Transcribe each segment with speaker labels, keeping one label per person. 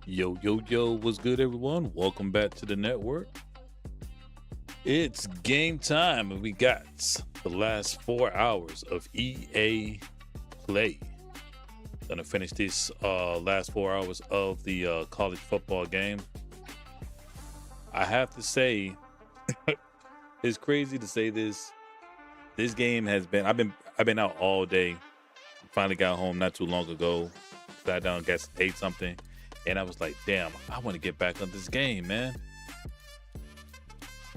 Speaker 1: Yo, yo, yo, what's good, everyone? Welcome back to the network. It's game time, and we got the last 4 hours of EA play. Gonna finish these last 4 hours of the college football game. I have to say, it's crazy to say this. This game has been I've been out all day. Finally got home not too long ago. Sat down, ate something. And I was like, damn, I want to get back on this game, man.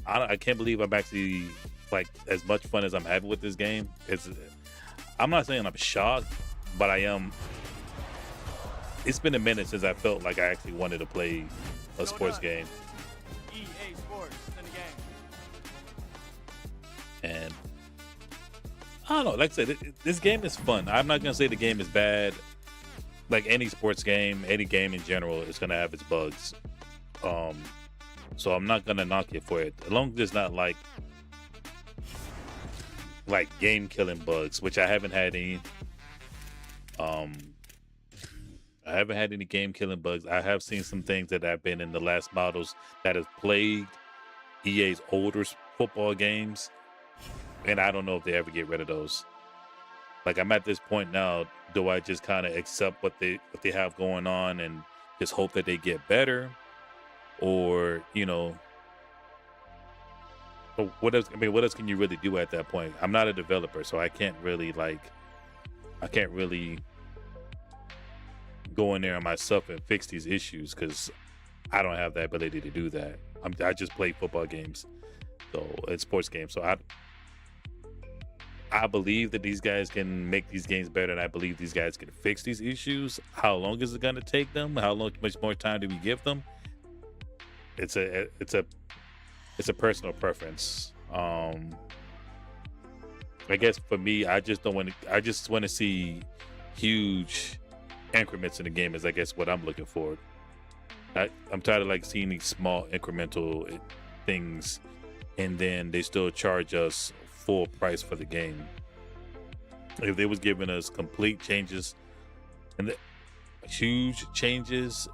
Speaker 1: I can't believe I'm actually, like, as much fun as I'm having with this game. I'm not saying I'm shocked, but I am. It's been a minute since I felt like I actually wanted to play a sports game.
Speaker 2: EA Sports in the game.
Speaker 1: And I don't know, like I said, this game is fun. I'm not going to say the game is bad. Like any sports game, any game in general, it's gonna have its bugs. So I'm not gonna knock you for it, as long as it's not like game killing bugs, which I haven't had any. I haven't had any game killing bugs. I have seen some things that have been in the last models that have plagued EA's older football games, and I don't know if they ever get rid of those. Like, I'm at this point now, do I just kind of accept what they have going on and just hope that they get better? Or, you know, what else can you really do at that point? I'm not a developer, so I can't really go in there myself and fix these issues, because I don't have the ability to do that. I just play football games, so it's sports games. So I believe that these guys can make these games better, and I believe these guys can fix these issues. How long is it going to take them? Much more time do we give them? It's a personal preference. I guess for me, I just want to see huge increments in the game is, I guess, what I'm looking for. I'm tired of like seeing these small incremental things, and then they still charge us full price for the game. If they was giving us complete changes and huge changes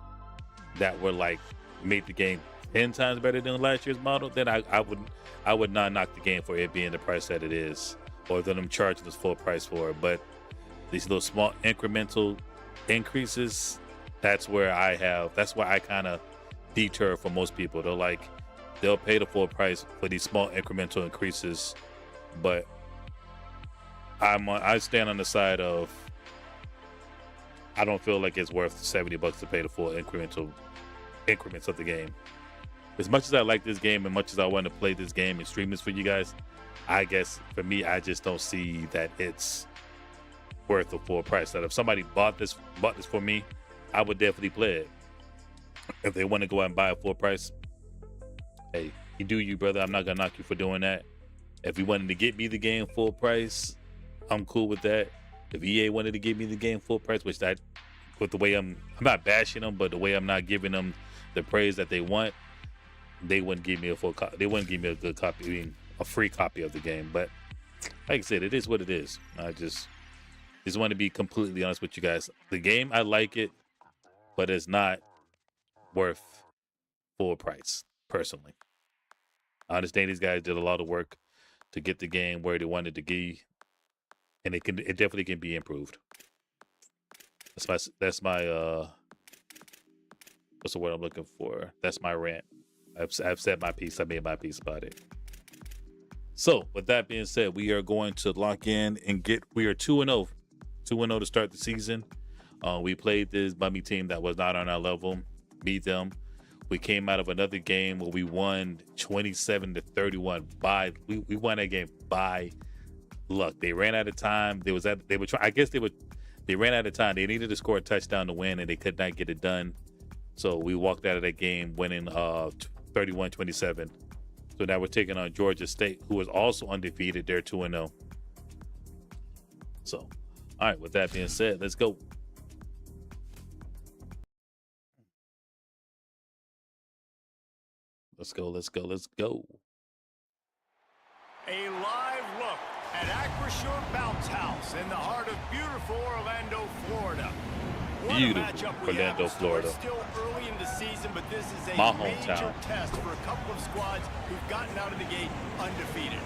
Speaker 1: that were like made the game 10 times better than last year's model, then I would not knock the game for it being the price that it is, or that I'm charging us full price for it. But these little small incremental increases, that's why I kind of deter for most people. They'll pay the full price for these small incremental increases, but I stand on the side of, I don't feel like it's worth $70 to pay the full increments of the game. As much as I like this game and much as I want to play this game and stream this for you guys, I guess for me, I just don't see that it's worth the full price. That if somebody bought this for me, I would definitely play it. If they want to go out and buy a full price, hey, you do you, brother. I'm not gonna knock you for doing that. If you wanted to get me the game full price, I'm cool with that. If EA wanted to give me the game full price, with the way I'm not bashing them, but the way I'm not giving them the praise that they want, they wouldn't give me a full copy. They wouldn't give me a good copy, I mean, a free copy of the game. But like I said, it is what it is. I just want to be completely honest with you guys. The game, I like it, but it's not worth full price, personally. I understand these guys did a lot of work to get the game where they wanted to be, and it definitely can be improved. That's my what's the word I'm looking for? That's my rant. I've said my piece. I made my piece about it. So with that being said, we are going to lock in and we are 2-0. 2-0 to start the season. We played this bummy team that was not on our level, beat them. We came out of another game where we won 27-31 we won that game by luck. They ran out of time. They ran out of time. They needed to score a touchdown to win, and they could not get it done. So we walked out of that game winning 31-27. So now we're taking on Georgia State, who is also undefeated. They're 2-0. So, all right, with that being said, let's go. Let's go.
Speaker 2: A live look at Acrisure Bounce House in the heart of beautiful Orlando, Florida. What a matchup we have in store. It's still early in the season, but this is a major test for a couple of squads who've gotten out of the gate undefeated.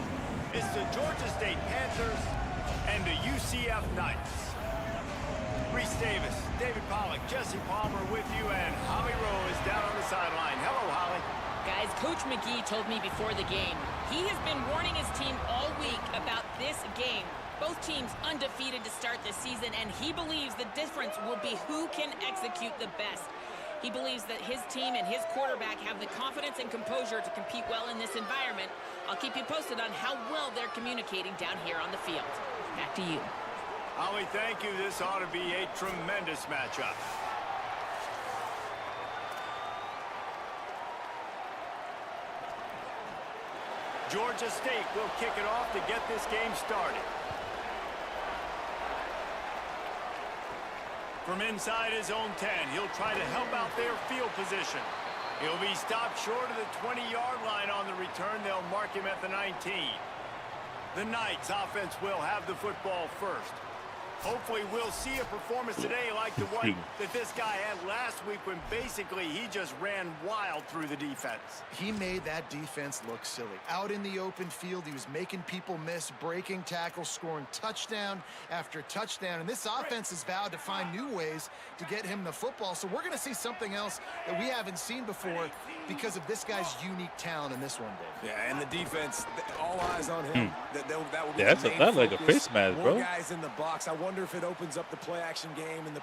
Speaker 2: It's the Georgia State Panthers and the UCF Knights. Reese Davis, David Pollack, Jesse Palmer with you, and Holly Rowe is down on the sideline. Hello, Holly.
Speaker 3: Guys, Coach McGee told me before the game, he has been warning his team all week about this game. Both teams undefeated to start this season, and he believes the difference will be who can execute the best. He believes that his team and his quarterback have the confidence and composure to compete well in this environment. I'll keep you posted on how well they're communicating down here on the field. Back to you.
Speaker 2: Holly, thank you. This ought to be a tremendous matchup. Georgia State will kick it off to get this game started. From inside his own 10, he'll try to help out their field position. He'll be stopped short of the 20-yard line on the return. They'll mark him at the 19. The Knights offense will have the football first. Hopefully we'll see a performance today like the one that this guy had last week when basically he just ran wild through the defense.
Speaker 4: He made that defense look silly. Out in the open field, he was making people miss, breaking tackles, scoring touchdown after touchdown. And this offense has vowed to find new ways to get him the football. So we're going to see something else that we haven't seen before because of this guy's unique talent in this one, Dave.
Speaker 5: Yeah, and the defense, all eyes on him. That will be
Speaker 1: that's like a face mask, bro.
Speaker 5: More guys in the box. I wonder if it opens up the play action game in the.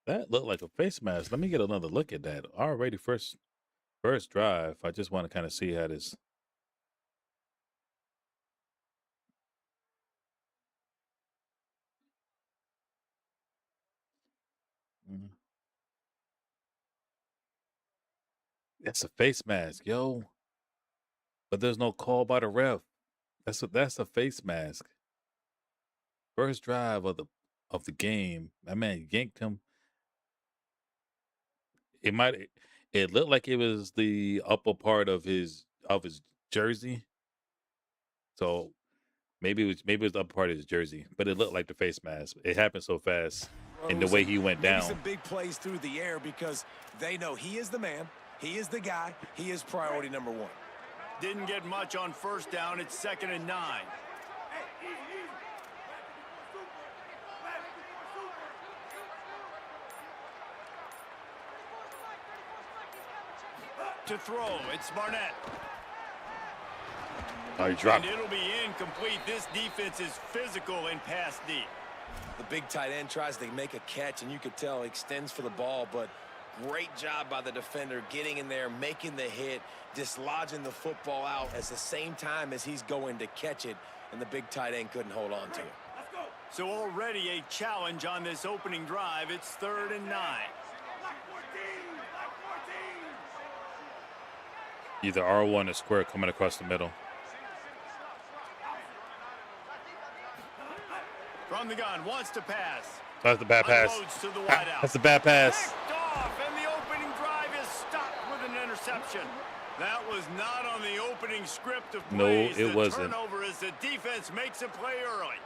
Speaker 1: That looked like a face mask. Let me get another look at that. Already first drive. I just want to kind of see how this. That's a face mask, yo. But there's no call by the ref. That's a face mask. First drive of the of the game. That man yanked him. It looked like it was the upper part of his jersey. So maybe it was the upper part of his jersey, but it looked like the face mask. It happened so fast, and the way he went down.
Speaker 5: Some big plays through the air because they know he is the man, he is the guy, he is priority number one.
Speaker 2: Didn't get much on first down. It's 2nd and 9. To throw, it's Barnett.
Speaker 1: Oh, he dropped.
Speaker 2: And it'll be incomplete. This defense is physical and pass deep.
Speaker 5: The big tight end tries to make a catch, and you could tell he extends for the ball, but great job by the defender getting in there, making the hit, dislodging the football out at the same time as he's going to catch it, and the big tight end couldn't hold on to it.
Speaker 2: So already a challenge on this opening drive. It's 3rd and 9.
Speaker 1: Either R1 or square coming across the middle.
Speaker 2: From the gun, wants to pass.
Speaker 1: That's the bad pass.
Speaker 2: To the wideout.
Speaker 1: That's the bad pass.
Speaker 2: Picked off, and the opening drive is stopped with an interception. That was not on the opening script of plays.
Speaker 1: No, it wasn't.
Speaker 2: Turnover as the defense makes a play early.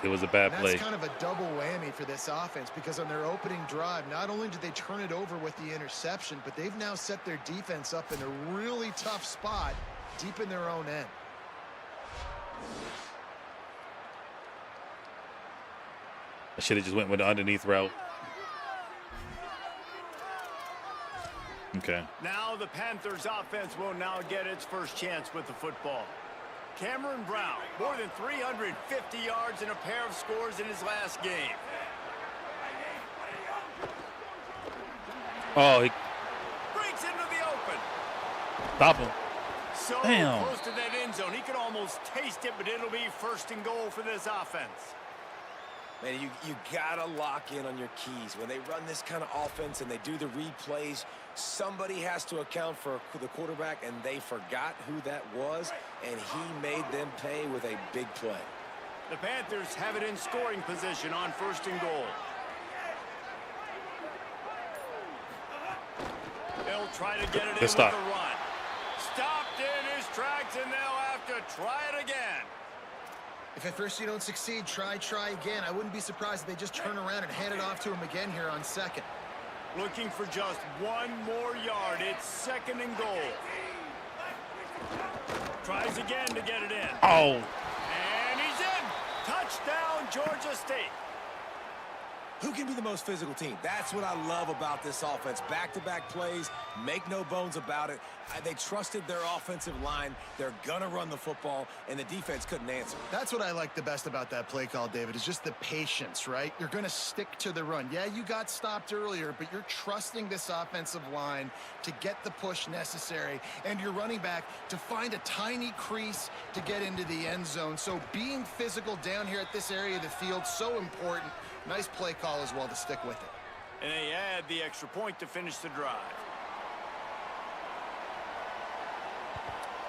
Speaker 1: It was a bad play.
Speaker 4: That's kind of a double whammy for this offense because on their opening drive, not only did they turn it over with the interception, but they've now set their defense up in a really tough spot deep in their own end.
Speaker 1: I should have just went with the underneath route. Okay.
Speaker 2: Now the Panthers offense will now get its first chance with the football. Cameron Brown, more than 350 yards and a pair of scores in his last game.
Speaker 1: Oh, he
Speaker 2: breaks into the open.
Speaker 1: Stop him.
Speaker 2: So
Speaker 1: Damn.
Speaker 2: Close to that end zone. He could almost taste it, but it'll be 1st and goal for this offense.
Speaker 5: Man, you gotta lock in on your keys. When they run this kind of offense and they do the replays, somebody has to account for the quarterback, and they forgot who that was, and he made them pay with a big play.
Speaker 2: The Panthers have it in scoring position on 1st and goal. They'll try to get it in with the run. Stopped in his tracks, and they'll have to try it again.
Speaker 4: If at first you don't succeed, try again. I wouldn't be surprised if they just turn around and hand it off to him again here on 2nd.
Speaker 2: Looking for just 1 more yard. It's 2nd and goal. Tries again to get it in.
Speaker 1: Oh.
Speaker 2: And he's in. Touchdown, Georgia State.
Speaker 5: Who can be the most physical team? That's what I love about this offense. Back-to-back plays, make no bones about it. They trusted their offensive line. They're going to run the football, and the defense couldn't answer.
Speaker 4: That's what I like the best about that play call, David, is just the patience, right? You're going to stick to the run. Yeah, you got stopped earlier, but you're trusting this offensive line to get the push necessary, and your running back to find a tiny crease to get into the end zone. So being physical down here at this area of the field, so important. Nice play call as well to stick with it.
Speaker 2: And they add the extra point to finish the drive.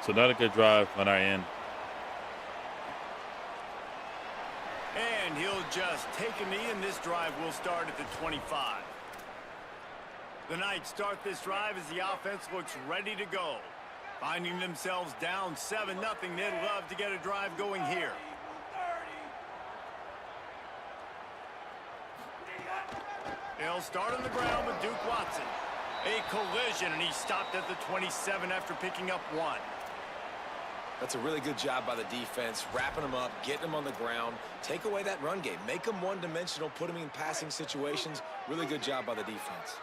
Speaker 1: So not a good drive on our end.
Speaker 2: And he'll just take a knee, and this drive will start at the 25. The Knights start this drive as the offense looks ready to go. Finding themselves down 7-0, they'd love to get a drive going here. They'll start on the ground with Duke Watson. A collision, and he stopped at the 27 after picking up 1.
Speaker 5: That's a really good job by the defense, wrapping them up, getting them on the ground, take away that run game, make them one-dimensional, put them in passing situations. Really good job by the defense.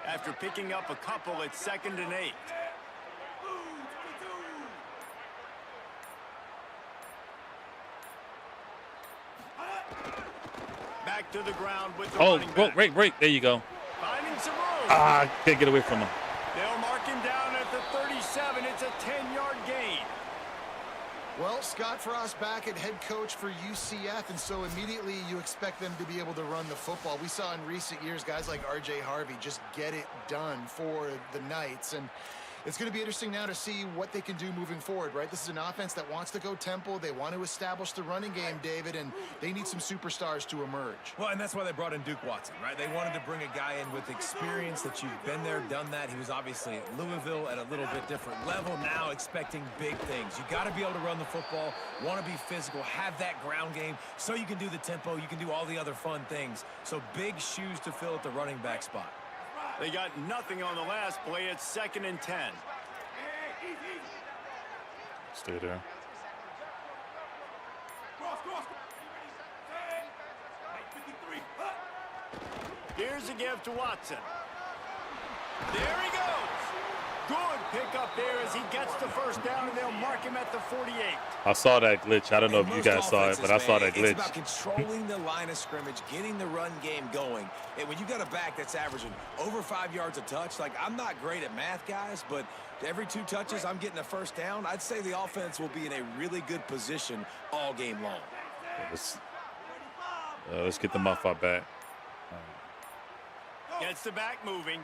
Speaker 2: After picking up a couple, it's 2nd and 8. Back to the ground with the running back.
Speaker 1: Break. There you go.
Speaker 2: Finding some room.
Speaker 1: Can't get away from him.
Speaker 2: They'll mark him down at the 37. It's a 10-yard gain.
Speaker 4: Well, Scott Frost back at head coach for UCF, and so immediately you expect them to be able to run the football. We saw in recent years guys like R.J. Harvey just get it done for the Knights, and It's going to be interesting now to see what they can do moving forward, right? This is an offense that wants to go tempo. They want to establish the running game, David, and they need some superstars to emerge.
Speaker 5: Well, and that's why they brought in Duke Watson, right? They wanted to bring a guy in with experience that you've been there, done that. He was obviously at Louisville at a little bit different level. Now expecting big things. You got to be able to run the football, want to be physical, have that ground game so you can do the tempo, you can do all the other fun things. So big shoes to fill at the running back spot.
Speaker 2: They got nothing on the last play. It's 2nd and 10.
Speaker 1: Stay there.
Speaker 2: Here's a give to Watson. There he goes. Good pickup there as he gets the first down, and they'll mark him at the 48.
Speaker 1: I saw that glitch. I don't know if you guys saw it, but I saw that glitch.
Speaker 5: It's about controlling the line of scrimmage, getting the run game going. And when you got a back that's averaging over 5 yards a touch, like, I'm not great at math, guys, but every 2 touches, I'm getting a first down. I'd say the offense will be in a really good position all game long.
Speaker 1: Let's get the muff back.
Speaker 2: Gets the back moving.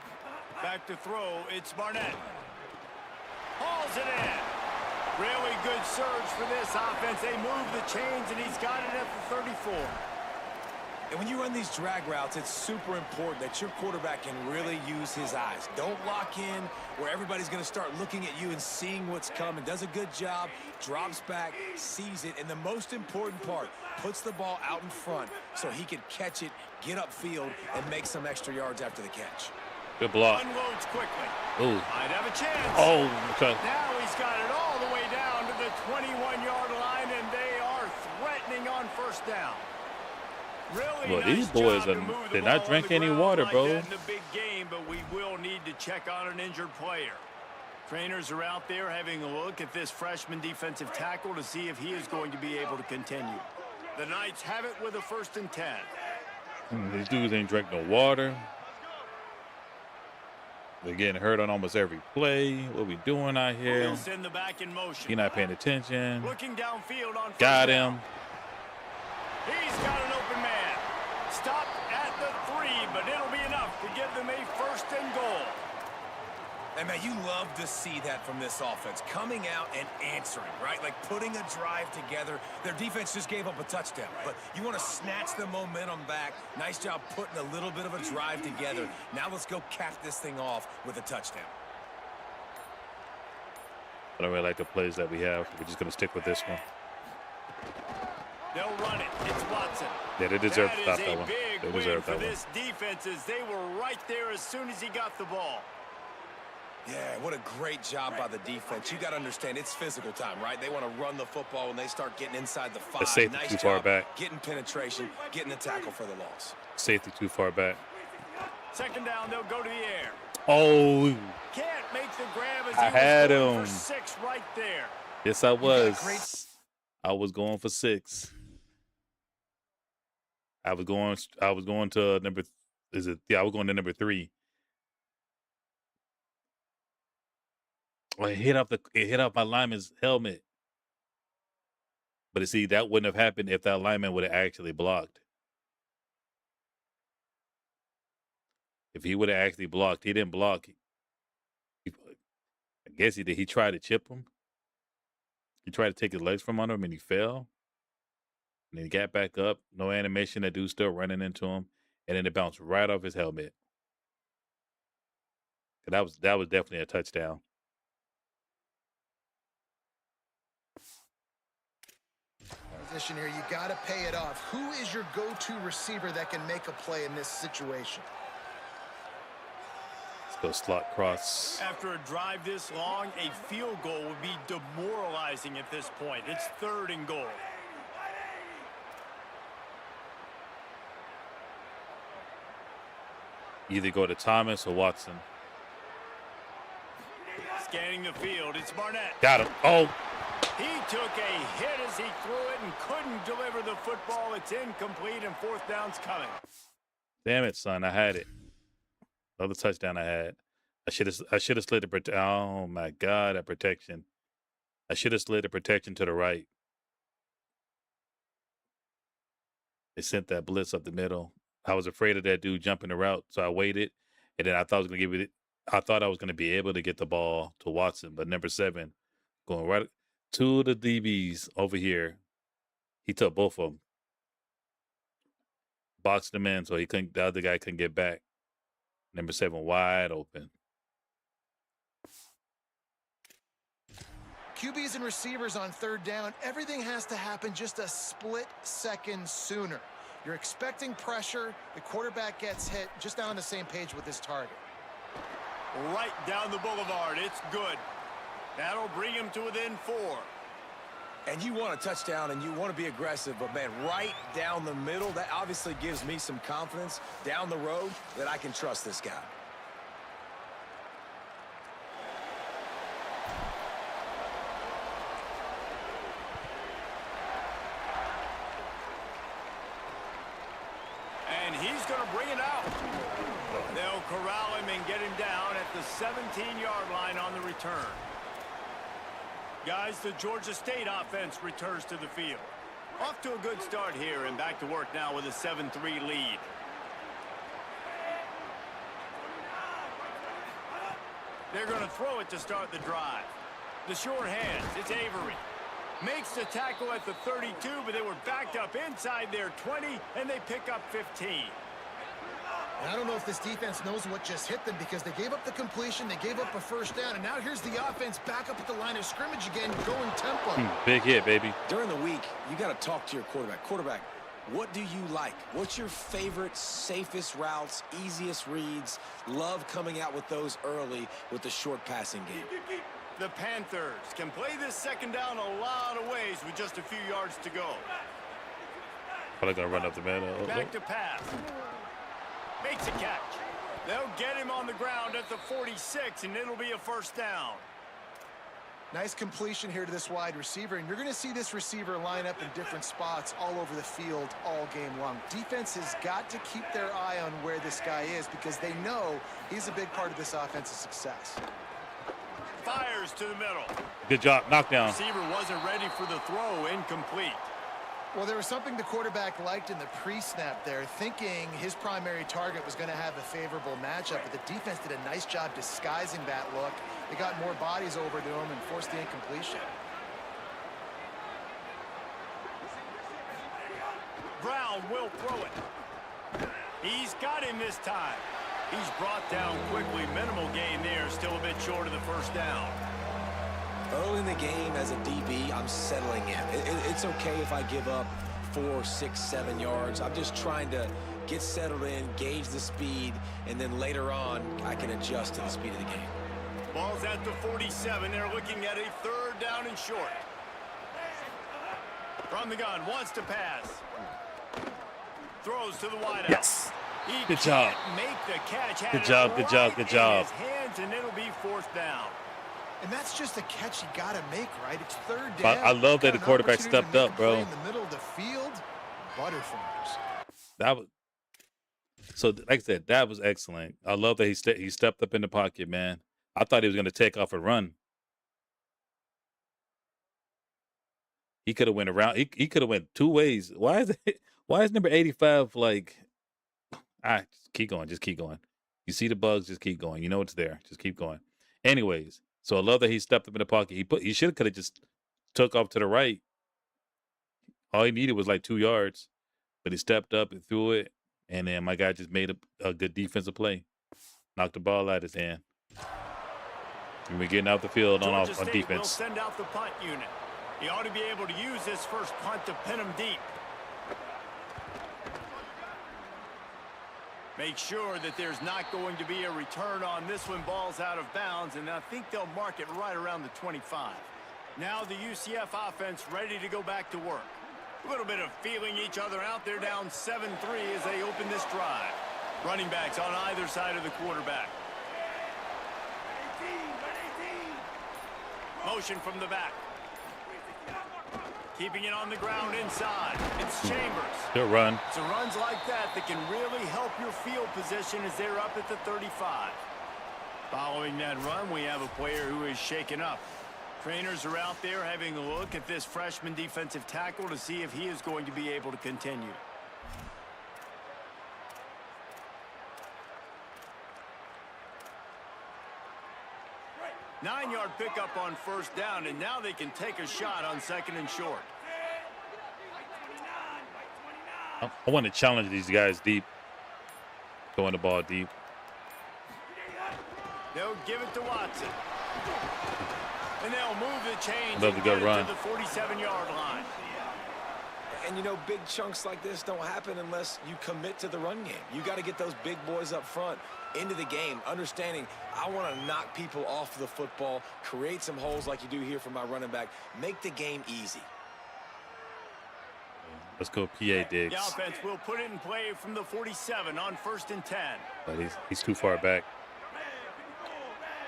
Speaker 2: Back to throw. It's Barnett. Hauls it in. Really good surge for this offense. They move the chains, and he's got it at the 34.
Speaker 5: And when you run these drag routes, it's super important that your quarterback can really use his eyes. Don't lock in where everybody's going to start looking at you and seeing what's coming. Does a good job, drops back, sees it, and the most important part, puts the ball out in front so he can catch it, get upfield, and make some extra yards after the catch.
Speaker 1: Good block.
Speaker 2: Unloads quickly.
Speaker 1: Ooh.
Speaker 2: Might have a chance.
Speaker 1: Oh, okay.
Speaker 2: Now he's got it all the way down to the 21-yard line, and they are threatening on first down. Really
Speaker 1: well,
Speaker 2: nice
Speaker 1: these boys they're not drinking any water,
Speaker 2: like
Speaker 1: bro.
Speaker 2: in the big game, but we will need to check on an injured player. Trainers are out there having a look at this freshman defensive tackle to see if he is going to be able to continue. The Knights have it with a 1st and 10.
Speaker 1: These dudes ain't drink no water. They're getting hurt on almost every play. What we doing out here?
Speaker 2: He'll send the back in motion.
Speaker 1: He not paying attention.
Speaker 2: Looking downfield on
Speaker 1: Got
Speaker 2: first
Speaker 1: him.
Speaker 2: down. He's got an open man. Stopped at the 3, but it'll be enough to give them a 1st and goal.
Speaker 5: And, man, you love to see that from this offense, coming out and answering, right? Like putting a drive together. Their defense just gave up a touchdown, but you want to snatch the momentum back. Nice job putting a little bit of a drive together. Now let's go cap this thing off with a touchdown.
Speaker 1: I don't really like the plays that we have. We're just going to stick with this one.
Speaker 2: They'll run it. It's Watson.
Speaker 1: Yeah, they deserve to stop that one.
Speaker 2: They deserve that one. This defense is they were right there as soon as he got the ball.
Speaker 5: Yeah, what a great job by the defense. You got to understand, it's physical time, right? They want to run the football when they start getting inside the 5.
Speaker 1: Safety
Speaker 5: nice
Speaker 1: too
Speaker 5: job
Speaker 1: far back.
Speaker 5: Getting penetration, getting the tackle for the loss.
Speaker 1: Safety too far back.
Speaker 2: 2nd down, they'll go to the air.
Speaker 1: Oh.
Speaker 2: Can't make the grab as
Speaker 1: I
Speaker 2: he
Speaker 1: had
Speaker 2: was going
Speaker 1: him.
Speaker 2: for 6 right there.
Speaker 1: Yes, I was. I was going for 6. I was going to number. I was going to number 3. Well, it hit off my lineman's helmet. But you see, that wouldn't have happened if that lineman would have actually blocked. If he would have actually blocked, he didn't block. I guess he did. He tried to chip him. He tried to take his legs from under him, and he fell. And then he got back up. No animation. That dude's still running into him. And then it bounced right off his helmet. And that was definitely a touchdown.
Speaker 4: Position here, you got to pay it off. Who is your go-to receiver that can make a play in this situation?
Speaker 1: Let's go slot cross.
Speaker 2: After a drive this long, a field goal would be demoralizing at this point. It's 3rd and goal.
Speaker 1: Either go to Thomas or Watson.
Speaker 2: Scanning the field, it's Barnett.
Speaker 1: Got him. Oh.
Speaker 2: He took a hit as he threw it and couldn't deliver the football. It's incomplete, and 4th down's coming.
Speaker 1: Damn it, son. I had it. Another touchdown I had. I should have slid the oh my God, that protection. I should have slid the protection to the right. They sent that blitz up the middle. I was afraid of that dude jumping the route, so I waited, and then I thought I was gonna give it. I thought I was going to be able to get the ball to Watson, but number 7 going right to the DBs over here. He took both of them, boxed them in, so the other guy couldn't get back. Number 7 wide open.
Speaker 4: QBs and receivers on 3rd down, everything has to happen just a split second sooner. You're expecting pressure, the quarterback gets hit, just not on the same page with his target.
Speaker 2: Right down the boulevard, it's good. That'll bring him to within 4.
Speaker 5: And you want a touchdown and you want to be aggressive, but man, right down the middle, that obviously gives me some confidence down the road that I can trust this guy.
Speaker 2: And he's going to bring it out. They'll corral him and get him down at the 17-yard line on the return. Guys, the Georgia State offense returns to the field. Off to a good start here and back to work now with a 7-3 lead. They're going to throw it to start the drive. The short hands, it's Avery. Makes the tackle at the 32, but they were backed up inside their 20, and they pick up 15.
Speaker 4: And I don't know if this defense knows what just hit them because they gave up the completion, they gave up a 1st down, and now here's the offense back up at the line of scrimmage again, going tempo.
Speaker 1: Big hit, baby.
Speaker 5: During the week, you got to talk to your quarterback. Quarterback, what do you like? What's your favorite, safest routes, easiest reads? Love coming out with those early with the short passing game.
Speaker 2: The Panthers can play this 2nd down a lot of ways with just a few yards to go.
Speaker 1: Probably going to run up the man.
Speaker 2: Back to pass. Makes a catch. They'll get him on the ground at the 46, and it'll be a 1st down.
Speaker 4: Nice completion here to this wide receiver, and you're going to see this receiver line up in different spots all over the field all game long. Defense has got to keep their eye on where this guy is because they know he's a big part of this offense's success.
Speaker 2: Fires to the middle.
Speaker 1: Good job. Knockdown.
Speaker 2: Receiver wasn't ready for the throw. Incomplete.
Speaker 4: Well, there was something the quarterback liked in the pre-snap there, thinking his primary target was going to have a favorable matchup, but the defense did a nice job disguising that look. They got more bodies over to him and forced the incompletion.
Speaker 2: Brown will throw it. He's got him this time. He's brought down quickly. Minimal gain there, still a bit short of the 1st down.
Speaker 5: Early in the game as a DB, I'm settling in. It's okay if I give up 4, 6, 7 yards. I'm just trying to get settled in, gauge the speed, and then later on, I can adjust to the speed of the game.
Speaker 2: Ball's at the 47. They're looking at a 3rd down and short. From the gun, wants to pass. Throws to the wideout.
Speaker 1: Yes.
Speaker 2: He
Speaker 1: Good job.
Speaker 2: Make the catch.
Speaker 1: Good job. Good job. Good job.
Speaker 2: His hands, and it'll be 4th down.
Speaker 4: And that's just a catch you got to make, right? It's 3rd down.
Speaker 1: I love that the quarterback stepped up, bro.
Speaker 4: In the middle of the field, butterfingers.
Speaker 1: That was so. Like I said, that was excellent. I love that he stepped up in the pocket, man. I thought he was going to take off and run. He could have went around. He could have went 2 ways. Why is number 85 like? Just keep going. Just keep going. You see the bugs, just keep going. You know it's there. Just keep going. Anyways, so I love that he stepped up in the pocket. He could have just took off to the right. All he needed was like 2 yards, but he stepped up and threw it, and then my guy just made a good defensive play. Knocked the ball out of his hand. And we're getting out the field on defense.
Speaker 2: Will send out the punt unit. He ought to be able to use this first punt to pin him deep. Make sure that there's not going to be a return on this one. Ball's out of bounds, and I think they'll mark it right around the 25. Now the UCF offense ready to go back to work. A little bit of feeling each other out. They're down 7-3 as they open this drive. Running backs on either side of the quarterback. Motion from the back. Keeping it on the ground inside. It's Chambers.
Speaker 1: Good run.
Speaker 2: So runs like that can really help your field position as they're up at the 35. Following that run, we have a player who is shaken up. Trainers are out there having a look at this freshman defensive tackle to see if he is going to be able to continue. 9-yard pickup on first down, and now they can take a shot on 2nd and short.
Speaker 1: I want to challenge these guys deep, throwing the ball deep.
Speaker 2: They'll give it to Watson. And they'll move the chains
Speaker 1: Love to go run.
Speaker 2: to the 47-yard line.
Speaker 5: And, you know, big chunks like this don't happen unless you commit to the run game. You got to get those big boys up front into the game, understanding I want to knock people off the football, create some holes like you do here for my running back, make the game easy.
Speaker 1: Let's go PA Diggs.
Speaker 2: The offense will put it in play from the 47 on 1st and 10.
Speaker 1: But he's too far back.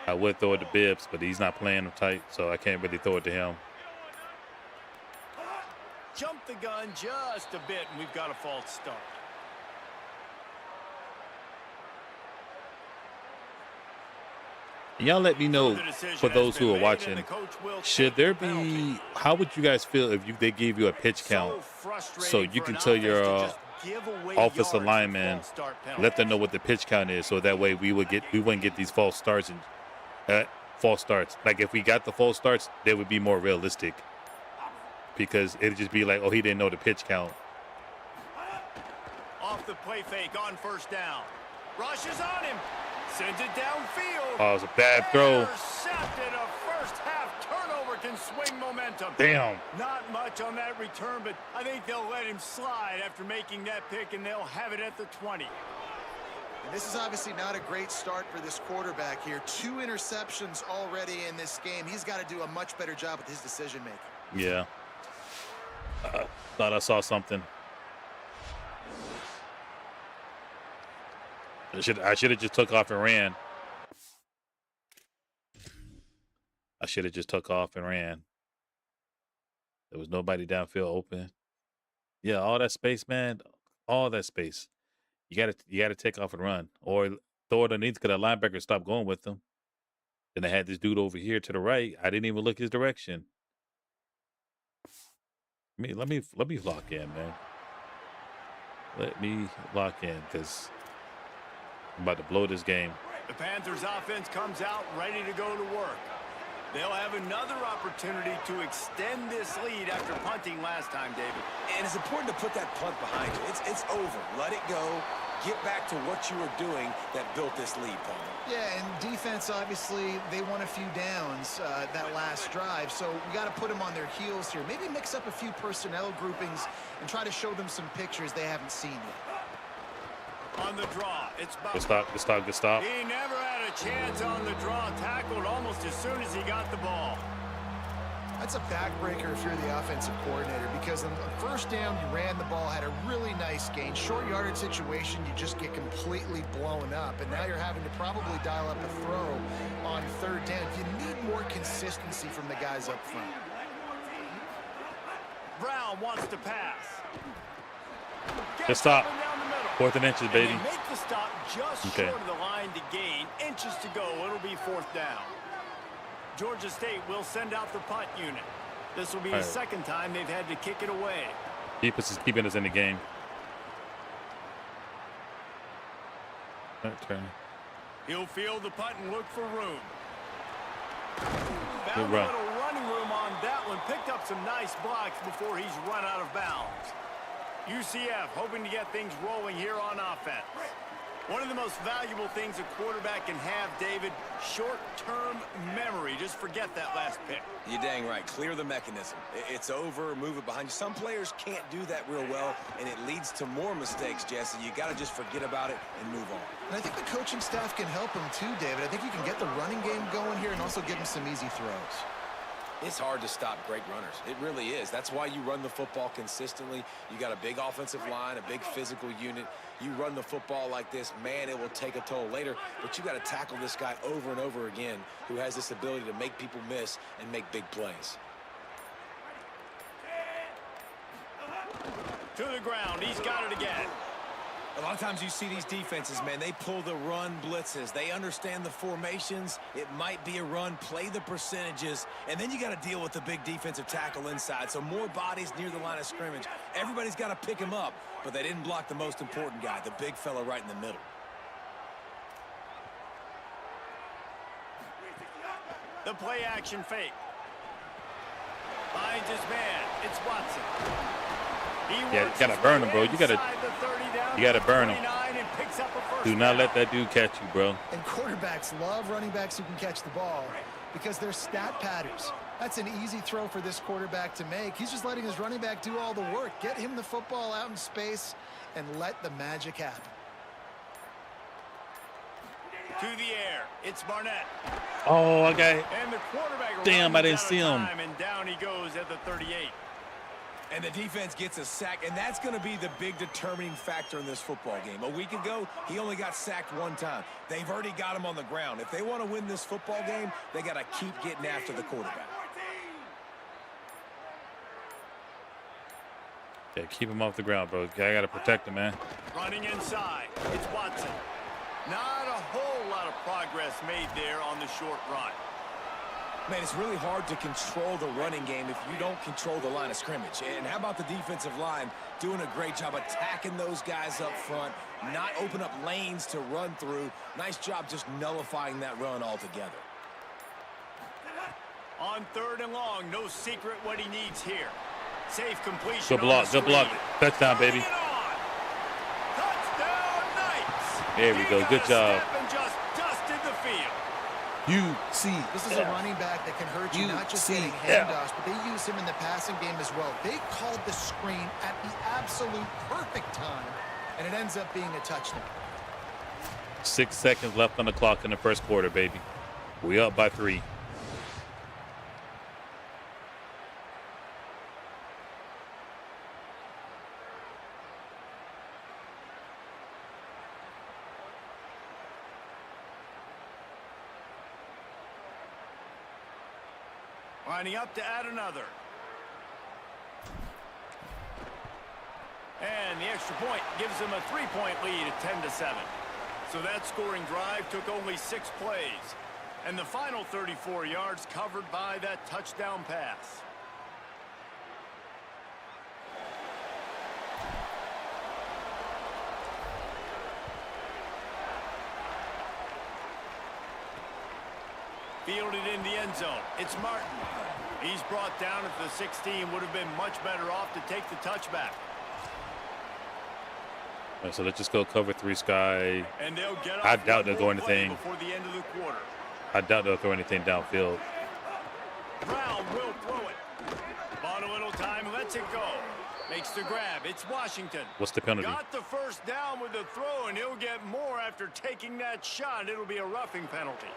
Speaker 1: I would throw it to Bibbs, but he's not playing him tight, so I can't really throw it to him.
Speaker 2: Jump the gun just a bit, and we've got a false start.
Speaker 1: Y'all let me know, for those who are watching, should there be, how would you guys feel if they gave you a pitch count so you can tell your offensive lineman, let them know what the pitch count is, so that way we wouldn't get these false starts and false starts. Like if we got the false starts, they would be more realistic, because it'd just be like, oh, he didn't know the pitch count.
Speaker 2: Off the play fake on first down. Rushes on him. Sends it downfield.
Speaker 1: Oh, it was a bad throw.
Speaker 2: Intercepted. A first half turnover can swing momentum.
Speaker 1: Damn.
Speaker 2: Not much on that return, but I think they'll let him slide after making that pick, and they'll have it at the 20.
Speaker 4: And this is obviously not a great start for this quarterback here. 2 interceptions already in this game. He's got to do a much better job with his decision making.
Speaker 1: Yeah. Thought I saw something. I should have just took off and ran. I should have just took off and ran. There was nobody downfield open. Yeah, all that space, man. All that space. You gotta take off and run, or throw it underneath, because the linebacker stopped going with them. Then they had this dude over here to the right. I didn't even look his direction. Let me lock in, man. Let me lock in, because I'm about to blow this game.
Speaker 2: The Panthers offense comes out ready to go to work. They'll have another opportunity to extend this lead after punting last time, David.
Speaker 5: And it's important to put that punt behind you. It's over. Let it go. Get back to what you were doing that built this lead, Paul.
Speaker 4: Yeah, and defense, obviously, they won a few downs that last drive, so we got to put them on their heels here. Maybe mix up a few personnel groupings and try to show them some pictures they haven't seen yet.
Speaker 2: On the draw, it's
Speaker 1: Good stop.
Speaker 2: He never had a chance on the draw. Tackled almost as soon as he got the ball.
Speaker 4: That's a backbreaker if you're the offensive coordinator, because on the first down, you ran the ball, had a really nice gain. Short yardage situation, you just get completely blown up, and now you're having to probably dial up a throw on 3rd down. You need more consistency from the guys up front.
Speaker 2: Brown wants to pass.
Speaker 1: Good stop. 4th and inches, baby.
Speaker 2: And they make the stop just short of the line to gain. Inches to go. It'll be 4th down. Georgia State will send out the punt unit. This will be the second time they've had to kick it away.
Speaker 1: Defense is keeping us in the game. Turn.
Speaker 2: He'll field the punt and look for room.
Speaker 1: Good
Speaker 2: Found
Speaker 1: run.
Speaker 2: a little running room on that one. Picked up some nice blocks before he's run out of bounds. UCF hoping to get things rolling here on offense. One of the most valuable things a quarterback can have, David, short-term memory. Just forget that last pick.
Speaker 5: You're dang right. Clear the mechanism. It's over. Move it behind you. Some players can't do that real well, and it leads to more mistakes, Jesse. You got to just forget about it and move on.
Speaker 4: And I think the coaching staff can help him too, David. I think you can get the running game going here and also give him some easy throws.
Speaker 5: It's hard to stop great runners. It really is. That's why you run the football consistently. You got a big offensive line, a big physical unit. You run the football like this, man, it will take a toll later. But you got to tackle this guy over and over again who has this ability to make people miss and make big plays.
Speaker 2: To the ground. He's got it again.
Speaker 5: A lot of times you see these defenses, man, they pull the run blitzes. They understand the formations. It might be a run, play the percentages, and then you got to deal with the big defensive tackle inside. So more bodies near the line of scrimmage. Everybody's got to pick him up, but they didn't block the most important guy, the big fella right in the middle.
Speaker 2: The play action fake. Finds his man. It's Watson.
Speaker 1: Yeah, you gotta burn him, bro. You gotta burn him. Do not let that dude catch you, bro.
Speaker 4: And quarterbacks love running backs who can catch the ball because they're stat patterns. That's an easy throw for this quarterback to make. He's just letting his running back do all the work. Get him the football out in space and let the magic happen.
Speaker 2: To the air. It's Barnett.
Speaker 1: Oh, okay.
Speaker 2: And the quarterback
Speaker 1: damn, I didn't see him.
Speaker 2: And down he goes at the 38.
Speaker 5: And the defense gets a sack, and that's going to be the big determining factor in this football game. A week ago, he only got sacked one time. They've already got him on the ground. If they want to win this football game, they got to keep getting after the quarterback.
Speaker 1: Yeah, keep him off the ground, bro. I got to protect him, man.
Speaker 2: Running inside. It's Watson. Not a whole lot of progress made there on the short run.
Speaker 5: Man, it's really hard to control the running game if you don't control the line of scrimmage. And how about the defensive line doing a great job attacking those guys up front, not open up lanes to run through. Nice job just nullifying that run altogether.
Speaker 2: On 3rd and long, no secret what he needs here. Safe completion.
Speaker 1: Good block, good block. Touchdown, baby.
Speaker 2: Touchdown, Knights.
Speaker 1: There we go. Good job.
Speaker 2: And just dusted the field.
Speaker 4: This is a running back that can hurt you, not just getting handoffs, but they use him in the passing game as well. They called the screen at the absolute perfect time, and it ends up being a touchdown.
Speaker 1: 6 seconds left on the clock in the first quarter, baby. We up by 3.
Speaker 2: Lining up to add another. And the extra point gives them a 3-point lead at 10-7. So that scoring drive took only 6 plays. And the final 34 yards covered by that touchdown pass. Fielded in the end zone. It's Martin. He's brought down at the 16. Would have been much better off to take the touchback.
Speaker 1: All right, so let's just go cover 3 Sky.
Speaker 2: And they'll get
Speaker 1: I doubt they'll go anything.
Speaker 2: Before the end of the quarter.
Speaker 1: I doubt they'll throw anything downfield.
Speaker 2: Brown will throw it. Bought a little time, lets it go. Makes the grab. It's Washington.
Speaker 1: What's the penalty?
Speaker 2: Got the first down with the throw, and he'll get more after taking that shot. It'll be a roughing penalty.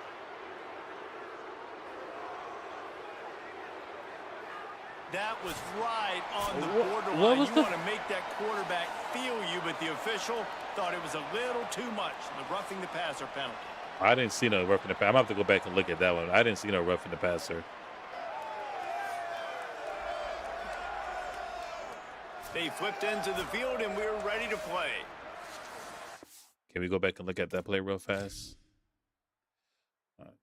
Speaker 2: That was right on the borderline. You want to make that quarterback feel you, but the official thought it was a little too much. The roughing the passer penalty.
Speaker 1: I didn't see no roughing the passer. I'm going to have to go back and look at that one. I didn't see no roughing the passer.
Speaker 2: They flipped into the field, and we're ready to play.
Speaker 1: Can we go back and look at that play real fast? All right.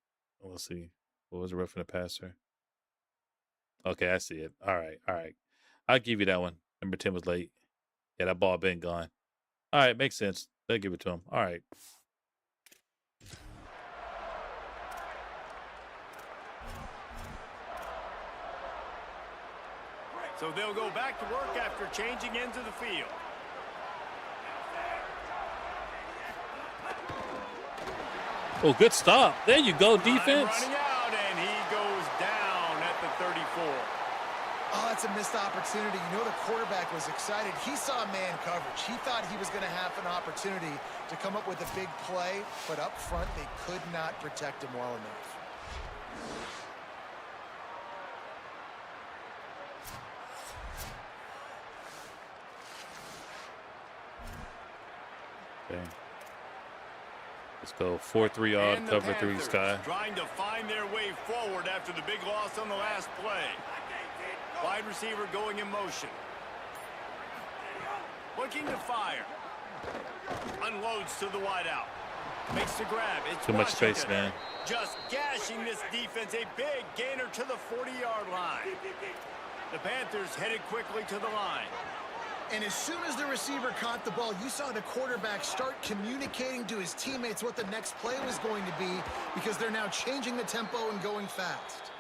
Speaker 1: Let's see. What was the roughing the passer? Okay, I see it. All right, all right. I'll give you that one. Number 10 was late. Yeah, that ball been gone. All right, makes sense. They'll give it to him. All right.
Speaker 2: So they'll go back to work after changing into the field.
Speaker 1: Oh, good stop. There you go, defense.
Speaker 2: Running out, and he goes down at the 34.
Speaker 4: Oh, that's a missed opportunity. You know the quarterback was excited. He saw man coverage. He thought he was going to have an opportunity to come up with a big play, but up front they could not protect him well enough.
Speaker 1: Okay. Let's go 4-3 odd, cover 3 Sky.
Speaker 2: Trying to find their way forward after the big loss on the last play. Wide receiver going in motion. Looking to fire. Unloads to the wideout. Makes the grab. It's
Speaker 1: too much
Speaker 2: Washington.
Speaker 1: space, man.
Speaker 2: Just gashing this defense. A big gainer to the 40-yard line. The Panthers headed quickly to the line.
Speaker 4: And as soon as the receiver caught the ball, you saw the quarterback start communicating to his teammates what the next play was going to be, because they're now changing the tempo and going fast.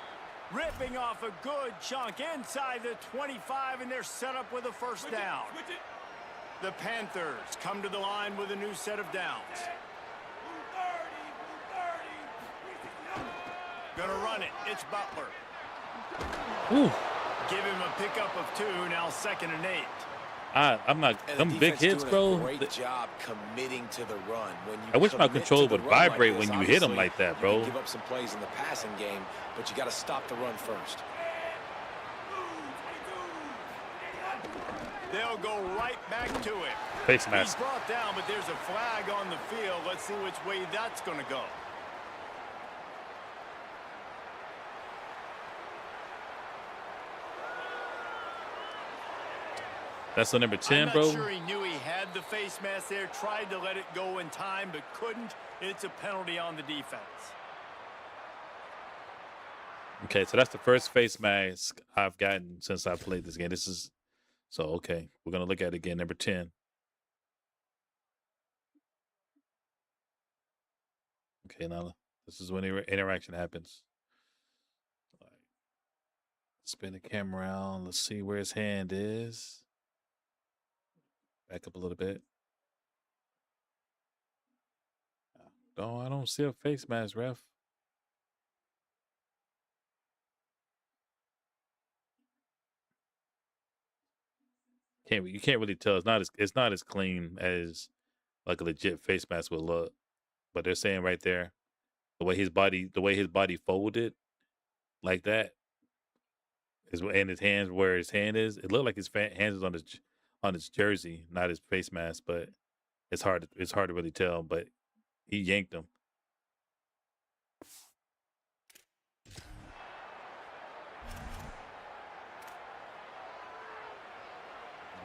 Speaker 2: Ripping off a good chunk inside the 25, and they're set up with a first down. The Panthers come to the line with a new set of downs. Gonna run it. It's Butler.
Speaker 1: Ooh.
Speaker 2: Give him a pickup of 2, now 2nd and 8.
Speaker 1: I'm not. Them big hits, bro.
Speaker 5: Great job committing to the run. When you
Speaker 1: I wish my controller would vibrate
Speaker 5: like this,
Speaker 1: when you hit them like that, bro.
Speaker 5: You can give up some plays in the passing game, but you got to stop the run first.
Speaker 2: They'll go right back to it.
Speaker 1: Face mask.
Speaker 2: He's brought down, but there's a flag on the field. Let's see which way that's going to go.
Speaker 1: That's the number 10,
Speaker 2: I'm
Speaker 1: bro.
Speaker 2: not sure he knew he had the face mask there, tried to let it go in time, but couldn't. It's a penalty on the defense.
Speaker 1: Okay, so that's the first face mask I've gotten since I played this game. This is so okay. We're gonna look at it again. Number 10. Okay, now this is when interaction happens. All right. Spin the camera around. Let's see where his hand is. Back up a little bit. No, I don't see a face mask, ref. You can't really tell. It's not as clean as like a legit face mask would look. But they're saying right there, the way his body folded like that is, and his hands where his hand is. It looked like his hands is on his jersey, not his face mask. But it's hard to really tell. But he yanked him.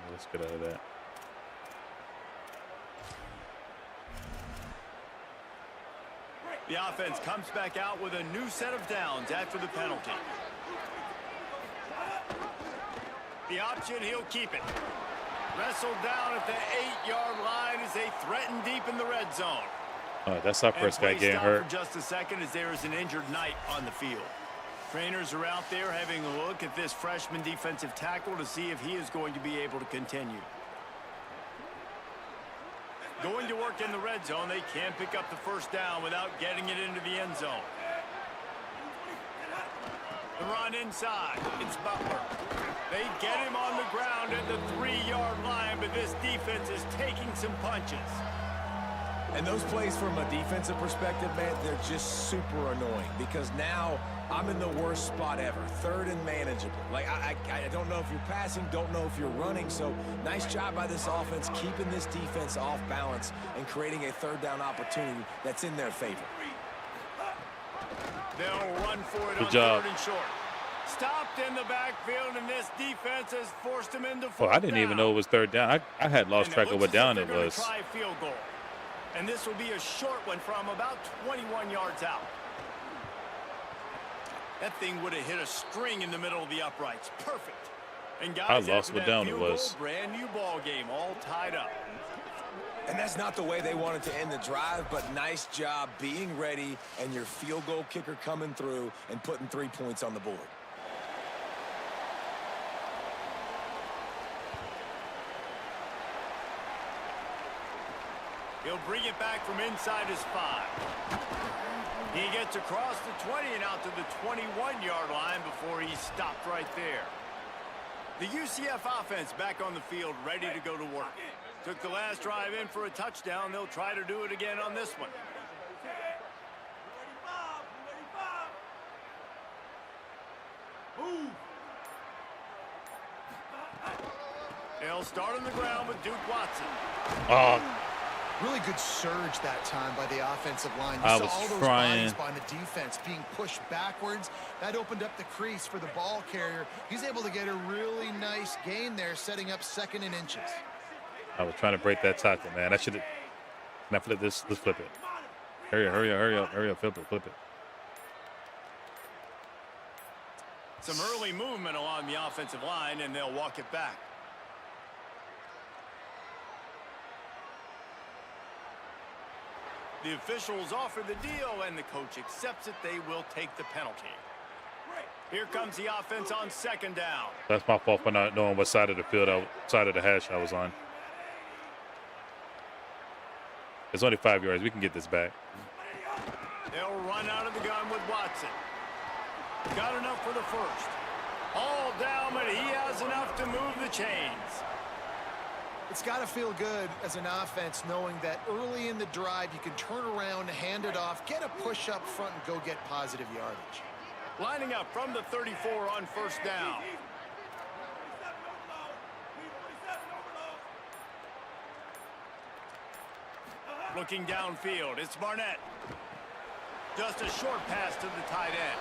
Speaker 1: Let's get out of that.
Speaker 2: The offense comes back out with a new set of downs after the penalty. The option, he'll keep it. Wrestled down at the 8-yard line as they threaten deep in the red zone.
Speaker 1: All right, that's our first guy getting hurt.
Speaker 2: For just a second, as there is an injured Knight on the field. Trainers are out there having a look at this freshman defensive tackle to see if he is going to be able to continue. Going to work in the red zone, they can pick up the first down without getting it into the end zone. The run inside, it's Butler. They get him on the ground at the 3-yard line, but this defense is taking some punches.
Speaker 5: And those plays from a defensive perspective, man, they're just super annoying because now I'm in the worst spot ever, 3rd and manageable. Like, I don't know if you're passing, don't know if you're running, so nice job by this offense keeping this defense off balance and creating a 3rd down opportunity that's in their favor.
Speaker 2: They'll run for it.
Speaker 1: Good
Speaker 2: on
Speaker 1: job.
Speaker 2: 3rd and short. Stopped in the backfield, and this defense has forced him into 4th
Speaker 1: Oh, I didn't even know it was 3rd down. I had lost track of what down it was.
Speaker 2: Try field goal. And this will be a short one from about 21 yards out. That thing would have hit a string in the middle of the uprights. Perfect. And guys,
Speaker 1: I lost what down it was.
Speaker 2: Brand new ball game, all tied up.
Speaker 5: And that's not the way they wanted to end the drive, but nice job being ready and your field goal kicker coming through and putting 3 points on the board.
Speaker 2: He'll bring it back from inside his 5. He gets across the 20 and out to the 21-yard line before he stopped right there. The UCF offense back on the field, ready to go to work. Took the last drive in for a touchdown. They'll try to do it again on this one. They'll start on the ground with Duke Watson.
Speaker 1: Oh,
Speaker 4: Really good surge that time by the offensive line. You
Speaker 1: I
Speaker 4: saw
Speaker 1: was
Speaker 4: all those
Speaker 1: trying.
Speaker 4: bodies by the defense being pushed backwards. That opened up the crease for the ball carrier. He's able to get a really nice gain there, setting up 2nd and inches.
Speaker 1: I was trying to break that tackle, man. I should have. Can I flip this? Let's flip it. Hurry up, flip it.
Speaker 2: Some early movement along the offensive line, and they'll walk it back. The officials offer the deal, and the coach accepts it. They will take the penalty. Here comes the offense on second down.
Speaker 1: That's my fault for not knowing what side of the field, side of the hash I was on. It's only 5 yards. We can get this back.
Speaker 2: They'll run out of the gun with Watson. Got enough for the first. All down, but he has enough to move the chains.
Speaker 4: It's got to feel good as an offense knowing that early in the drive you can turn around, hand it off, get a push up front, and go get positive yardage.
Speaker 2: Lining up from the 34 on first down. Looking downfield, it's Barnett. Just a short pass to the tight end.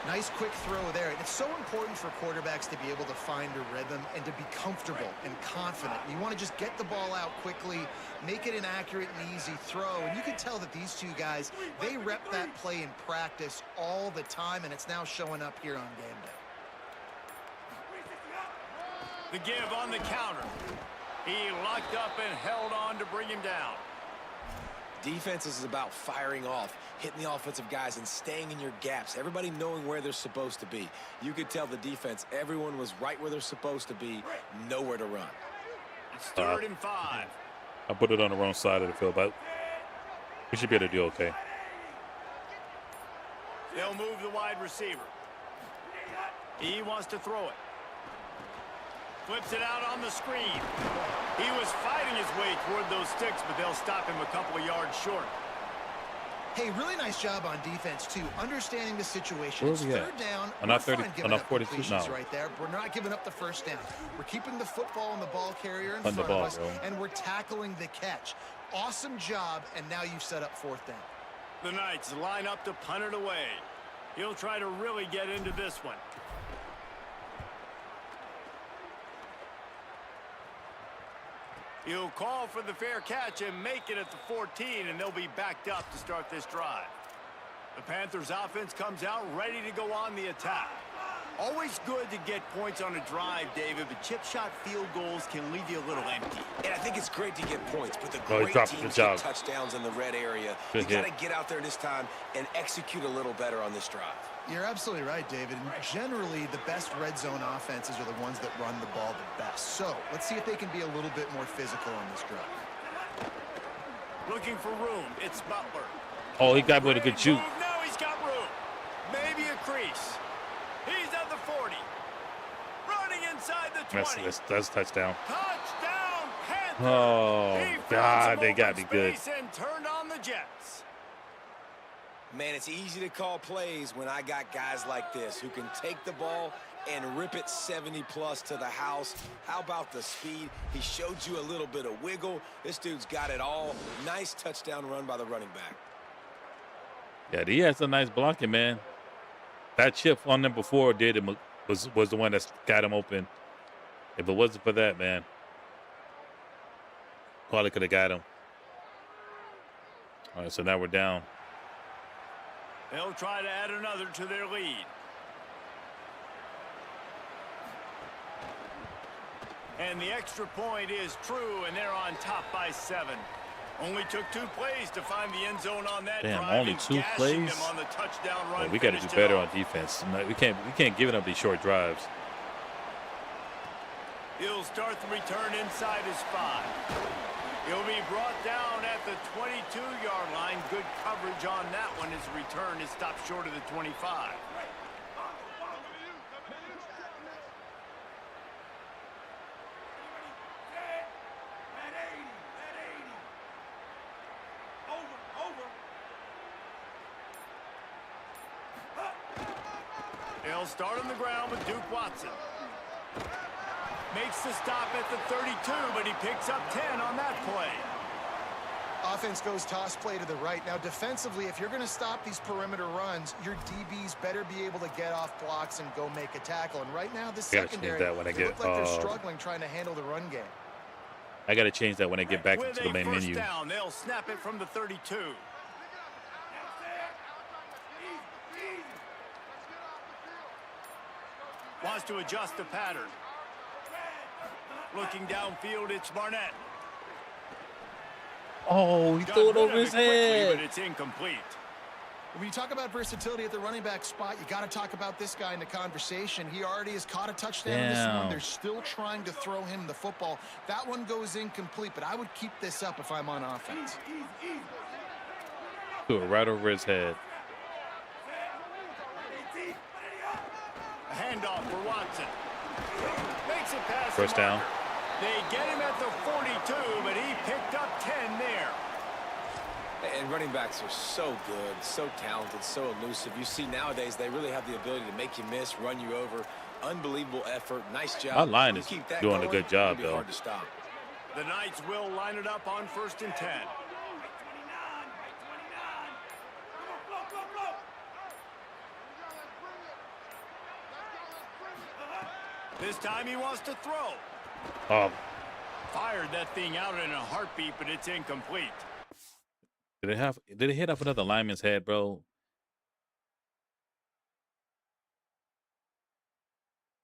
Speaker 4: Nice quick throw there. And it's so important for quarterbacks to be able to find a rhythm and to be comfortable and confident. You want to just get the ball out quickly, make it an accurate and easy throw. And you can tell that these two guys, they rep that play in practice all the time, and it's now showing up here on game day.
Speaker 2: The give on the counter. He locked up and held on to bring him down.
Speaker 5: Defense is about firing off, hitting the offensive guys and staying in your gaps. Everybody knowing where they're supposed to be. You could tell the defense, everyone was right where they're supposed to be, nowhere to run.
Speaker 2: It's 3rd and 5.
Speaker 1: I put it on the wrong side of the field, but we should be able to do okay.
Speaker 2: They'll move the wide receiver. He wants to throw it. Flips it out on the screen. He was fighting his way toward those sticks, but they'll stop him a couple of yards short.
Speaker 4: Hey, really nice job on defense, too. Understanding the situation.
Speaker 1: Where
Speaker 4: It's
Speaker 1: are we at?
Speaker 4: 3rd down.
Speaker 1: I'm not
Speaker 4: We're
Speaker 1: 30,
Speaker 4: fine
Speaker 1: I'm
Speaker 4: giving
Speaker 1: not
Speaker 4: up
Speaker 1: 42
Speaker 4: completions
Speaker 1: now.
Speaker 4: right there. We're not giving up the first down. We're keeping the football and the ball carrier in
Speaker 1: On the
Speaker 4: front
Speaker 1: ball,
Speaker 4: of us,
Speaker 1: bro.
Speaker 4: and we're tackling the catch. Awesome job, and now you've set up 4th down.
Speaker 2: The Knights line up to punt it away. He'll try to really get into this one. He'll call for the fair catch and make it at the 14, and they'll be backed up to start this drive. The Panthers offense comes out ready to go on the attack. Always good to get points on a drive, David, but chip shot field goals can leave you a little empty.
Speaker 5: And I think it's great to get points, but the
Speaker 1: Oh,
Speaker 5: great teams get touchdowns in the red area. You got to get out there this time and execute a little better on this drive.
Speaker 4: You're absolutely right, David. And generally, the best red zone offenses are the ones that run the ball the best. So let's see if they can be a little bit more physical on this drive.
Speaker 2: Looking for room. It's Butler.
Speaker 1: Oh, he got with a good juke.
Speaker 2: Now he's got room. Maybe a crease. He's at the 40. Running inside the 20.
Speaker 1: That's touchdown.
Speaker 2: Touchdown, Panthers.
Speaker 1: Oh, God, they got me good.
Speaker 2: And turned on the Jets.
Speaker 5: Man, it's easy to call plays when I got guys like this who can take the ball and rip it 70-plus to the house. How about the speed? He showed you a little bit of wiggle. This dude's got it all. Nice touchdown run by the running back.
Speaker 1: Yeah, he had some nice blocking, man. That chip on them before did him was the one that got him open. If it wasn't for that, man, probably could have got him. All right, so now we're down.
Speaker 2: They'll try to add another to their lead. And the extra point is true, and they're on top by 7. Only took 2 plays to find the end zone on that
Speaker 1: Damn,
Speaker 2: drive.
Speaker 1: only 2 plays?
Speaker 2: Them on the touchdown run.
Speaker 1: Well, we got to do better on defense. We can't give up these short drives.
Speaker 2: He'll start the return inside his 5. He'll be brought down at the 22-yard line. Good coverage on that one. His return is stopped short of the 25. They'll start on the ground with Duke Watson. Makes the stop at the 32, but he picks up 10 on that play.
Speaker 4: Offense goes toss play to the right. Now, defensively, if you're going to stop these perimeter runs, your DBs better be able to get off blocks and go make a tackle. And right now, the secondary,
Speaker 1: that when I
Speaker 4: they look like they're struggling trying to handle the run game.
Speaker 1: I got to change that when I get back
Speaker 2: With
Speaker 1: into the main menu.
Speaker 2: Down, they'll snap it from the 32. Wants to adjust the pattern. Looking downfield, it's Barnett.
Speaker 1: Oh, he threw it over his head.
Speaker 2: But it's incomplete.
Speaker 4: When you talk about versatility at the running back spot, you got to talk about this guy in the conversation. He already has caught a touchdown in this one. They're still trying to throw him the football. That one goes incomplete, but I would keep this up if I'm on offense.
Speaker 1: Threw it right over his head.
Speaker 2: A handoff for Watson. Makes it past
Speaker 1: First down.
Speaker 2: They get him at the 42, but he picked up 10 there.
Speaker 5: And running backs are so good, so talented, so elusive. You see nowadays they really have the ability to make you miss, run you over. Unbelievable effort. Nice job.
Speaker 1: My line is doing
Speaker 5: going,
Speaker 1: a good job,
Speaker 5: it'll be
Speaker 1: though.
Speaker 5: hard to stop.
Speaker 2: The Knights will line it up on 1st and 10. This time he wants to throw. Fired that thing out in a heartbeat, but it's incomplete.
Speaker 1: Did it hit off another lineman's head, bro?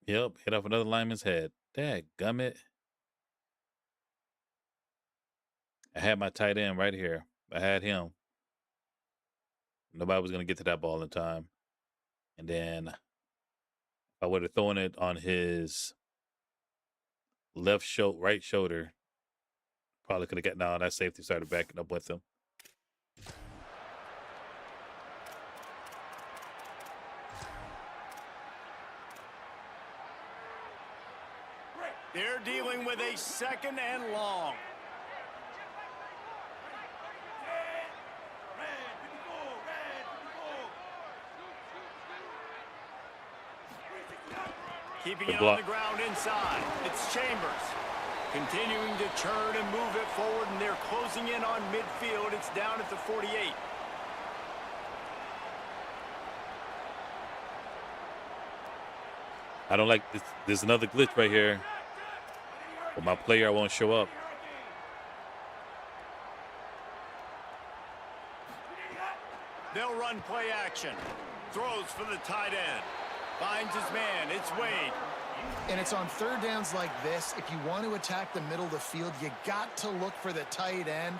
Speaker 1: Yep, hit off another lineman's head. Dadgummit. I had my tight end right here. I had him. Nobody was going to get to that ball in time. And then I would have thrown it on his right shoulder. Probably could have gotten down. That safety started backing up with him.
Speaker 2: They're dealing with a 2nd and long. Keeping it on the ground inside. It's Chambers. Continuing to churn and move it forward, and they're closing in on midfield. It's down at the 48.
Speaker 1: I don't like this. There's another glitch right here. But my player won't show up.
Speaker 2: They'll run play action. Throws for the tight end. Finds his man. It's Wade.
Speaker 4: And it's on 3rd downs like this. If you want to attack the middle of the field, you got to look for the tight end.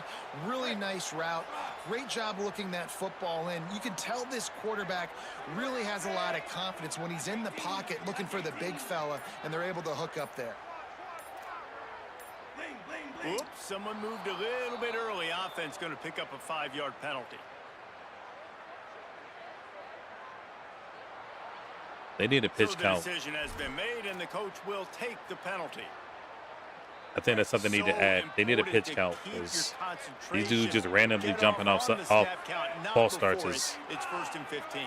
Speaker 4: Really nice route. Great job looking that football in. You can tell this quarterback really has a lot of confidence when he's in the pocket looking for the big fella, and they're able to hook up there.
Speaker 2: Oops, someone moved a little bit early. Offense going to pick up a 5-yard penalty.
Speaker 1: They need a pitch count.
Speaker 2: The decision has been made, and the coach will take the penalty.
Speaker 1: I think that's something they need to add. They need a pitch count because these dudes just randomly jumping off false starts.
Speaker 2: It's 1st and 15.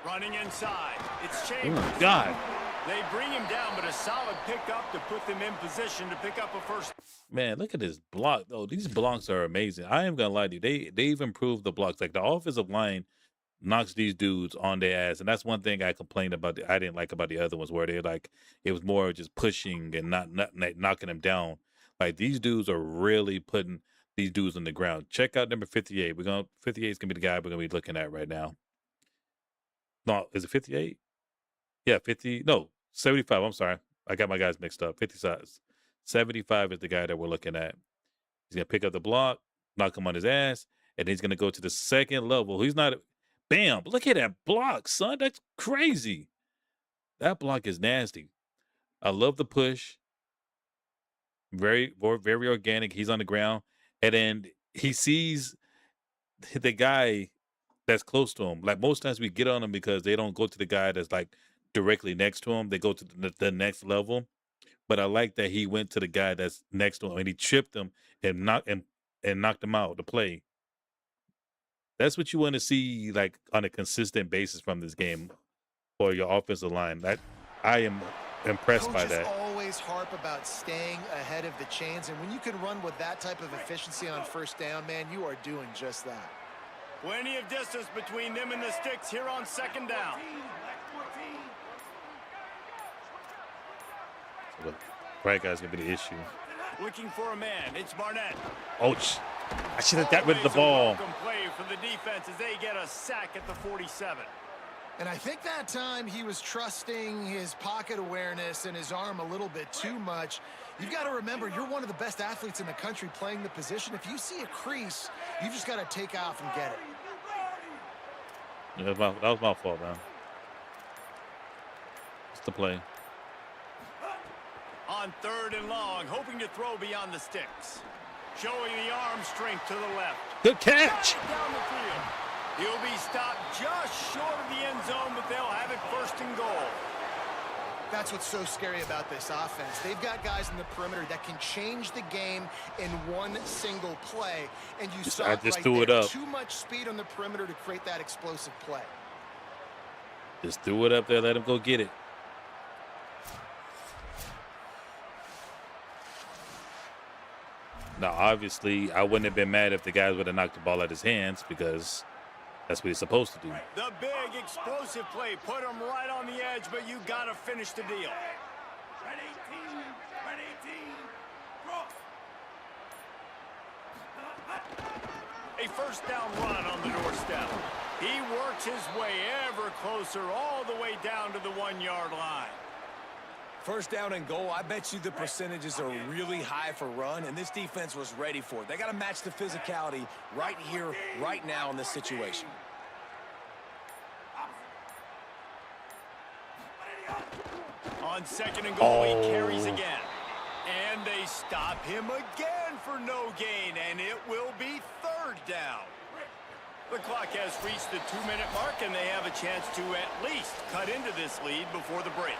Speaker 2: Running inside. It's Chambers.
Speaker 1: Oh, God.
Speaker 2: They bring him down, but a solid pickup to put them in position to pick up a first.
Speaker 1: Man, look at this block. Oh, these blocks are amazing. I am gonna lie to you. They've improved the blocks. Like the offensive line knocks these dudes on their ass, and that's one thing I complained about. I didn't like about the other ones where they like it was more just pushing and not knocking them down. Like these dudes are really putting these dudes on the ground. Check out number 58. 58 is gonna be the guy we're gonna be looking at right now. No, is it 58? Yeah, 50. No, 75. I'm sorry. I got my guys mixed up. 50 size. 75 is the guy that we're looking at. He's going to pick up the block, knock him on his ass, and he's going to go to the 2nd level. He's not. Bam. Look at that block, son. That's crazy. That block is nasty. I love the push. Very, very organic. He's on the ground. And then he sees the guy that's close to him. Like most times we get on him because they don't go to the guy that's like directly next to him. They go to the next level. But I like that he went to the guy that's next to him and he tripped him and knocked him out to play. That's what you want to see like on a consistent basis from this game for your offensive line. I am impressed by that.
Speaker 4: Coaches always harp about staying ahead of the chains, and when you can run with that type of efficiency on 1st down, man, you are doing just that.
Speaker 2: Plenty of distance between them and the sticks here on 2nd down.
Speaker 1: So the right guy's going to be the issue.
Speaker 2: Looking for a man. It's Barnett.
Speaker 1: Ouch. I should have got rid of the ball.
Speaker 2: Welcome play for the defense as they get a sack at the 47.
Speaker 4: And I think that time he was trusting his pocket awareness and his arm a little bit too much. You've got to remember, you're one of the best athletes in the country playing the position. If you see a crease, you just got to take off and get it.
Speaker 1: Yeah, that was my fault, man. What's the play?
Speaker 2: On 3rd and long, hoping to throw beyond the sticks. Showing the arm strength to the left.
Speaker 1: Good catch.
Speaker 2: Down the field. He'll be stopped just short of the end zone, but they'll have it 1st and goal.
Speaker 4: That's what's so scary about this offense. They've got guys in the perimeter that can change the game in one single play. And you saw
Speaker 1: I just
Speaker 4: right
Speaker 1: threw it
Speaker 4: there.
Speaker 1: up.
Speaker 4: Too much speed on the perimeter to create that explosive play.
Speaker 1: Just threw it up there. Let him go get it. Now, obviously, I wouldn't have been mad if the guys would have knocked the ball out of his hands because that's what he's supposed to do.
Speaker 2: The big explosive play put him right on the edge, but you got to finish the deal. Red 18, red 18, cross. A 1st down run on the doorstep. He works his way ever closer all the way down to the 1-yard line.
Speaker 5: 1st down and goal, I bet you the percentages are really high for run, and this defense was ready for it. They got to match the physicality right here, right now in this situation.
Speaker 2: On 2nd and goal, he carries again. And they stop him again for no gain, and it will be 3rd down. The clock has reached the 2-minute mark, and they have a chance to at least cut into this lead before the break.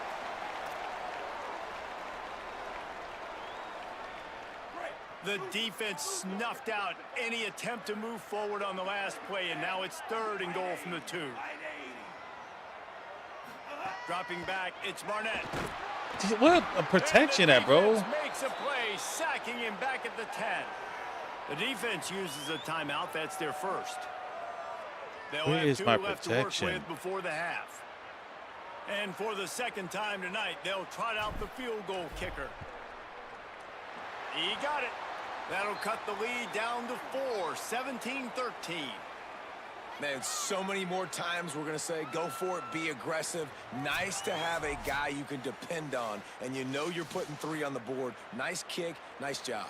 Speaker 2: The defense snuffed out any attempt to move forward on the last play, and now it's 3rd and goal from the 2. Dropping back, it's Barnett.
Speaker 1: What a protection at, bro.
Speaker 2: Makes a play, sacking him back at the 10. The defense uses a timeout. That's their 1st. They'll
Speaker 1: Where
Speaker 2: have
Speaker 1: is
Speaker 2: 2
Speaker 1: my
Speaker 2: left
Speaker 1: protection?
Speaker 2: to work with before the half. And for the 2nd time tonight, they'll trot out the field goal kicker. He got it. That'll cut the lead down to 4, 17-13.
Speaker 5: Man, so many more times we're going to say, go for it, be aggressive. Nice to have a guy you can depend on, and you know you're putting 3 on the board. Nice kick, nice job.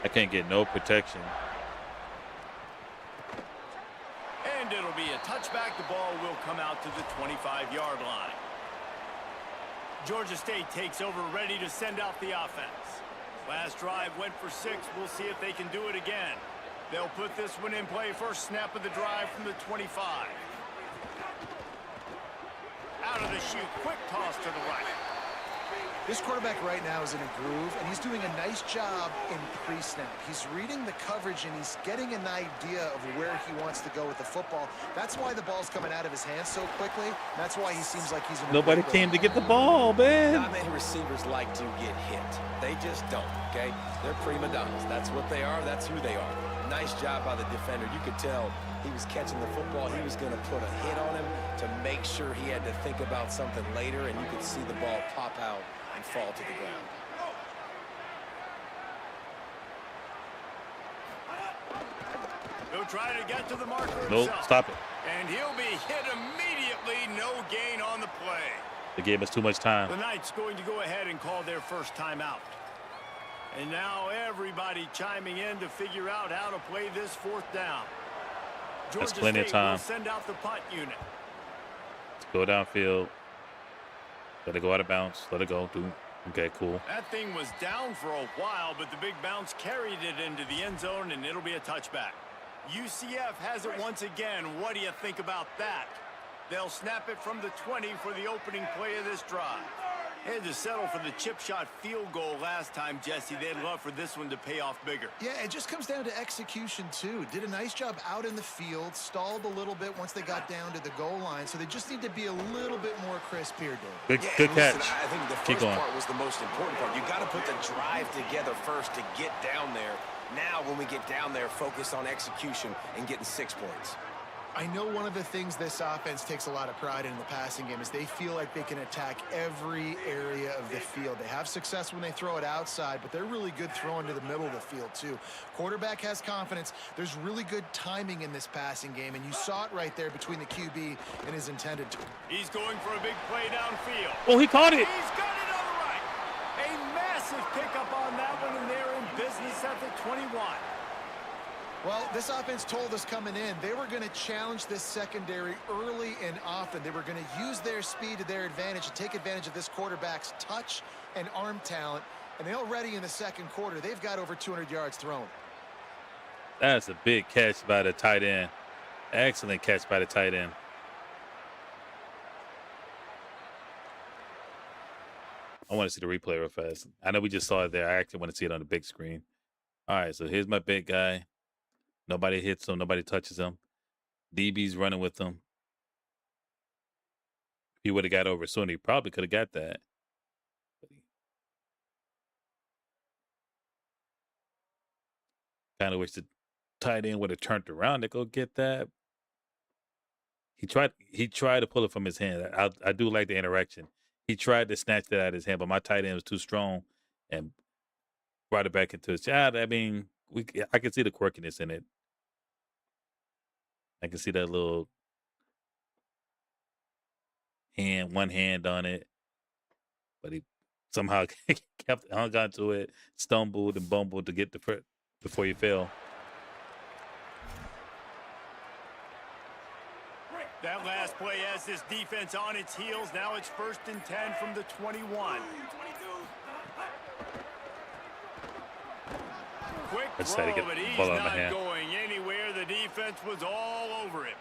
Speaker 1: I can't get no protection.
Speaker 2: And it'll be a touchback. The ball will come out to the 25-yard line. Georgia State takes over, ready to send out the offense. Last drive went for 6. We'll see if they can do it again. They'll put this one in play. First snap of the drive from the 25. Out of the chute, quick toss to the right.
Speaker 4: This quarterback right now is in a groove, and he's doing a nice job in pre-snap. He's reading the coverage, and he's getting an idea of where he wants to go with the football. That's why the ball's coming out of his hands so quickly. That's why he seems like he's in a
Speaker 1: Nobody came to get the ball, man.
Speaker 5: Not many receivers like to get hit. They just don't, okay? They're prima donnas. That's what they are. That's who they are. Nice job by the defender. You could tell he was catching the football. He was going to put a hit on him to make sure he had to think about something later, and you could see the ball pop out and fall to the ground.
Speaker 2: He'll try to get to the marker
Speaker 1: Nope,
Speaker 2: himself.
Speaker 1: stop it.
Speaker 2: And he'll be hit immediately. No gain on the play.
Speaker 1: They gave us too much time.
Speaker 2: The Knights going to go ahead and call their first timeout. And now everybody chiming in to figure out how to play this 4th down.
Speaker 1: That's
Speaker 2: Georgia
Speaker 1: plenty of
Speaker 2: State
Speaker 1: time.
Speaker 2: will send out the punt unit.
Speaker 1: Let's go downfield. Let it go out of bounds. Let it go. Okay, cool.
Speaker 2: That thing was down for a while, but the big bounce carried it into the end zone, and it'll be a touchback. UCF has it once again. What do you think about that? They'll snap it from the 20 for the opening play of this drive. They had to settle for the chip shot field goal last time, Jesse. They'd love for this one to pay off bigger.
Speaker 4: Yeah, it just comes down to execution, too. Did a nice job out in the field, stalled a little bit once they got down to the goal line, so they just need to be a little bit more crisp here, Dave.
Speaker 1: Good catch.
Speaker 5: Listen, I think the
Speaker 1: Keep
Speaker 5: first
Speaker 1: going.
Speaker 5: part was the most important part. You got to put the drive together first to get down there. Now, when we get down there, focus on execution and getting 6 points.
Speaker 4: I know one of the things this offense takes a lot of pride in the passing game is they feel like they can attack every area of the field. They have success when they throw it outside, but they're really good throwing to the middle of the field too. Quarterback has confidence. There's really good timing in this passing game, and you saw it right there between the QB and his intended.
Speaker 2: He's going for a big play downfield.
Speaker 1: Oh, he caught it.
Speaker 2: He's got it on the right. A massive pickup on that one, and they're in business at the 21.
Speaker 4: Well, this offense told us coming in they were going to challenge this secondary early and often. They were going to use their speed to their advantage and take advantage of this quarterback's touch and arm talent. And they already in the second quarter, they've got over 200 yards thrown.
Speaker 1: That's a big catch by the tight end. Excellent catch by the tight end. I want to see the replay real fast. I know we just saw it there. I actually want to see it on the big screen. All right, so here's my big guy. Nobody hits him. Nobody touches him. DB's running with him. If he would have got over soon, he probably could have got that. Kind of wish the tight end would have turned around to go get that. He tried to pull it from his hand. I do like the interaction. He tried to snatch that out of his hand, but my tight end was too strong and brought it back into his shot. I mean, I can see the quirkiness in it. I can see that little one hand on it, but he somehow hung on to it, stumbled and bumbled to get the foot before he fell.
Speaker 2: That last play has this defense on its heels. Now it's 1st and 10 from the 21. Quick throw, but he's not going anywhere. The defense was all over him.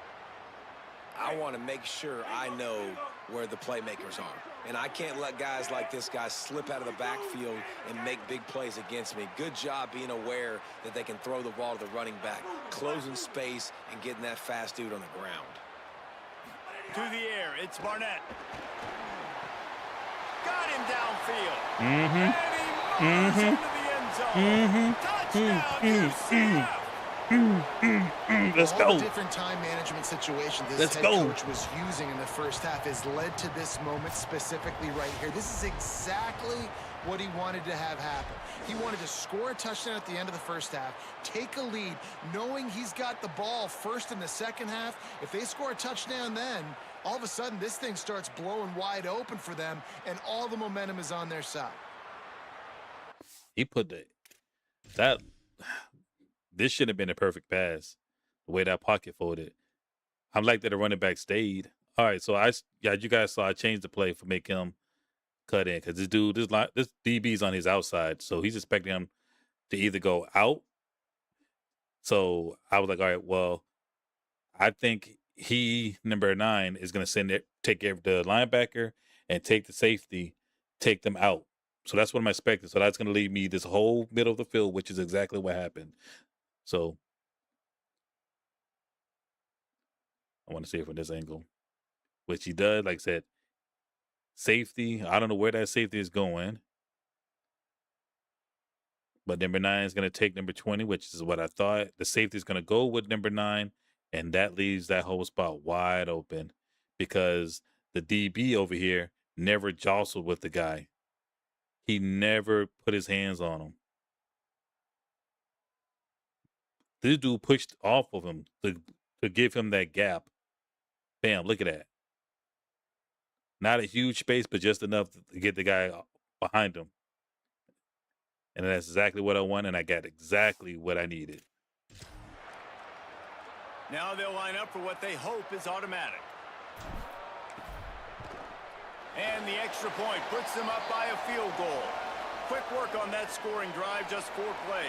Speaker 5: I want to make sure I know where the playmakers are. And I can't let guys like this guy slip out of the backfield and make big plays against me. Good job being aware that they can throw the ball to the running back, closing space and getting that fast dude on the ground.
Speaker 2: To the air, it's Barnett. Got him downfield.
Speaker 1: Mm-hmm.
Speaker 2: And he moves into the end zone. Touchdown, UCF.
Speaker 1: Let's go.
Speaker 4: Different time management situation this head coach was using in the first half has led to this moment specifically right here. This is exactly what he wanted to have happen. He wanted to score a touchdown at the end of the first half, take a lead, knowing he's got the ball first in the second half. If they score a touchdown then, all of a sudden this thing starts blowing wide open for them, and all the momentum is on their side.
Speaker 1: He put this should have been a perfect pass, the way that pocket folded. I'm like that the running back stayed. All right, so you guys saw I changed the play for make him cut in because this DB's on his outside, so he's expecting him to either go out. So I was like, all right, well, I think number 9 is going to take care of the linebacker and take the safety, take them out. So that's what I'm expecting. So that's going to leave me this whole middle of the field, which is exactly what happened. So I want to see it from this angle, which he does. Like I said, safety. I don't know where that safety is going, but number 9 is going to take number 20, which is what I thought. The safety is going to go with number 9, and that leaves that whole spot wide open because the DB over here never jostled with the guy. He never put his hands on him. This dude pushed off of him to give him that gap. Bam, look at that. Not a huge space, but just enough to get the guy behind him. And that's exactly what I want, and I got exactly what I needed.
Speaker 2: Now they'll line up for what they hope is automatic. And the extra point puts them up by a field goal. Quick work on that scoring drive, just 4 plays.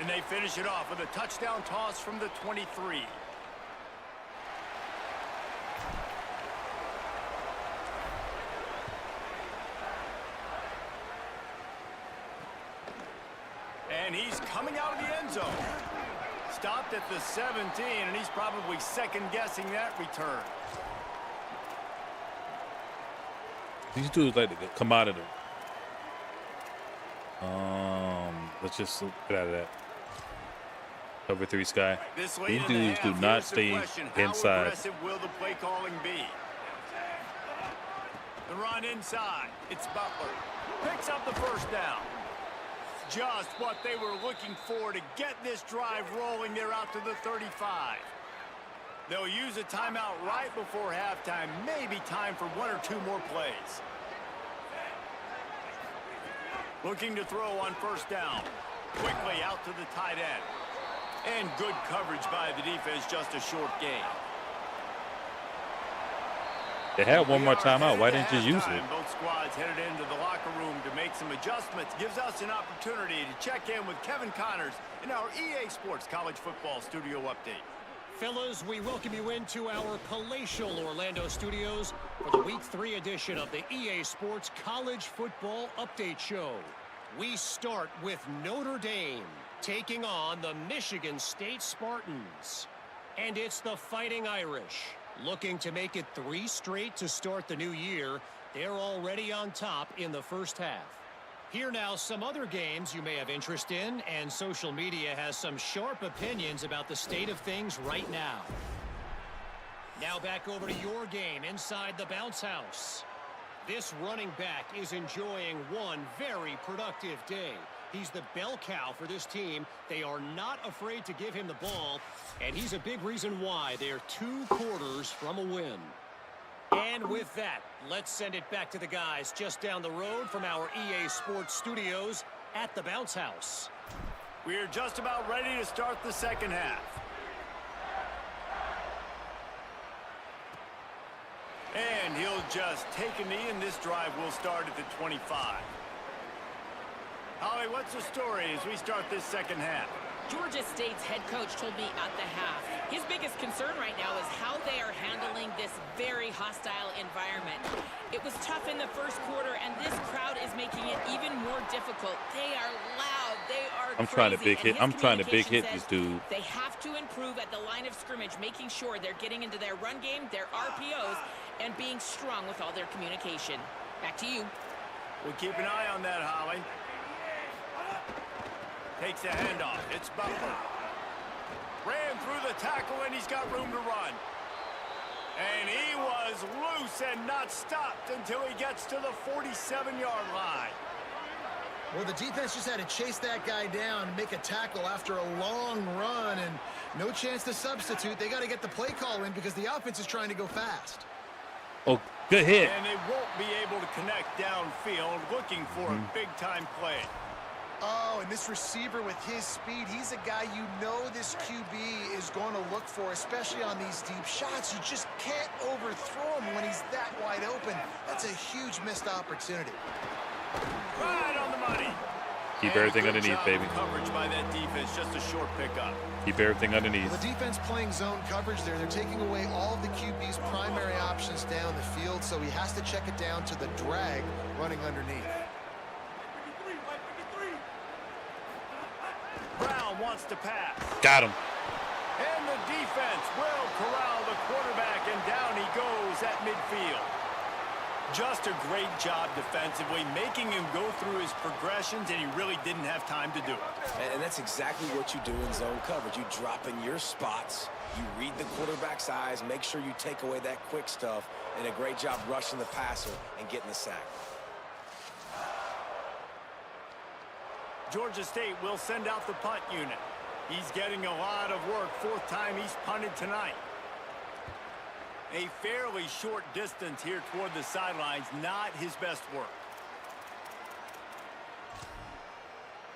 Speaker 2: And they finish it off with a touchdown toss from the 23. And he's coming out of the end zone. Stopped at the 17, and he's probably second-guessing that return.
Speaker 1: These dudes like to come out of them. Let's just get out of that. Cover 3 Sky.
Speaker 2: This late
Speaker 1: These
Speaker 2: in the
Speaker 1: dudes do
Speaker 2: half,
Speaker 1: not
Speaker 2: here's the
Speaker 1: stay
Speaker 2: question. How
Speaker 1: inside.
Speaker 2: aggressive will the play calling be? The run inside. It's Butler. Picks up the first down. Just what they were looking for to get this drive rolling. They're out to the 35. They'll use a timeout right before halftime. Maybe time for 1 or 2 more plays. Looking to throw on first down. Quickly out to the tight end. And good coverage by the defense, just a short gain.
Speaker 1: They had one more timeout. Why didn't you use it?
Speaker 2: Both squads headed into the locker room to make some adjustments. Gives us an opportunity to check in with Kevin Connors in our EA Sports College Football Studio Update.
Speaker 6: Fellas, we welcome you into our palatial Orlando studios for the Week 3 edition of the EA Sports College Football Update Show. We start with Notre Dame taking on the Michigan State Spartans. And it's the Fighting Irish looking to make it 3 straight to start the new year. They're already on top in the first half. Here now some other games you may have interest in, and social media has some sharp opinions about the state of things right now. Now back over to your game inside the bounce house. This running back is enjoying one very productive day. He's the bell cow for this team. They are not afraid to give him the ball, and he's a big reason why they're 2 quarters from a win. And with that, let's send it back to the guys just down the road from our EA Sports Studios at the Bounce House.
Speaker 2: We're just about ready to start the second half. And he'll just take a knee, and this drive will start at the 25. Holly, what's the story as we start this second half?
Speaker 3: Georgia State's head coach told me at the half his biggest concern right now is how they are handling this very hostile environment. It was tough in the first quarter, and this crowd is making it even more difficult. They are loud. They are
Speaker 1: I'm trying to big hit. I'm trying to big hit this dude.
Speaker 3: They have to improve at the line of scrimmage, making sure they're getting into their run game, their RPOs, and being strong with all their communication. Back to you.
Speaker 2: We'll keep an eye on that, Holly. Takes the handoff. It's Butler. Ran through the tackle, and he's got room to run. And he was loose and not stopped until he gets to the 47-yard line.
Speaker 4: Well, the defense just had to chase that guy down and make a tackle after a long run, and no chance to substitute. They got to get the play call in because the offense is trying to go fast.
Speaker 1: Oh, good hit.
Speaker 2: And they won't be able to connect downfield, looking for a big-time play.
Speaker 4: Oh, and this receiver with his speed, he's a guy you know this QB is going to look for, especially on these deep shots. You just can't overthrow him when he's that wide open. That's a huge missed opportunity.
Speaker 2: Right on the money.
Speaker 1: Keep everything underneath, baby.
Speaker 2: Coverage by that defense, just a short pickup.
Speaker 1: Keep everything underneath.
Speaker 4: The defense playing zone coverage there. They're taking away all of the QB's primary options down the field, so he has to check it down to the drag running underneath.
Speaker 2: Brown wants to pass.
Speaker 1: Got him.
Speaker 2: And the defense will corral the quarterback, and down he goes at midfield. Just a great job defensively, making him go through his progressions, and he really didn't have time to do it.
Speaker 5: And that's exactly what you do in zone coverage. You drop in your spots, you read the quarterback's eyes, make sure you take away that quick stuff, and a great job rushing the passer and getting the sack.
Speaker 2: Georgia State will send out the punt unit. He's getting a lot of work. 4th time he's punted tonight. A fairly short distance here toward the sidelines, not his best work.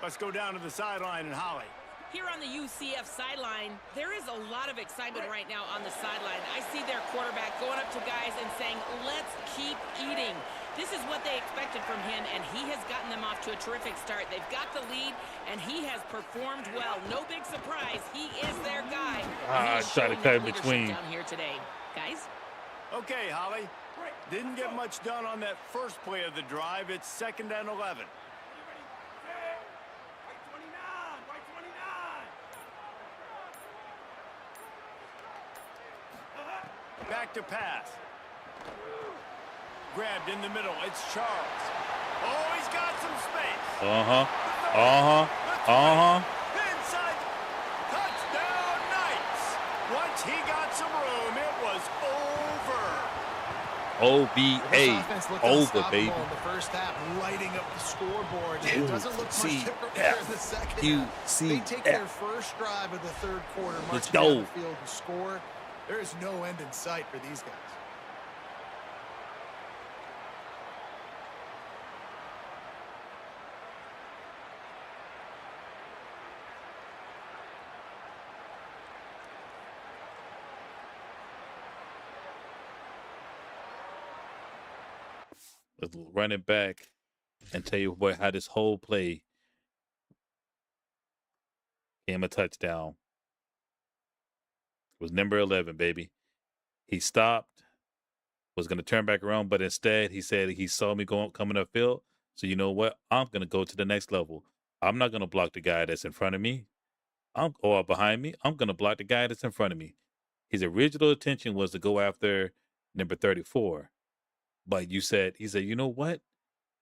Speaker 2: Let's go down to the sideline and Holly.
Speaker 3: Here on the UCF sideline, there is a lot of excitement right now on the sideline. I see their quarterback going up to guys and saying, let's keep eating. This is what they expected from him, and he has gotten them off to a terrific start. They've got the lead, and he has performed well. No big surprise. He is their guy.
Speaker 1: I tried to cut in between.
Speaker 3: Down here today, guys.
Speaker 2: Okay, Holly. Didn't get much done on that first play of the drive. It's 2nd and 11. Back to pass. Grabbed in the middle. It's Charles. Oh, he's got some space.
Speaker 1: Uh-huh. Uh-huh. Uh-huh.
Speaker 2: Inside. once he got some room, it was over.
Speaker 1: OBA, over, baby.
Speaker 4: In the first half, lighting up the scoreboard. It doesn't look much different in the second half. They take their first drive of the third quarter, march down the field and score. There is no end in sight for these guys.
Speaker 1: Run it back and tell you what, how this whole play came a touchdown. It was number 11, baby. He stopped, was going to turn back around, but instead he said he saw me coming upfield. So you know what? I'm going to go to the next level. I'm not going to block the guy that's in front of me or behind me. I'm going to block the guy that's in front of me. His original intention was to go after number 34. But he said, you know what?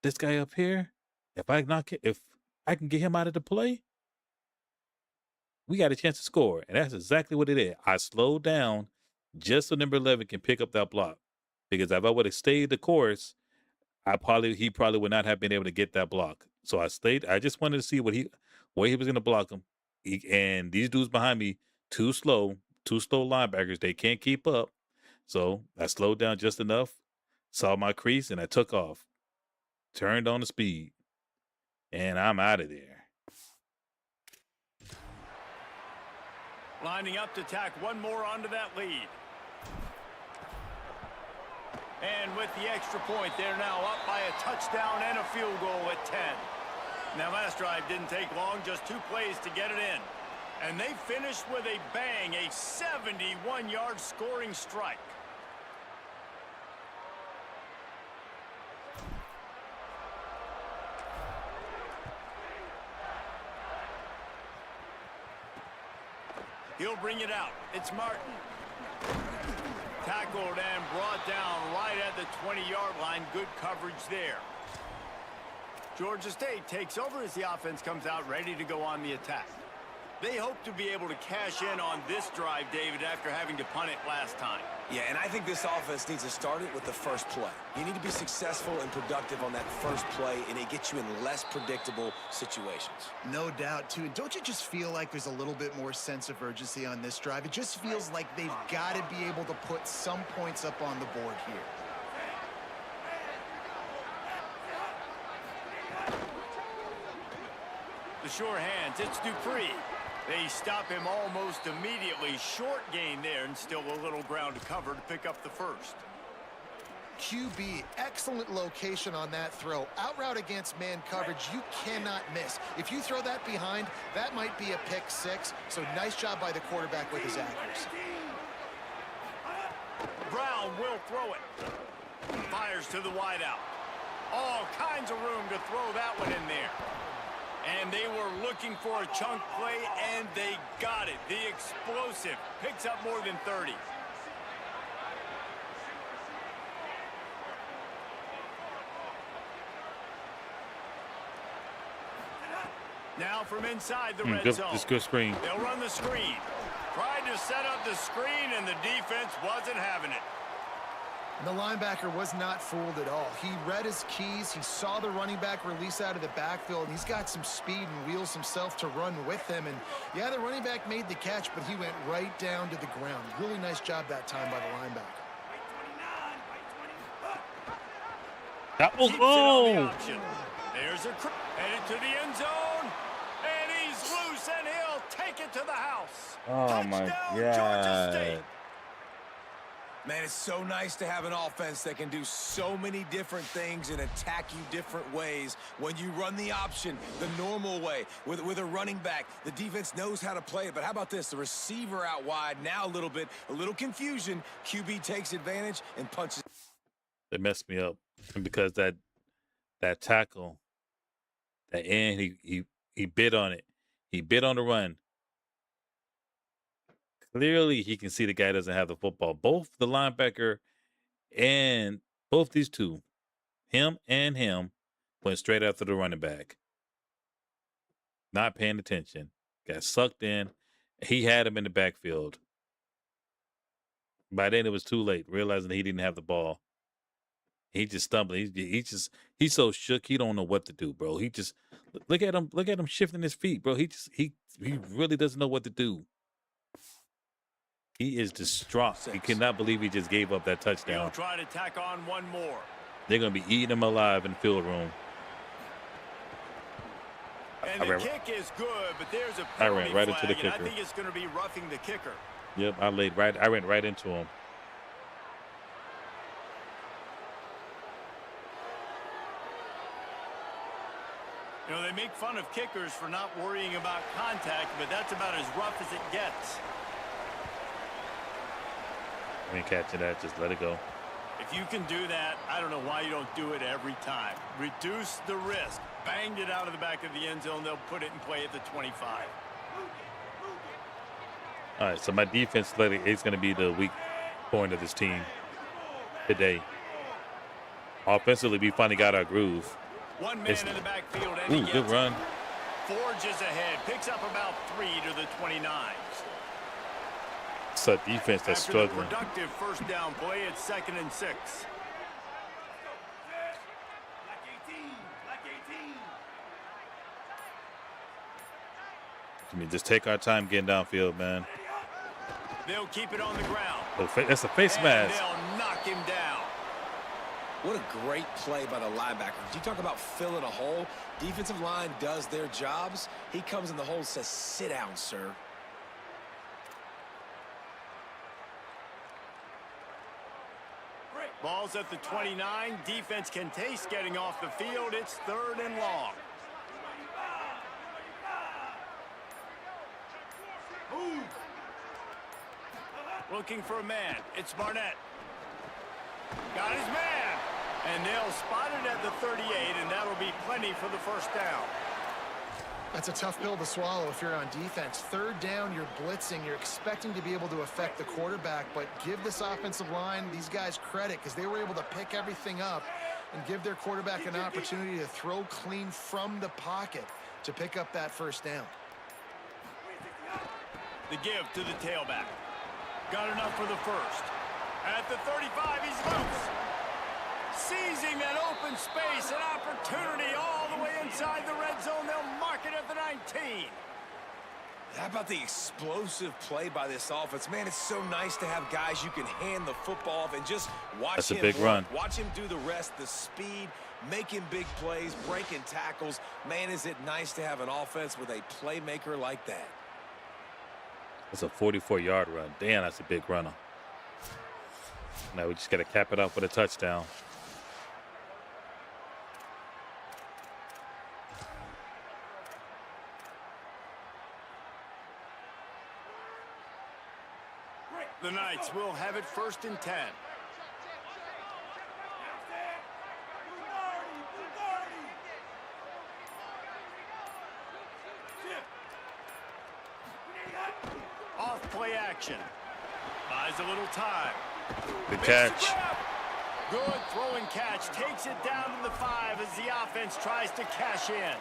Speaker 1: This guy up here, if I can get him out of the play, we got a chance to score. And that's exactly what it is. I slowed down just so number 11 can pick up that block. Because if I would have stayed the course, he probably would not have been able to get that block. So I stayed. I just wanted to see where he was going to block him. And these dudes behind me, two slow linebackers, they can't keep up. So I slowed down just enough. Saw my crease, and I took off. Turned on the speed. And I'm out of there.
Speaker 2: Lining up to tack one more onto that lead. And with the extra point, they're now up by a touchdown and a field goal at 10. Now, last drive didn't take long, just 2 plays to get it in. And they finished with a bang, a 71-yard scoring strike. He'll bring it out. It's Martin. Tackled and brought down right at the 20-yard line. Good coverage there. Georgia State takes over as the offense comes out ready to go on the attack. They hope to be able to cash in on this drive, David, after having to punt it last time.
Speaker 5: Yeah, and I think this offense needs to start it with the first play. You need to be successful and productive on that first play, and it gets you in less predictable situations.
Speaker 4: No doubt, too. And don't you just feel like there's a little bit more sense of urgency on this drive? It just feels like they've got to be able to put some points up on the board here.
Speaker 2: The sure hands, it's Dupree. They stop him almost immediately. Short gain there, and still a little ground to cover to pick up the first.
Speaker 4: QB, excellent location on that throw. Out route against man coverage, you cannot miss. If you throw that behind, that might be a pick 6. So nice job by the quarterback with his accuracy.
Speaker 2: Brown will throw it. Fires to the wideout. All kinds of room to throw that one in there. And they were looking for a chunk play, and they got it. The explosive picks up more than 30. Now from inside the red zone.
Speaker 1: Good screen.
Speaker 2: They'll run the screen. Tried to set up the screen, and the defense wasn't having it.
Speaker 4: The linebacker was not fooled at all. He read his keys. He saw the running back release out of the backfield. He's got some speed and wheels himself to run with him. And, yeah, the running back made the catch, but he went right down to the ground. Really nice job that time by the linebacker.
Speaker 1: That was, oh!
Speaker 2: There's a headed to the end zone. And he's loose, and he'll take it to the house.
Speaker 1: Oh,
Speaker 2: touchdown,
Speaker 1: my
Speaker 2: Georgia State.
Speaker 1: God.
Speaker 5: Man, it's so nice to have an offense that can do so many different things and attack you different ways. When you run the option the normal way with a running back, the defense knows how to play it. But how about this? The receiver out wide, now a little confusion. QB takes advantage and punches.
Speaker 1: They messed me up. And because that tackle, that end, he bit on it. He bit on the run. Clearly, he can see the guy doesn't have the football. Both the linebacker and both these two, him and him, went straight after the running back. Not paying attention. Got sucked in. He had him in the backfield. By then, it was too late, realizing he didn't have the ball. He just stumbled. He's so shook. He don't know what to do, bro. He just look at him shifting his feet, bro. He really doesn't know what to do. He is distraught. He cannot believe he just gave up that touchdown.
Speaker 2: He'll try to tack on one more.
Speaker 1: They're gonna be eating him alive in the field room.
Speaker 2: And the kick is good, but there's a
Speaker 1: I ran right into the kicker.
Speaker 2: I think it's going to be roughing the kicker.
Speaker 1: Yep, I went right into him.
Speaker 2: You know, they make fun of kickers for not worrying about contact, but that's about as rough as it gets.
Speaker 1: I ain't catching that. Just let it go.
Speaker 2: If you can do that, I don't know why you don't do it every time. Reduce the risk. Banged it out of the back of the end zone. They'll put it in play at the 25.
Speaker 1: All right, so my defense is going to be the weak point of this team today. Offensively, we finally got our groove.
Speaker 2: One man in the backfield. And
Speaker 1: ooh, good run.
Speaker 2: Forges ahead. Picks up about 3 to the 29.
Speaker 1: It's a defense that's struggling.
Speaker 2: Productive first down play. It's 2nd and 6.
Speaker 1: I mean, just take our time getting downfield, man.
Speaker 2: They'll keep it on the ground.
Speaker 1: Oh, that's a face mask.
Speaker 2: They'll knock him down.
Speaker 5: What a great play by the linebacker. You talk about filling a hole. Defensive line does their jobs. He comes in the hole and says, sit down, sir.
Speaker 2: Ball's at the 29. Defense can taste getting off the field. It's 3rd and long. Looking for a man. It's Barnett. Got his man. And they'll spot it at the 38, and that'll be plenty for the first down.
Speaker 4: That's a tough pill to swallow if you're on defense. 3rd down, you're blitzing. You're expecting to be able to affect the quarterback, but give this offensive line, these guys, credit because they were able to pick everything up and give their quarterback an opportunity to throw clean from the pocket to pick up that first down.
Speaker 2: The give to the tailback. Got enough for the first. At the 35, he's loose. Seizing that open space, an opportunity all the way inside the red zone. They'll mark it at the 19.
Speaker 5: How about the explosive play by this offense? Man, it's so nice to have guys you can hand the football off and just watch him.
Speaker 1: That's a big run.
Speaker 5: Watch him do the rest, the speed, making big plays, breaking tackles. Man, is it nice to have an offense with a playmaker like that.
Speaker 1: That's a 44-yard run. Damn, that's a big runner. Now we just got to cap it off with a touchdown.
Speaker 2: The Knights will have it 1st and 10. Off play action. Buys a little time.
Speaker 1: Good catch.
Speaker 2: Good throw and catch. Takes it down to the 5 as the offense tries to cash in.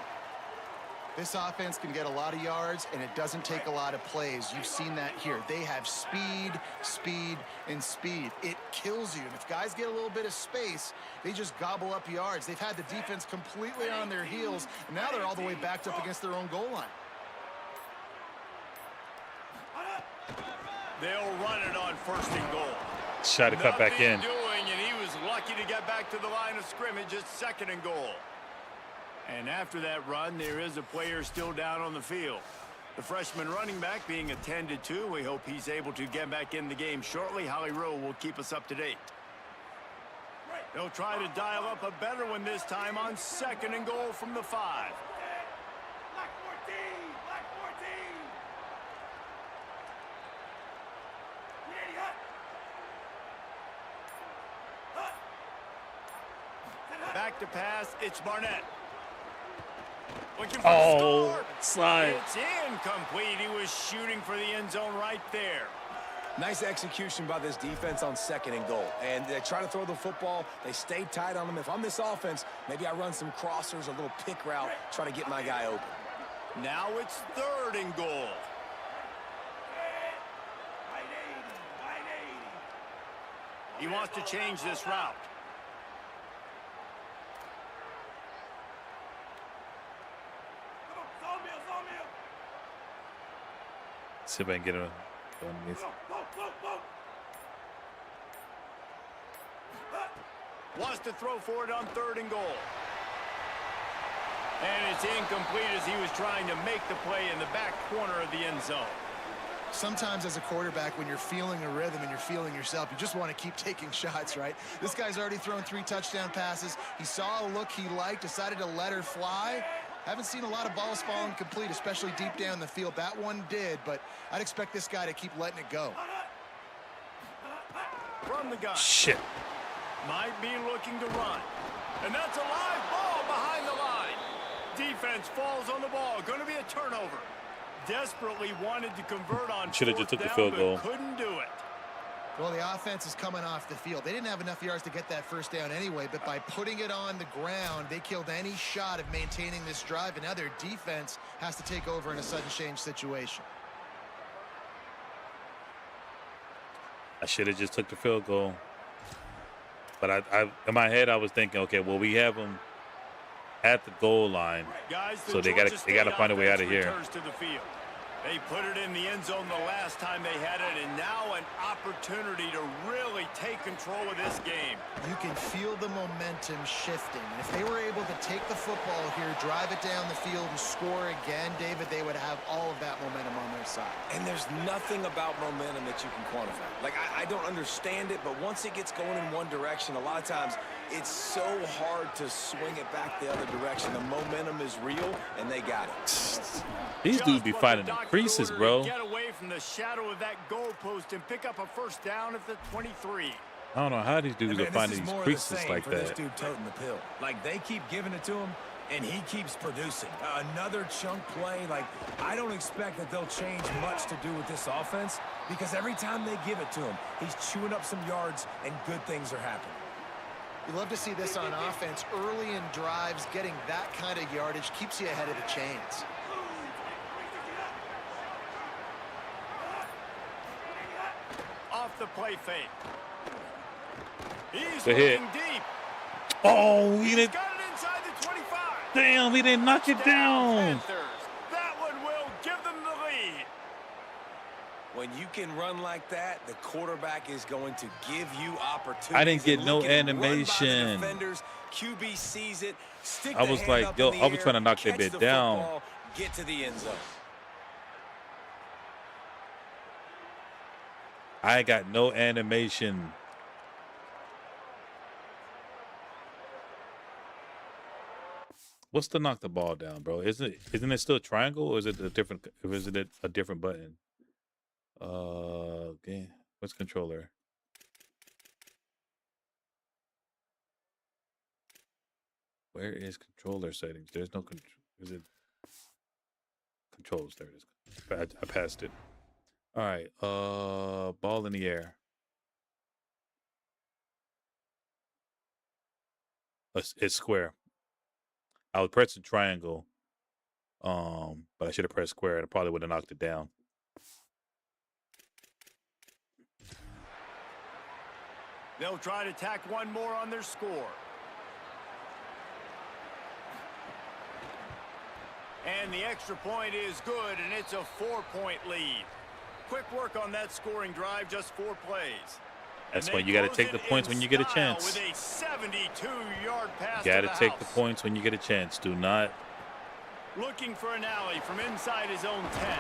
Speaker 4: This offense can get a lot of yards, and it doesn't take a lot of plays. You've seen that here. They have speed, speed, and speed. It kills you. And if guys get a little bit of space, they just gobble up yards. They've had the defense completely on their heels, and now they're all the way backed up against their own goal line.
Speaker 2: They'll run it on 1st and goal.
Speaker 1: Try to cut back in.
Speaker 2: Doing, and he was lucky to get back to the line of scrimmage. It's 2nd and goal. And after that run, there is a player still down on the field. The freshman running back being attended to. We hope he's able to get back in the game shortly. Holly Rowe will keep us up to date. They'll try to dial up a better one this time on 2nd and goal from the 5. Back to pass, it's Barnett. Looking for a score.
Speaker 1: Slide.
Speaker 2: It's incomplete. He was shooting for the end zone right there.
Speaker 5: Nice execution by this defense on 2nd and goal. And they try to throw the football. They stay tight on them. If I'm this offense, maybe I run some crossers, a little pick route, try to get my guy open.
Speaker 2: Now it's 3rd and goal. He wants to change this route.
Speaker 1: See if I can get him underneath.
Speaker 2: Wants to throw for it on 3rd and goal. And it's incomplete as he was trying to make the play in the back corner of the end zone.
Speaker 4: Sometimes as a quarterback, when you're feeling a rhythm and you're feeling yourself, you just want to keep taking shots, right? This guy's already thrown 3 touchdown passes. He saw a look he liked, decided to let her fly. Haven't seen a lot of balls falling complete, especially deep down the field. That one did, but I'd expect this guy to keep letting it go.
Speaker 2: From the gun.
Speaker 1: Shit.
Speaker 2: Might be looking to run. And that's a live ball behind the line. Defense falls on the ball. Going to be a turnover. Desperately wanted to convert on
Speaker 1: Should have just took the
Speaker 2: down,
Speaker 1: field goal.
Speaker 2: Couldn't do it.
Speaker 4: Well, the offense is coming off the field. They didn't have enough yards to get that first down anyway, but by putting it on the ground, they killed any shot of maintaining this drive, and now their defense has to take over in a sudden change situation.
Speaker 1: I should have just took the field goal. But I in my head, I was thinking, okay, well, we have them at the goal line,
Speaker 2: Guys,
Speaker 1: so they got to find a way out of here.
Speaker 2: To the field. They put it in the end zone the last time they had it, and now an opportunity to really take control of this game.
Speaker 4: You can feel the momentum shifting. And if they were able to take the football here, drive it down the field, and score again, David, they would have all of that momentum on their side.
Speaker 5: And there's nothing about momentum that you can quantify. Like, I don't understand it, but once it gets going in one direction, a lot of times it's so hard to swing it back the other direction. The momentum is real, and they got it.
Speaker 1: These dudes be finding the creases, bro.
Speaker 2: Get away from the shadow of that goalpost and pick up a first down at the 23.
Speaker 1: I don't know how these dudes are finding these creases like
Speaker 7: This
Speaker 1: that.
Speaker 7: dude toting the pill. Like, they keep giving it to him, and he keeps producing. Another chunk play. Like, I don't expect that they'll change much to do with this offense, because every time they give it to him, he's chewing up some yards, and good things are happening.
Speaker 4: You love to see this on offense. Early in drives, getting that kind of yardage keeps you ahead of the chains.
Speaker 2: Off the play fake. He's
Speaker 1: The hit.
Speaker 2: looking deep.
Speaker 1: Oh, he
Speaker 2: He's
Speaker 1: didn't.
Speaker 2: got it inside the 25.
Speaker 1: Damn, he didn't knock it down.
Speaker 2: Panthers. That one will give them the lead.
Speaker 5: When you can run like that, the quarterback is going to give you opportunities.
Speaker 1: I didn't get
Speaker 5: And
Speaker 1: no
Speaker 5: look at it, run by the
Speaker 1: animation.
Speaker 5: defenders. QB sees it. Stick
Speaker 1: I
Speaker 5: the
Speaker 1: was
Speaker 5: hand
Speaker 1: like,
Speaker 5: up
Speaker 1: yo,
Speaker 5: in the
Speaker 1: I was
Speaker 5: air,
Speaker 1: trying to knock that
Speaker 5: catch
Speaker 1: bit
Speaker 5: the
Speaker 1: down.
Speaker 5: football, get to the end zone.
Speaker 1: I ain't got no animation. What's to knock the ball down, bro? Isn't it still a triangle, or is it a different? Or is it a different button? Okay. What's controller? Where is controller settings? There's no control. Is it controls? There it is. I passed it. All right. Ball in the air. It's square. I would press the triangle, but I should have pressed square, and I probably would have knocked it down.
Speaker 2: They'll try to tack one more on their score. And the extra point is good, and it's a 4-point lead. Quick work on that scoring drive, just 4 plays.
Speaker 1: That's why you got to take the points when you get a chance.
Speaker 2: With a 72-yard pass.
Speaker 1: You got to take the points when you get a chance. Do not.
Speaker 2: Looking for an alley from inside his own 10.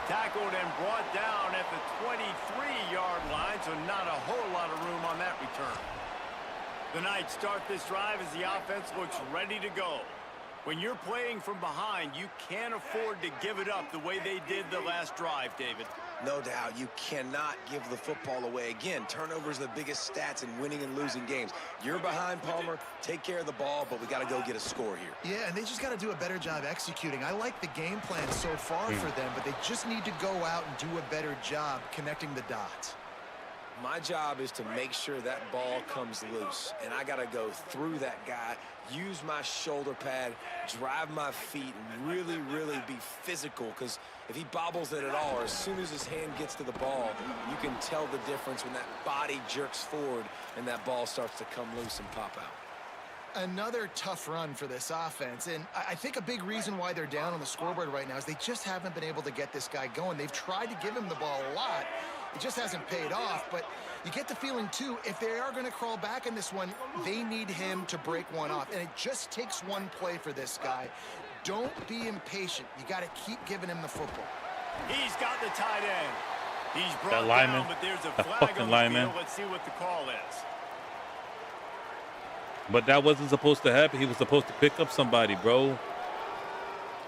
Speaker 2: Tackled and brought down at the 23-yard line, so not a whole lot of room on that return. The Knights start this drive as the offense looks ready to go. When you're playing from behind, you can't afford to give it up the way they did the last drive, David.
Speaker 5: No doubt, you cannot give the football away. Again, turnovers are the biggest stats in winning and losing games. You're behind, Palmer. Take care of the ball, but we got to go get a score here.
Speaker 4: Yeah, and they just got to do a better job executing. I like the game plan so far for them, but they just need to go out and do a better job connecting the dots.
Speaker 5: My job is to make sure that ball comes loose, and I got to go through that guy, use my shoulder pad, drive my feet, and really, really be physical, because if he bobbles it at all, or as soon as his hand gets to the ball, you can tell the difference when that body jerks forward and that ball starts to come loose and pop out.
Speaker 4: Another tough run for this offense, and I think a big reason why they're down on the scoreboard right now is they just haven't been able to get this guy going. They've tried to give him the ball a lot. It just hasn't paid off, but you get the feeling, too, if they are going to crawl back in this one, they need him to break one off, and it just takes one play for this guy. Don't be impatient. You got to keep giving him the football.
Speaker 2: He's got the tight end. He's brought
Speaker 1: That lineman,
Speaker 2: down, but there's a
Speaker 1: that
Speaker 2: flag
Speaker 1: fucking
Speaker 2: on the
Speaker 1: lineman.
Speaker 2: field. Let's see what the call is.
Speaker 1: But that wasn't supposed to happen. He was supposed to pick up somebody, bro.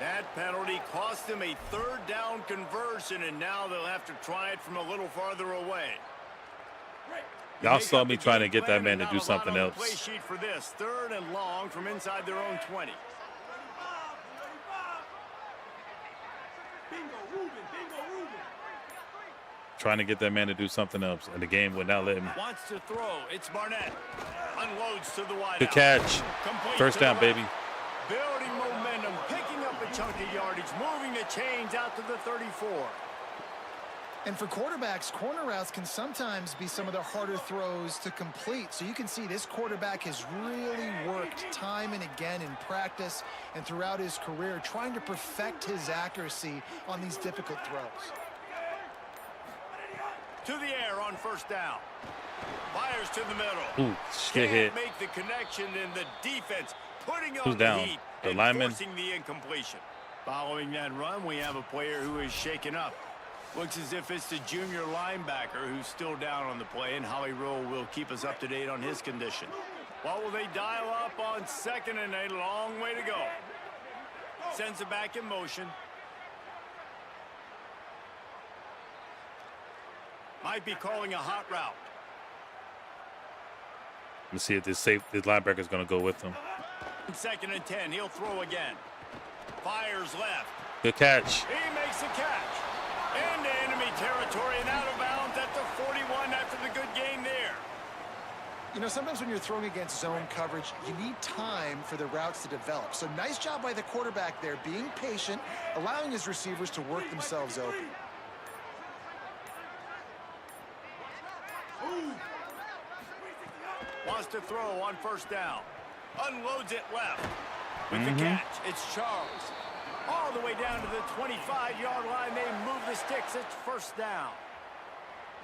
Speaker 2: That penalty cost them a third down conversion, and now they'll have to try it from a little farther away.
Speaker 1: Y'all saw me trying to get that man to do something else.
Speaker 2: Play sheet for this, 3rd and long from inside their own 20.
Speaker 1: Trying to get that man to do something else, and the game would not let him.
Speaker 2: Wants to throw. It's Barnett. Unloads to the wide.
Speaker 1: Good catch. First down, baby.
Speaker 2: Building momentum, picking up a chunk of yardage, moving the chains out to the 34.
Speaker 4: And for quarterbacks, corner routes can sometimes be some of the harder throws to complete. So you can see this quarterback has really worked time and again in practice and throughout his career, trying to perfect his accuracy on these difficult throws.
Speaker 2: To the air on 1st down. Fires to the middle.
Speaker 1: Ooh, get hit.
Speaker 2: Make the connection in the defense, putting on
Speaker 1: Who's down?
Speaker 2: the heat
Speaker 1: The
Speaker 2: and
Speaker 1: lineman?
Speaker 2: forcing the incompletion. Following that run, we have a player who is shaken up. Looks as if it's the junior linebacker who's still down on the play, and Howie Rowe will keep us up to date on his condition. What will they dial up on 2nd and 8? Long way to go. Sends it back in motion. Might be calling a hot route.
Speaker 1: Let's see if this linebacker is going to go with him.
Speaker 2: 2nd and 10. He'll throw again. Fires left.
Speaker 1: Good catch.
Speaker 2: He makes a catch. Into enemy territory and out of bounds at the 41 after the good gain there.
Speaker 4: You know, sometimes when you're throwing against zone coverage, you need time for the routes to develop. So nice job by the quarterback there, being patient, allowing his receivers to work themselves open.
Speaker 2: Wants to throw on 1st down. Unloads it left. With the catch, it's Charles. All the way down to the 25-yard line. They move the sticks. It's 1st down.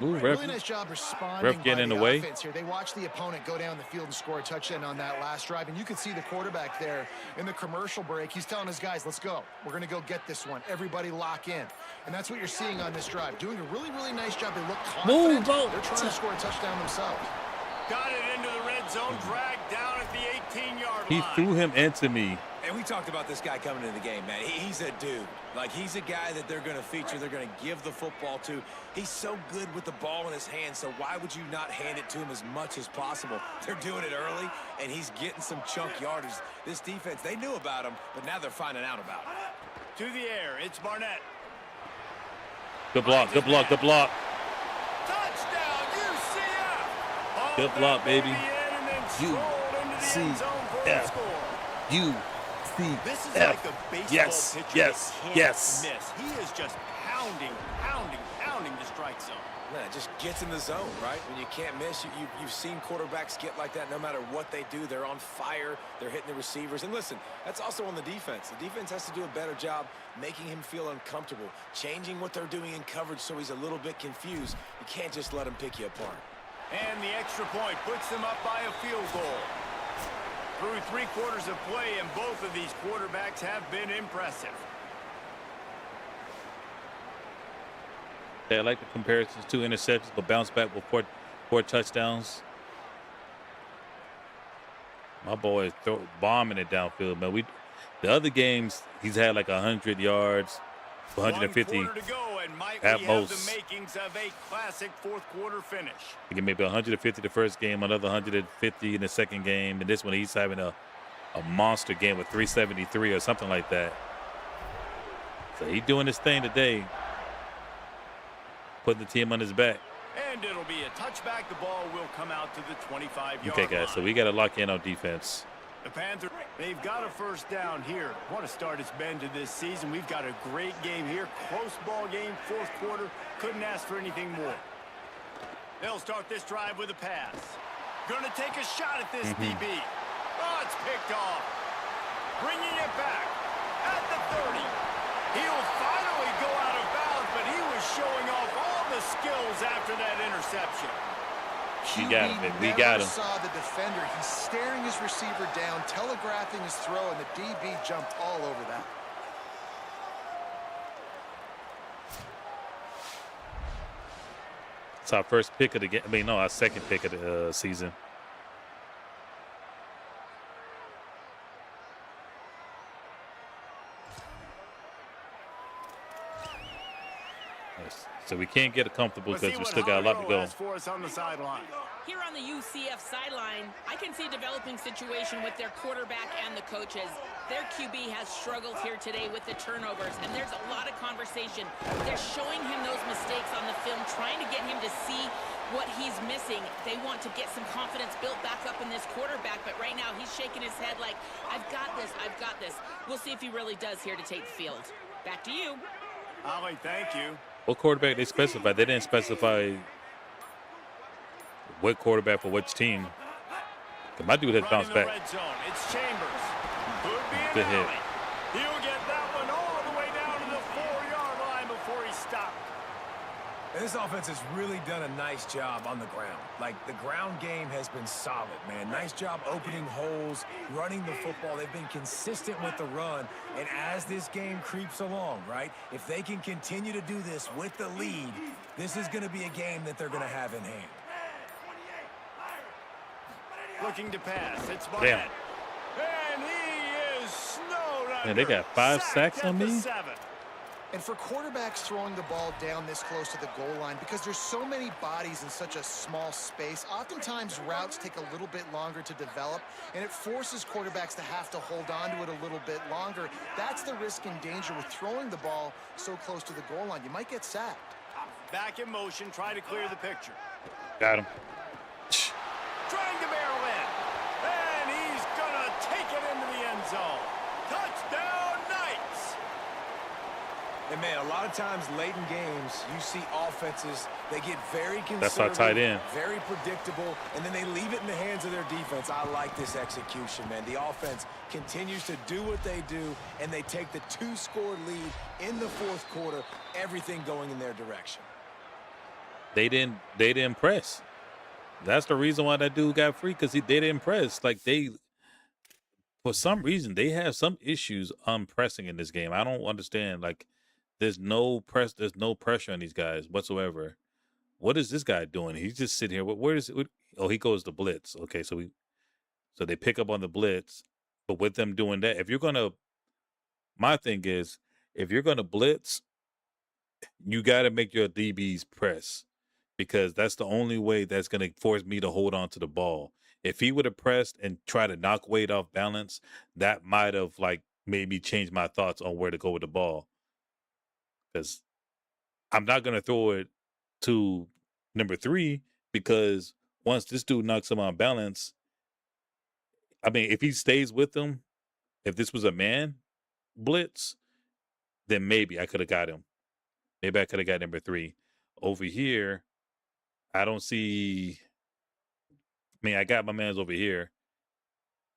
Speaker 1: Ooh,
Speaker 4: Really nice job responding
Speaker 1: ref getting
Speaker 4: by
Speaker 1: in the
Speaker 4: the
Speaker 1: way.
Speaker 4: offense here. They watched the opponent go down the field and score a touchdown on that last drive. And you can see the quarterback there in the commercial break. He's telling his guys, let's go. We're going to go get this one. Everybody lock in. And that's what you're seeing on this drive. Doing a really, really nice job. They look confident. They're trying to score a touchdown themselves.
Speaker 2: Got it into the red zone. Dragged down at the 18-yard line.
Speaker 1: He threw him into me.
Speaker 5: And we talked about this guy coming into the game, man. He's a dude. Like, he's a guy that they're going to feature, they're going to give the football to. He's so good with the ball in his hands, so why would you not hand it to him as much as possible? They're doing it early, and he's getting some chunk yardage. This defense, they knew about him, but now they're finding out about it.
Speaker 2: To the air, it's Barnett.
Speaker 1: Good block, good block, good block.
Speaker 2: Touchdown, UCF!
Speaker 1: Good block, baby.
Speaker 2: UCF. This is like a baseball pitcher
Speaker 1: yes,
Speaker 2: that can't
Speaker 1: yes.
Speaker 2: miss. He is just pounding the strike zone.
Speaker 5: Man, it just gets in the zone, right? When you can't miss, you've seen quarterbacks get like that no matter what they do. They're on fire. They're hitting the receivers. And listen, that's also on the defense. The defense has to do a better job making him feel uncomfortable, changing what they're doing in coverage so he's a little bit confused. You can't just let him pick you apart.
Speaker 2: And the extra point puts them up by a field goal. Through 3 quarters of play, and both of these quarterbacks have been impressive.
Speaker 1: Yeah, I like the comparisons. 2 interceptions, but bounce back with four touchdowns. My boy is bombing it downfield, man. The other games, he's had like 100 yards, 150
Speaker 2: 1 quarter to go, and might
Speaker 1: at
Speaker 2: we
Speaker 1: most.
Speaker 2: have the makings of a classic 4th quarter finish.
Speaker 1: He can maybe 150 the first game, another 150 in the second game, and this one he's having a monster game with 373 or something like that. So he's doing his thing today, putting the team on his back.
Speaker 2: And it'll be a touchback. The ball will come out to the 25-yard line.
Speaker 1: Okay, guys, so we got to lock in on defense.
Speaker 2: The Panthers, they've got a first down here. What a start it's been to this season. We've got a great game here. Close ball game, fourth quarter. Couldn't ask for anything more. They'll start this drive with a pass. Going to take a shot at this DB. Oh, it's picked off. Bringing it back at the 30. He'll finally go out of bounds, but he was showing off all the skills after that interception.
Speaker 1: We got him, man. We got him.
Speaker 4: Saw the defender. He's staring his receiver down, telegraphing his throw, and the DB jumped all over that.
Speaker 1: It's our first pick of the game. I mean, no, our second pick of the season. So we can't get it comfortable because we still got a lot to go.
Speaker 2: For us on the sideline.
Speaker 3: Here on the UCF sideline, I can see a developing situation with their quarterback and the coaches. Their QB has struggled here today with the turnovers, and there's a lot of conversation. They're showing him those mistakes on the film, trying to get him to see what he's missing. They want to get some confidence built back up in this quarterback, but right now he's shaking his head like, I've got this, I've got this. We'll see if he really does here to take the field. Back to you.
Speaker 2: Ollie, thank you.
Speaker 1: What quarterback they specified? They didn't specify what quarterback for which team. My dude has bounced back.
Speaker 2: Red zone. It's Chambers.
Speaker 1: Good hit.
Speaker 2: He'll get that one all the way down to the 4-yard line before he stopped.
Speaker 7: And this offense has really done a nice job on the ground. Like, the ground game has been solid, man. Nice job opening holes, running the football. They've been consistent with the run. And as this game creeps along, right, if they can continue to do this with the lead, this is going to be a game that they're going to have in hand.
Speaker 2: Looking to pass. It's
Speaker 1: Damn.
Speaker 2: Barnett. And he is snowed under.
Speaker 1: Man, they got 5 sacks on me.
Speaker 2: 7.
Speaker 4: And for quarterbacks throwing the ball down this close to the goal line, because there's so many bodies in such a small space, oftentimes routes take a little bit longer to develop, and it forces quarterbacks to have to hold on to it a little bit longer. That's the risk and danger with throwing the ball so close to the goal line. You might get sacked.
Speaker 2: Back in motion, try to clear the picture.
Speaker 1: Got him.
Speaker 2: Trying to barrel in. And he's going to take it into the end zone. Touchdown, Knights!
Speaker 7: And, man, a lot of times late in games, you see offenses, they get very conservative.
Speaker 1: That's our tight end.
Speaker 7: Very predictable, and then they leave it in the hands of their defense. I like this execution, man. The offense continues to do what they do, and they take the 2-score lead in the fourth quarter, everything going in their direction.
Speaker 1: They didn't press. That's the reason why that dude got free, because they didn't press. Like, for some reason, they have some issues on pressing in this game. I don't understand. Like, there's no pressure on these guys whatsoever. What is this guy doing? He's just sitting here. Where is it? Oh, he goes to blitz. Okay, so they pick up on the blitz. But with them doing that, my thing is, if you're gonna blitz, you got to make your DBs press, because that's the only way that's going to force me to hold on to the ball. If he would have pressed and try to knock Wade off balance, that might have made me change my thoughts on where to go with the ball. Because I'm not going to throw it to number 3, because once this dude knocks him on balance, I mean, if he stays with him, if this was a man blitz, then maybe I could have got him. Maybe I could have got number 3. Over here, I don't see. I mean, I got my man's over here,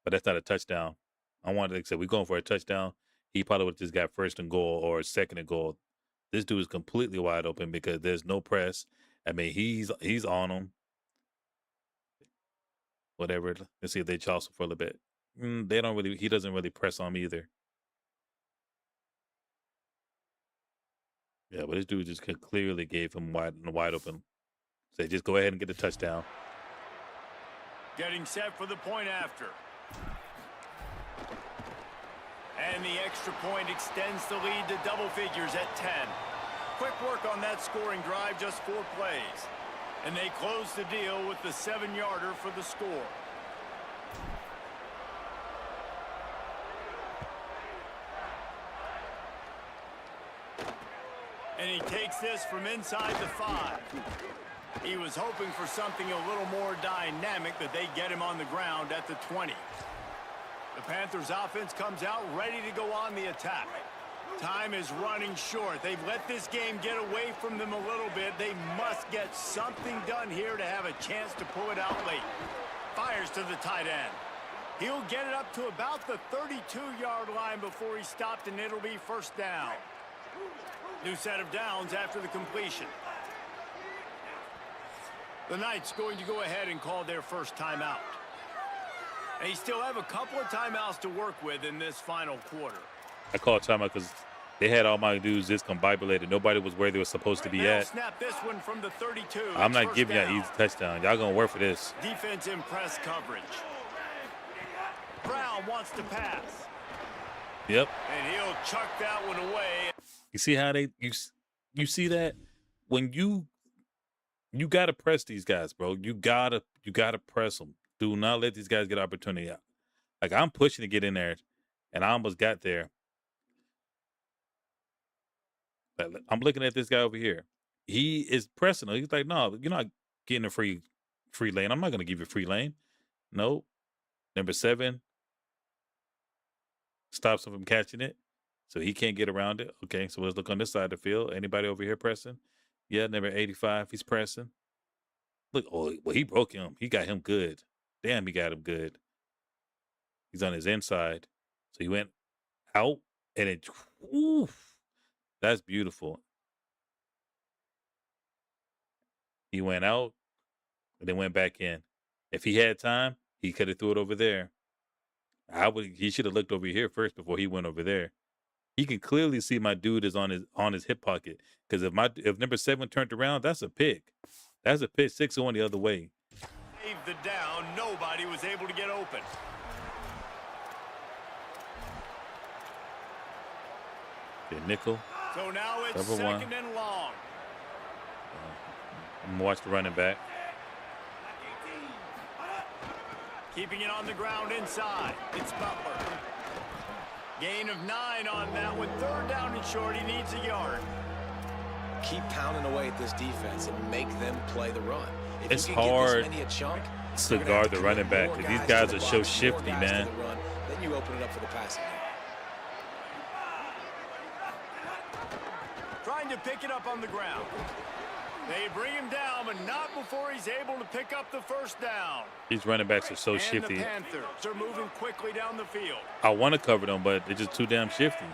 Speaker 1: but that's not a touchdown. I wanted to say we're going for a touchdown. He probably would have just got first and goal or second and goal. This dude is completely wide open because there's no press. I mean, he's on him. Whatever. Let's see if they jostle for a little bit. He doesn't really press on me either. Yeah, but this dude just clearly gave him wide open. So just go ahead and get the touchdown.
Speaker 2: Getting set for the point after. And the extra point extends the lead to double figures at 10. Quick work on that scoring drive, just 4 plays. And they close the deal with the 7-yarder for the score. And he takes this from inside the 5. He was hoping for something a little more dynamic, but they get him on the ground at the 20. The Panthers offense comes out ready to go on the attack. Time is running short. They've let this game get away from them a little bit. They must get something done here to have a chance to pull it out late. Fires to the tight end. He'll get it up to about the 32-yard line before he stopped, and it'll be first down. New set of downs after the completion. The Knights going to go ahead and call their first timeout. They still have a couple of timeouts to work with in this final quarter.
Speaker 1: I call timeout because they had all my dudes discombobulated. Nobody was where they were supposed to be at.
Speaker 2: Snap this one from the 32.
Speaker 1: I'm not giving y'all easy touchdown. Y'all gonna work for this.
Speaker 2: Defense in press coverage. Brown wants to pass.
Speaker 1: Yep.
Speaker 2: And he'll chuck that one away.
Speaker 1: You see how you see that? When you gotta press these guys, bro. You gotta press them. Do not let these guys get opportunity out. Like, I'm pushing to get in there, and I almost got there. I'm looking at this guy over here. He is pressing. He's like, no, you're not getting a free lane. I'm not going to give you a free lane. No. Number 7 stops him from catching it, so he can't get around it. Okay, so let's look on this side of the field. Anybody over here pressing? Yeah, number 85, he's pressing. Look, oh, well, he broke him. He got him good. Damn, he got him good. He's on his inside. So he went out, and it, oof. That's beautiful. He went out and then went back in. If he had time, he could have threw it over there. He should have looked over here first before he went over there. He can clearly see my dude is on his hip pocket. Because if number 7 turned around, that's a pick. That's a pick. 6 going the other way.
Speaker 2: Save the down. Nobody was able to get open.
Speaker 1: Okay, nickel.
Speaker 2: So now it's
Speaker 1: Number
Speaker 2: second
Speaker 1: 1.
Speaker 2: and long.
Speaker 1: I'm going to watch the running back.
Speaker 2: Keeping it on the ground inside. It's Butler. Gain of 9 on that one. Third down and short. He needs a yard.
Speaker 5: Keep pounding away at this defense and make them play the run. If
Speaker 1: it's
Speaker 5: you can
Speaker 1: hard
Speaker 5: get this many a chunk,
Speaker 1: to guard the running back because these guys are so shifty, man.
Speaker 5: Then you open it up for the passing game.
Speaker 2: Trying to pick it up on the ground. They bring him down, but not before he's able to pick up the first down.
Speaker 1: These running backs are so shifty.
Speaker 2: The Panthers are moving quickly down the field.
Speaker 1: I want to cover them, but they're just too damn shifty.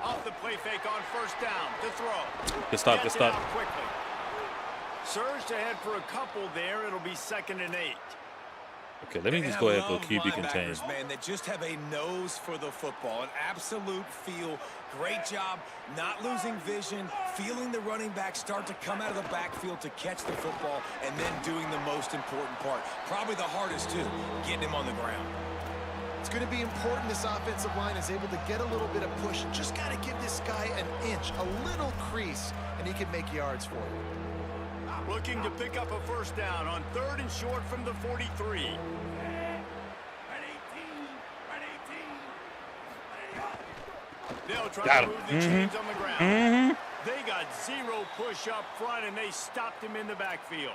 Speaker 2: Off the play fake on first down to throw.
Speaker 1: Just stop.
Speaker 2: Quickly. Surged ahead for a couple there. It'll be 2nd and 8.
Speaker 1: Okay, let me just go ahead and go QB contain.
Speaker 7: Man, they just have a nose for the football, an absolute feel. Great job not losing vision, feeling the running back start to come out of the backfield to catch the football, and then doing the most important part. Probably the hardest, too, getting him on the ground.
Speaker 4: It's going to be important this offensive line is able to get a little bit of push. Just got to give this guy an inch, a little crease, and he can make yards for you.
Speaker 2: Looking to pick up a first down on 3rd and short from the 43. They'll try to move the chains on the ground. They got 0 push up front, and they stopped him in the backfield.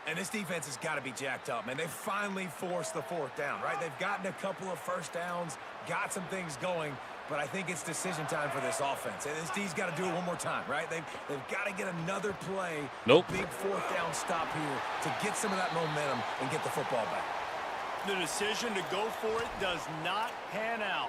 Speaker 7: And this defense has got to be jacked up, man. They finally forced the 4th down, right? They've gotten a couple of first downs, got some things going, but I think it's decision time for this offense. And this D's got to do it one more time, right? They've got to get another play.
Speaker 1: Nope.
Speaker 7: Big 4th down stop here to get some of that momentum and get the football back.
Speaker 2: The decision to go for it does not pan out.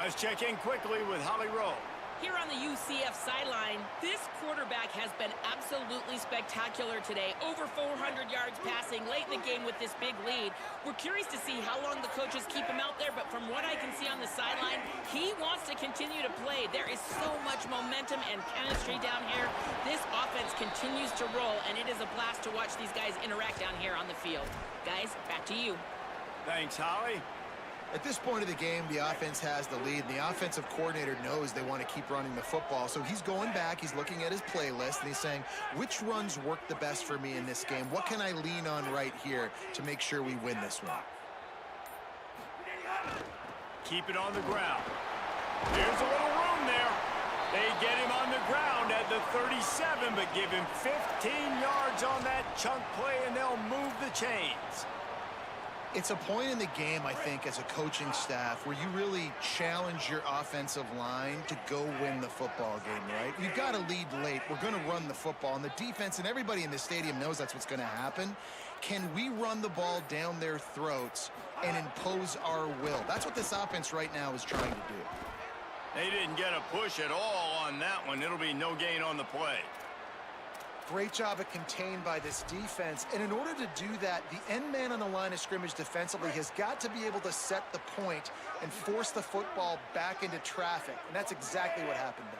Speaker 2: Let's check in quickly with Holly Rowe.
Speaker 3: Here on the UCF sideline, this quarterback has been absolutely spectacular today. Over 400 yards passing late in the game with this big lead. We're curious to see how long the coaches keep him out there, but from what I can see on the sideline, he wants to continue to play. There is so much momentum and chemistry down here. This offense continues to roll, and it is a blast to watch these guys interact down here on the field. Guys, back to you.
Speaker 2: Thanks, Holly.
Speaker 4: At this point of the game, the offense has the lead, and the offensive coordinator knows they want to keep running the football. So he's going back, he's looking at his playlist, and he's saying, which runs work the best for me in this game? What can I lean on right here to make sure we win this one?
Speaker 2: Keep it on the ground. There's a little room there. They get him on the ground at the 37, but give him 15 yards on that chunk play, and they'll move the chains.
Speaker 4: It's a point in the game, I think, as a coaching staff where you really challenge your offensive line to go win the football game, right? You've got to lead late. We're going to run the football. And the defense and everybody in the stadium knows that's what's going to happen. Can we run the ball down their throats and impose our will? That's what this offense right now is trying to do.
Speaker 2: They didn't get a push at all on that one. It'll be no gain on the play.
Speaker 4: Great job of contained by this defense. And in order to do that, the end man on the line of scrimmage defensively has got to be able to set the point and force the football back into traffic. And that's exactly what happened there.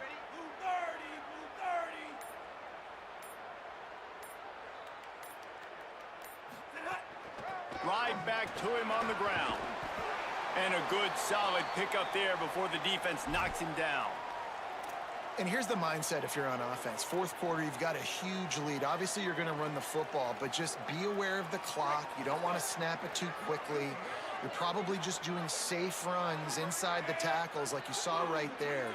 Speaker 2: Right back to him on the ground. And a good solid pickup there before the defense knocks him down.
Speaker 4: And here's the mindset if you're on offense. Fourth quarter, you've got a huge lead. Obviously, you're going to run the football, but just be aware of the clock. You don't want to snap it too quickly. You're probably just doing safe runs inside the tackles like you saw right there.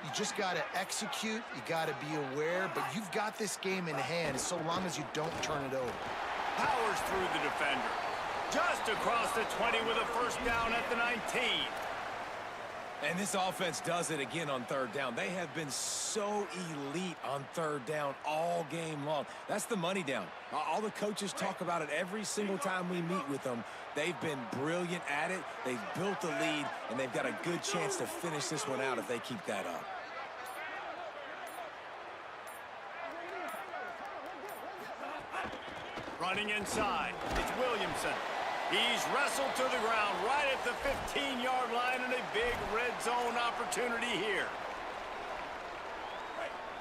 Speaker 4: You just got to execute. You got to be aware, but you've got this game in hand so long as you don't turn it over.
Speaker 2: Powers through the defender. Just across the 20 with a first down at the 19.
Speaker 7: And this offense does it again on third down. They have been so elite on third down all game long. That's the money down. All the coaches talk about it every single time we meet with them. They've been brilliant at it. They've built the lead, and they've got a good chance to finish this one out if they keep that up.
Speaker 2: Running inside, it's Williamson. He's wrestled to the ground right at the 15-yard line, and a big red zone opportunity here.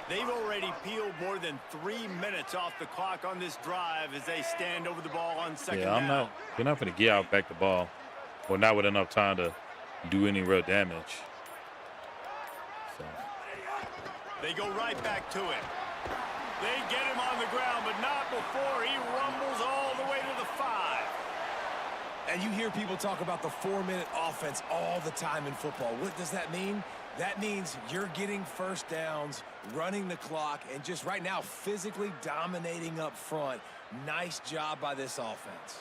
Speaker 2: They've already peeled more than 3 minutes off the clock on this drive as they stand over the ball on second down.
Speaker 1: We're not going to get out back the ball. Well, not with enough time to do any real damage. So.
Speaker 2: They go right back to him. They get him on the ground, but not before he rumbles all the way to the 5.
Speaker 7: And you hear people talk about the 4-minute offense all the time in football. What does that mean? That means you're getting first downs, running the clock, and just right now physically dominating up front. Nice job by this offense.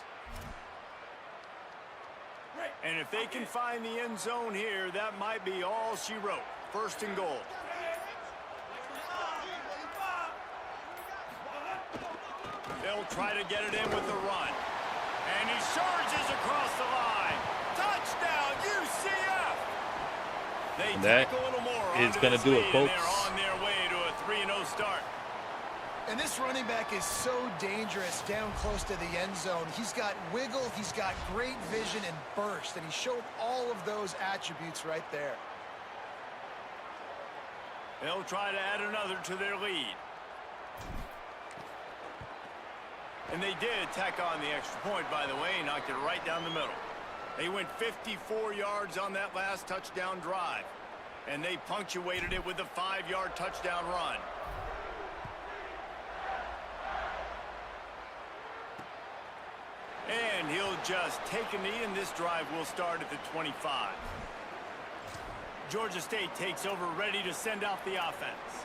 Speaker 2: And if they can find the end zone here, that might be all she wrote. First and goal. They'll try to get it in with the run. And he charges across the line. Touchdown, UCF! They tackle a little more.
Speaker 1: It's going to do it, folks.
Speaker 2: They're on their way to a 3-0 start.
Speaker 4: And this running back is so dangerous down close to the end zone. He's got wiggle, he's got great vision and burst, and he showed all of those attributes right there.
Speaker 2: They'll try to add another to their lead. And they did tack on the extra point, by the way, knocked it right down the middle. They went 54 yards on that last touchdown drive, and they punctuated it with a 5-yard touchdown run. And he'll just take a knee, and this drive will start at the 25. Georgia State takes over, ready to send out the offense.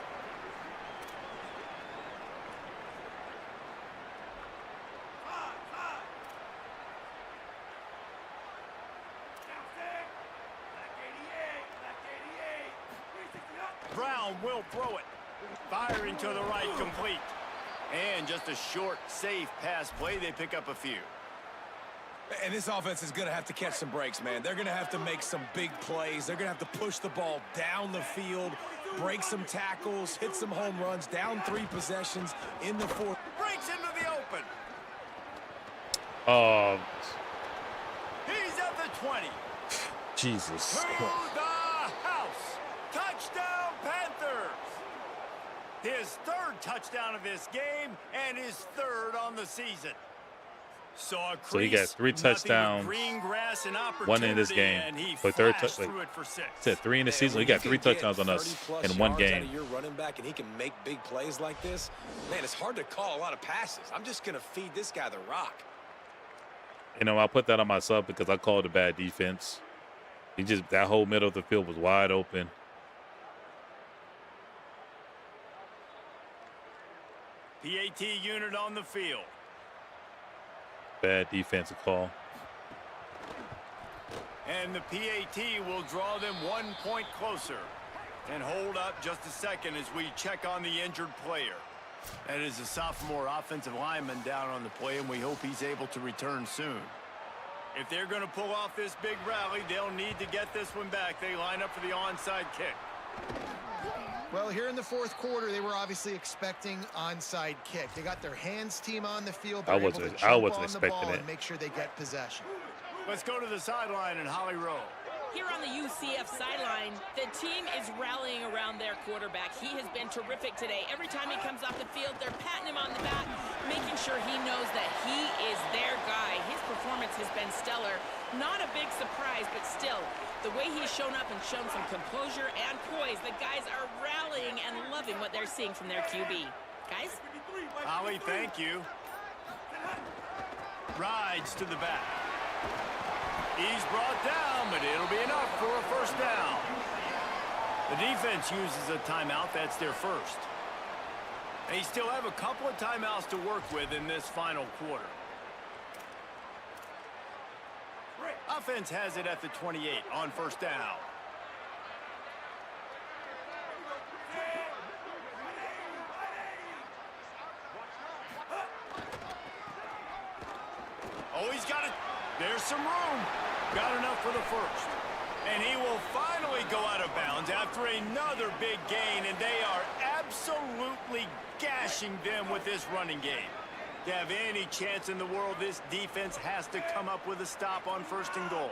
Speaker 2: Brown will throw it. Firing to the right, complete. And just a short, safe pass play. They pick up a few.
Speaker 7: And this offense is going to have to catch some breaks, man. They're going to have to make some big plays. They're going to have to push the ball down the field, break some tackles, hit some home runs, down 3 possessions in the 4th.
Speaker 2: Breaks into the open. He's at the 20.
Speaker 1: Jesus.
Speaker 2: To the house. Touchdown, Panthers. His 3rd touchdown of this game and his 3rd on the season. So
Speaker 1: he got 3 touchdowns,
Speaker 2: green grass and
Speaker 1: 1 in this game. But 3rd touchdown. Said 3 in the season. He got 3 touchdowns on us in 1 game.
Speaker 7: Your running back and he can make big plays like this. Man, it's hard to call a lot of passes. I'm just going to feed this guy the rock.
Speaker 1: You know, I put that on myself because I called a bad defense. That whole middle of the field was wide open.
Speaker 2: PAT unit on the field.
Speaker 1: Bad defensive call.
Speaker 2: And the PAT will draw them 1 point closer. And hold up just a second as we check on the injured player. That is a sophomore offensive lineman down on the play, and we hope he's able to return soon. If they're going to pull off this big rally, they'll need to get this one back. They line up for the onside kick.
Speaker 4: Well, here in the fourth quarter, they were obviously expecting onside kick. They got their hands team on the field.
Speaker 1: I wasn't expecting it.
Speaker 4: And make sure they get possession.
Speaker 2: Let's go to the sideline in Holly Rowe.
Speaker 3: Here on the UCF sideline, the team is rallying around their quarterback. He has been terrific today. Every time he comes off the field, they're patting him on the back, making sure he knows that he is their guy. His performance has been stellar. Not a big surprise, but still, the way he's shown up and shown some composure and poise, the guys are rallying and loving what they're seeing from their QB. Guys?
Speaker 2: Holly, thank you. Rides to the back. He's brought down, but it'll be enough for a first down. The defense uses a timeout. That's their first. They still have a couple of timeouts to work with in this final quarter. Offense has it at the 28 on first down. Oh, he's got it. There's some room. Got enough for the first. And he will finally go out of bounds after another big gain, and they are absolutely gashing them with this running game. To have any chance in the world, this defense has to come up with a stop on first and goal.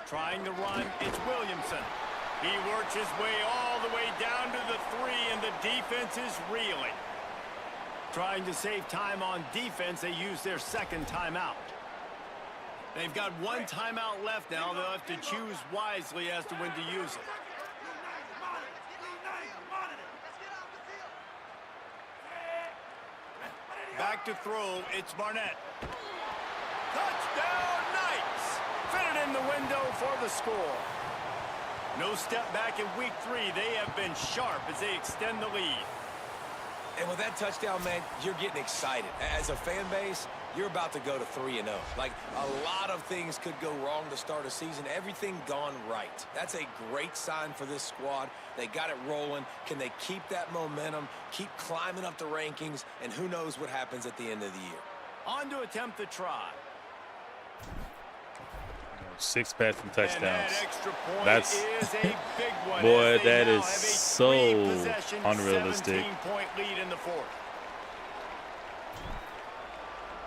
Speaker 2: Trying to run, it's Williamson. He works his way all the way down to the 3, and the defense is reeling. Trying to save time on defense, they use their second timeout. They've got one timeout left now. They'll have to choose wisely as to when to use it. Back to throw, it's Barnett. Touchdown, Knights! Fitted in the window for the score. No step back in week 3. They have been sharp as they extend the lead.
Speaker 5: And with that touchdown, man, you're getting excited. As a fan base, you're about to go to 3-0. Like, a lot of things could go wrong to start a season. Everything gone right. That's a great sign for this squad. They got it rolling. Can they keep that momentum, keep climbing up the rankings, and who knows what happens at the end of the year.
Speaker 2: On to attempt the try.
Speaker 1: 6 passing touchdowns.
Speaker 2: That extra point
Speaker 1: That's
Speaker 2: is a big one.
Speaker 1: boy, that is so unrealistic.
Speaker 2: 17-point lead in the fourth.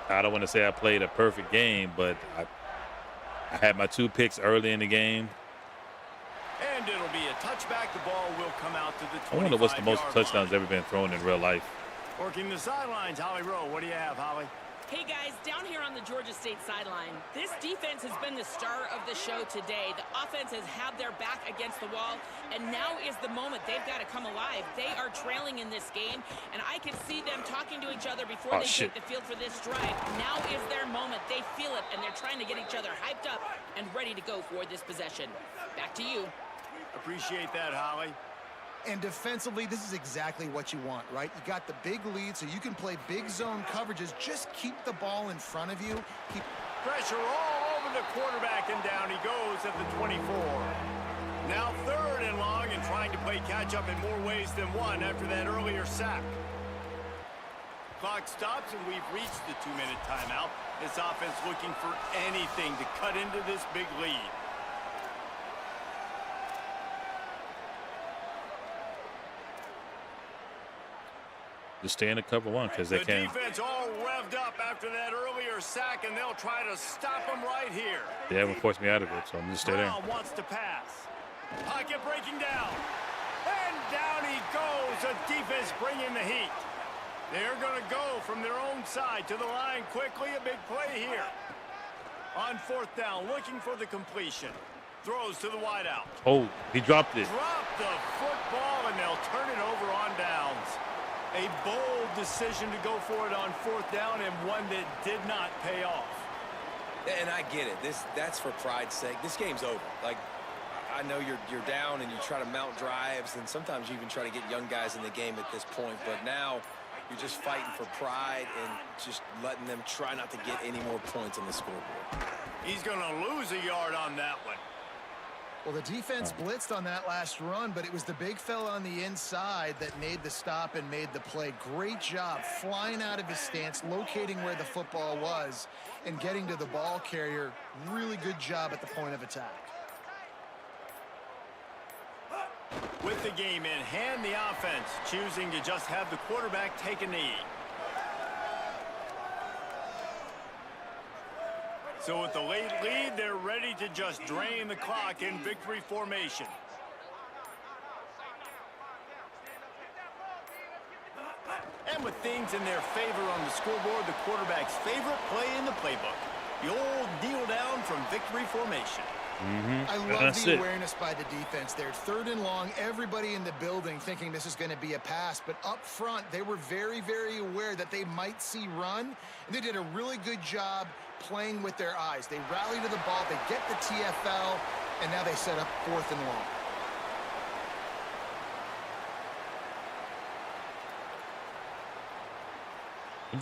Speaker 1: I don't want to say I played a perfect game, but I had my 2 picks early in the game.
Speaker 2: And it'll be a touchback. The ball will come out to the 25-yard
Speaker 1: I wonder what's the most
Speaker 2: line.
Speaker 1: touchdowns ever been thrown in real life.
Speaker 2: Working the sidelines, Holly Rowe. What do you have, Holly?
Speaker 3: Hey guys, down here on the Georgia State sideline, this defense has been the star of the show today. The offense has had their back against the wall, and now is the moment they've got to come alive. They are trailing in this game, and I can see them talking to each other before they take the field for this drive. Now is their moment. They feel it, and they're trying to get each other hyped up and ready to go for this possession. Back to you.
Speaker 2: Appreciate that, Holly.
Speaker 4: And defensively, this is exactly what you want, right? You got the big lead, so you can play big zone coverages. Just keep the ball in front of you. Keep
Speaker 2: pressure all over the quarterback, and down he goes at the 24. Now 3rd and long, and trying to play catch-up in more ways than one after that earlier sack. Clock stops, and we've reached the 2-minute timeout. This offense looking for anything to cut into this big lead.
Speaker 1: Just stay in the cover 1 because they can.
Speaker 2: The defense all revved up after that earlier sack, and they'll try to stop them right here.
Speaker 1: They haven't forced me out of it, so I'm just stay there.
Speaker 2: Brown wants to pass. Pocket breaking down. And down he goes. The defense bringing the heat. They're going to go from their own side to the line quickly. A big play here. On 4th down, looking for the completion. Throws to the wideout.
Speaker 1: Oh, he dropped it.
Speaker 2: Drop the football, and they'll turn it over on downs. A bold decision to go for it on 4th down, and one that did not pay off.
Speaker 5: And I get it. That's for pride's sake. This game's over. Like, I know you're down and you try to mount drives, and sometimes you even try to get young guys in the game at this point. But now you're just fighting for pride and just letting them try not to get any more points on the scoreboard.
Speaker 2: He's going to lose a yard on that one.
Speaker 4: Well, the defense blitzed on that last run, but it was the big fella on the inside that made the stop and made the play. Great job flying out of his stance, locating where the football was, and getting to the ball carrier. Really good job at the point of attack.
Speaker 2: With the game in hand, the offense choosing to just have the quarterback take a knee. So with the late lead, they're ready to just drain the clock in victory formation. And with things in their favor on the scoreboard, the quarterback's favorite play in the playbook. The old kneel down from victory formation.
Speaker 4: I love the awareness by the defense there. 3rd and long, everybody in the building thinking this is going to be a pass, but up front, they were very, very aware that they might see run, and they did a really good job playing with their eyes. They rally to the ball, they get the TFL, and now they set up 4th and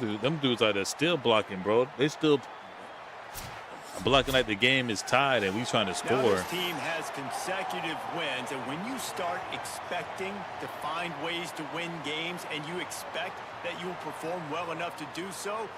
Speaker 1: long. Them dudes out there still blocking, bro. They still blocking like the game is tied and we trying to score.
Speaker 2: Now this team has consecutive wins, and when you start expecting to find ways to win games and you expect that you'll perform well enough to do so,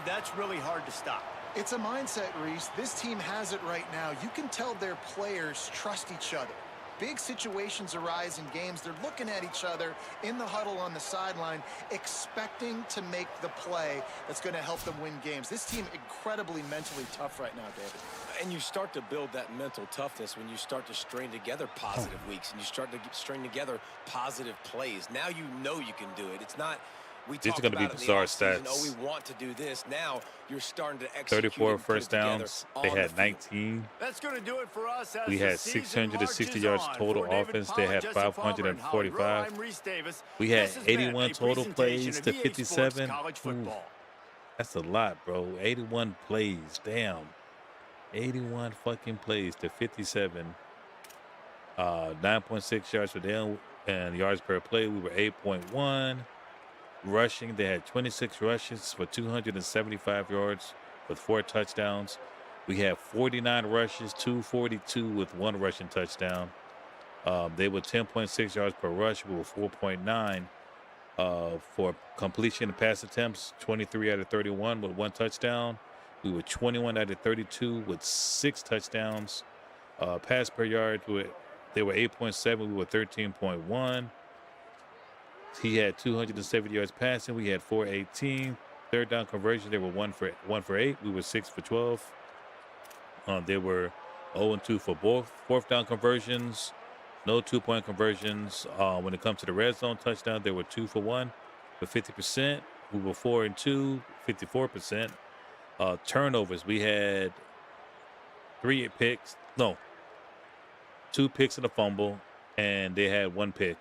Speaker 2: that's really hard to stop.
Speaker 4: It's a mindset, Reese. This team has it right now. You can tell their players trust each other. Big situations arise in games. They're looking at each other in the huddle on the sideline, expecting to make the play that's going to help them win games. This team incredibly mentally tough right now, David.
Speaker 5: And you start to build that mental toughness when you start to string together positive weeks and you start to string together positive plays. Now you know you can do it. It's not...
Speaker 1: These are going to be bizarre stats.
Speaker 5: Oh, we want to do this. Now you're starting to execute.
Speaker 1: 34 first downs. They had 19.
Speaker 2: That's going to do it for us.
Speaker 1: We had 660 yards total offense. They had 545. We had 81 total plays to 57. Ooh, that's a lot, bro. 81 plays. Damn. 81 fucking plays to 57. 9.6 yards per down and yards per play. We were 8.1. Rushing, they had 26 rushes for 275 yards with 4 touchdowns. We had 49 rushes, 242 with 1 rushing touchdown. They were 10.6 yards per rush. We were 4.9 for completion and pass attempts, 23 out of 31 with 1 touchdown. We were 21 out of 32 with 6 touchdowns. Pass per yard, they were 8.7. We were 13.1. He had 270 yards passing. We had 418. 3rd down conversion, they were 1 for 8. We were 6 for 12. They were 0-2 for both 4th down conversions. No 2-point conversions. When it comes to the red zone touchdown, they were 2 for 1 for 50%. We were 4-2, 54%. Turnovers, we had 2 picks and a fumble, and they had 1 pick.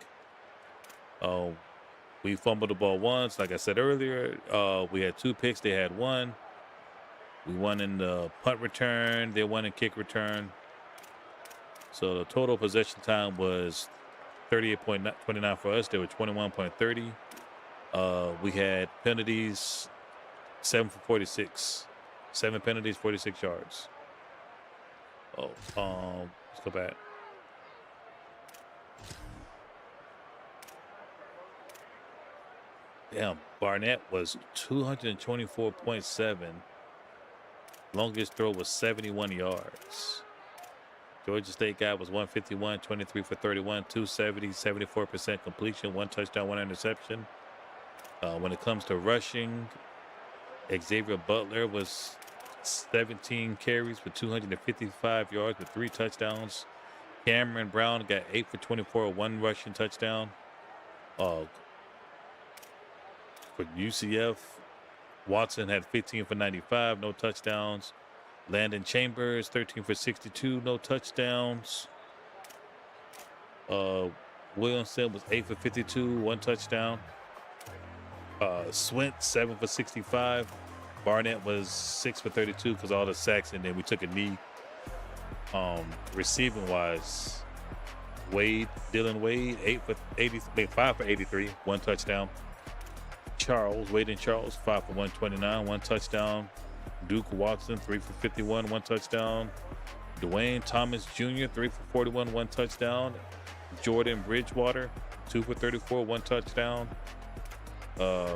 Speaker 1: We fumbled the ball once, like I said earlier. We had 2 picks. They had 1. We won in the punt return. They won in kick return. So the total possession time was 38.29 for us. They were 21.30. We had penalties, 7 for 46. 7 penalties, 46 yards. Let's go back. Damn, Barnett was 224.7. Longest throw was 71 yards. Georgia State guy was 151, 23 for 31, 270, 74% completion, 1 touchdown, 1 interception. When it comes to rushing, Xavier Butler was 17 carries for 255 yards with 3 touchdowns. Cameron Brown got 8 for 24, 1 rushing touchdown. For UCF, Watson had 15 for 95, no touchdowns. Landon Chambers, 13 for 62, no touchdowns. Williamson was 8 for 52, 1 touchdown. Swint, 7 for 65. Barnett was 6 for 32 because all the sacks, and then we took a knee. Receiving wise, Dylan Wade, 5 for 83, 1 touchdown. Wade and Charles, 5 for 129, 1 touchdown. Duke Watson, 3 for 51, 1 touchdown. Dwayne Thomas Jr., 3 for 41, 1 touchdown. Jordan Bridgewater, 2 for 34, 1 touchdown.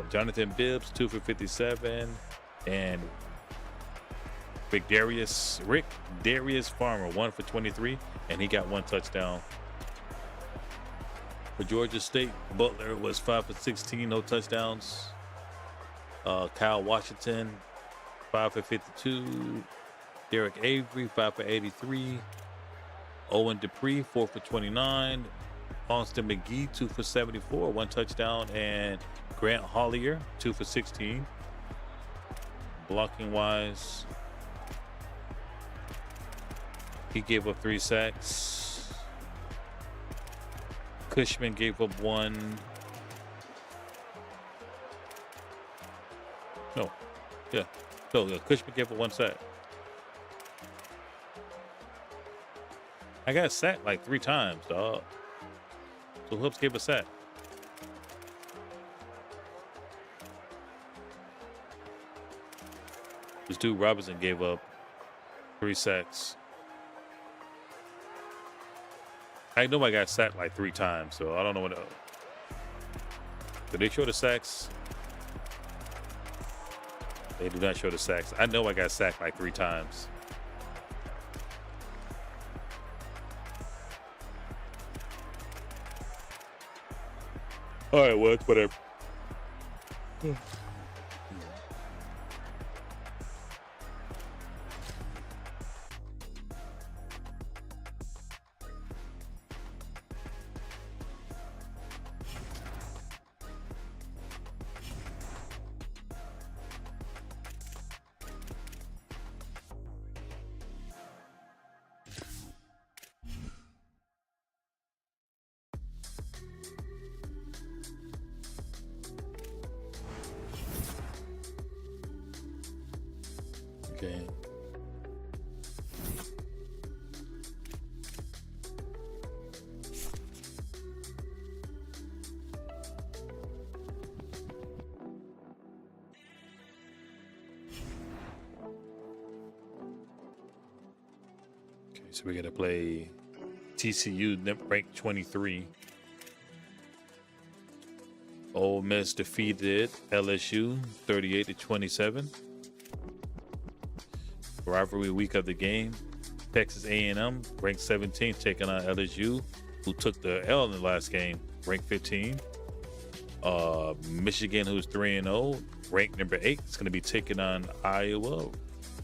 Speaker 1: Jonathan Bibbs, 2 for 57. And Rick Darius Farmer, 1 for 23, and he got 1 touchdown. For Georgia State, Butler was 5 for 16, no touchdowns. Kyle Washington, 5 for 52. Derek Avery, 5 for 83. Owen Dupree, 4 for 29. Austin McGee, 2 for 74, 1 touchdown. And Grant Hollier, 2 for 16. Blocking wise, he gave up 3 sacks. Cushman gave up 1. Cushman gave up 1 sack. I got sacked like 3 times, dog. So who else gave a sack? This dude Robinson gave up 3 sacks. I know I got sacked like 3 times, so I don't know what. Did they show the sacks? They do not show the sacks. I know I got sacked like 3 times. All right, well, it's whatever. Okay. So we're gonna play TCU, ranked 23. Ole Miss defeated LSU 38-27. Rivalry week of the game. Texas A&M ranked 17, taking on LSU, who took the L in the last game, ranked 15. Michigan, who's 3-0, ranked number 8, is going to be taking on Iowa,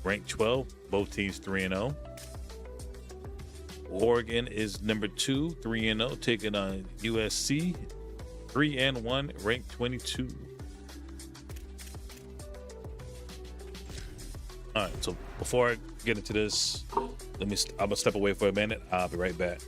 Speaker 1: ranked 12. Both teams 3-0. Oregon is number 2, 3-0, taking on USC, 3-1, ranked 22. All right, so before I get into this, I'm gonna step away for a minute. I'll be right back.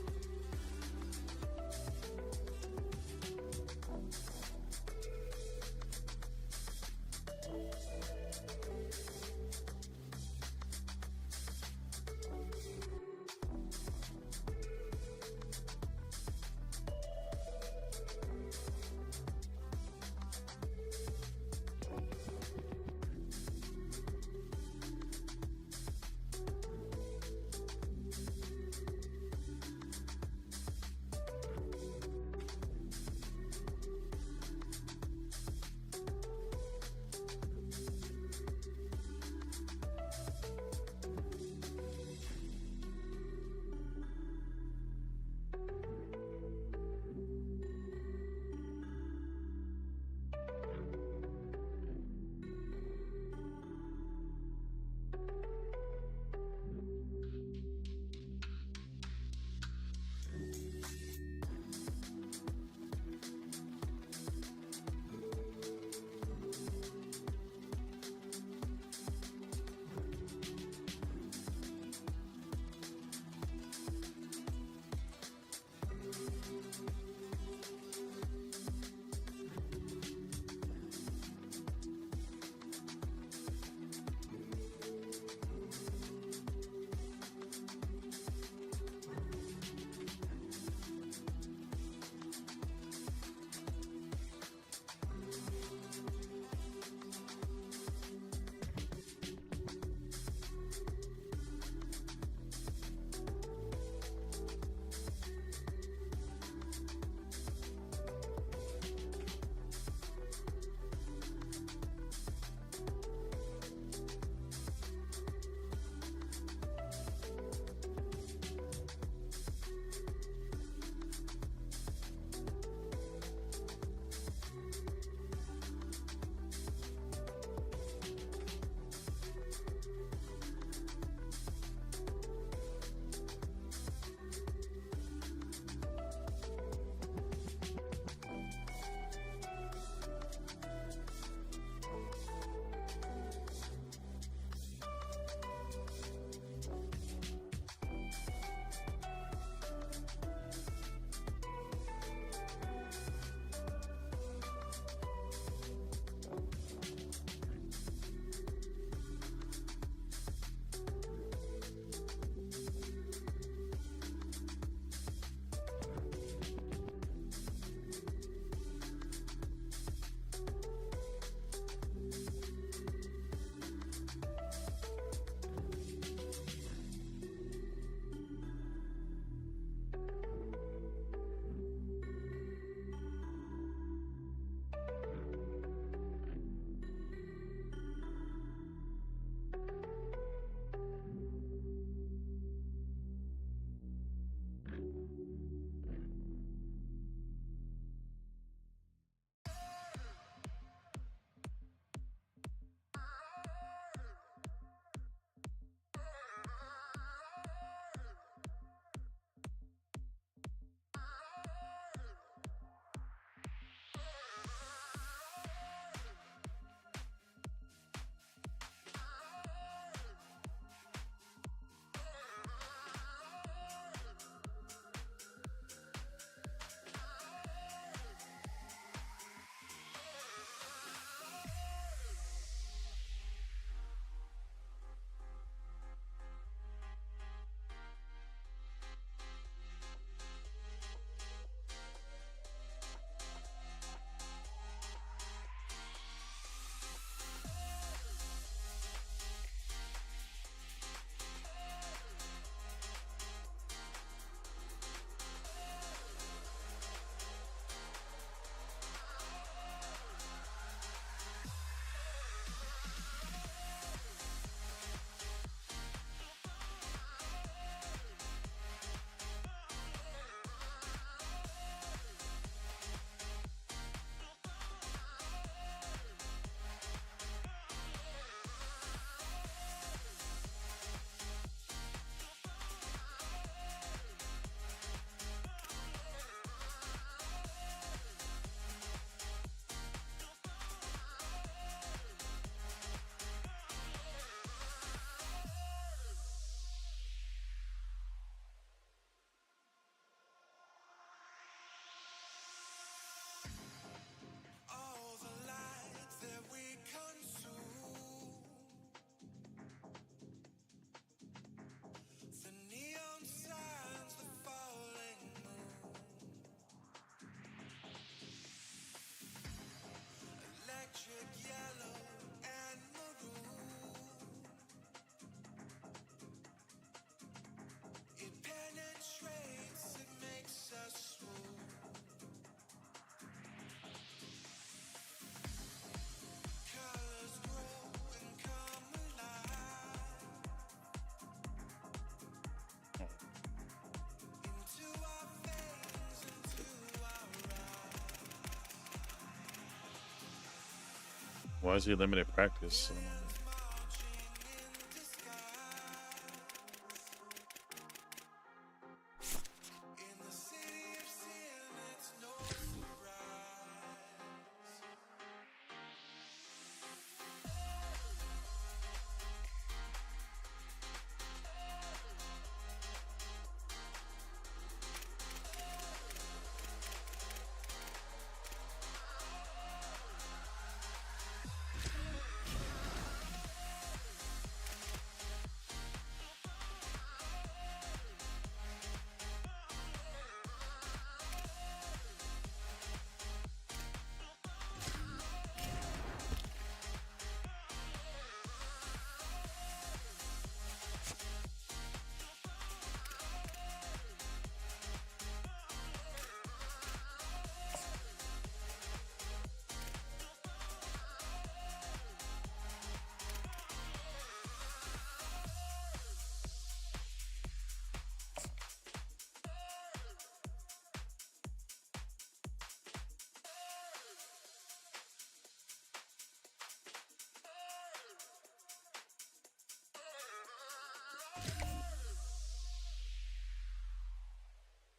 Speaker 1: Why is he limited practice?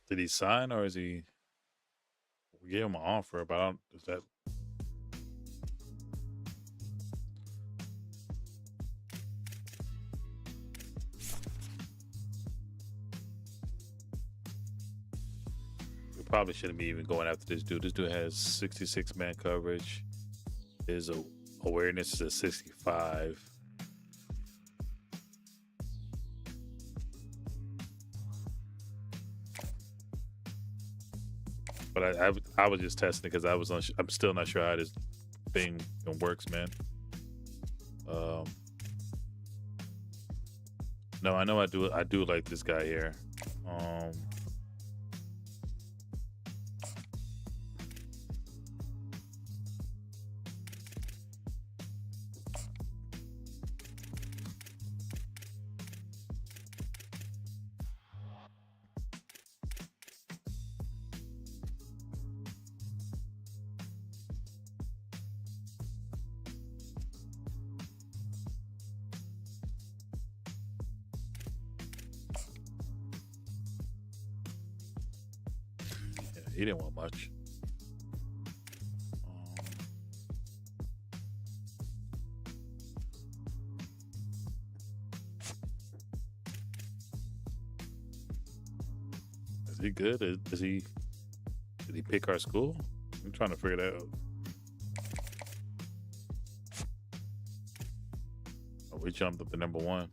Speaker 1: Did he sign or is he? We gave him an offer, but I don't. Is that? We probably shouldn't be even going after this dude. This dude has 66 man coverage. His awareness is at 65. But I was just testing it because I'm still not sure how this thing works, man. No, I know I do like this guy here. He didn't want much. Is he good? Did he pick our school? I'm trying to figure that out. Oh, we jumped up to #1.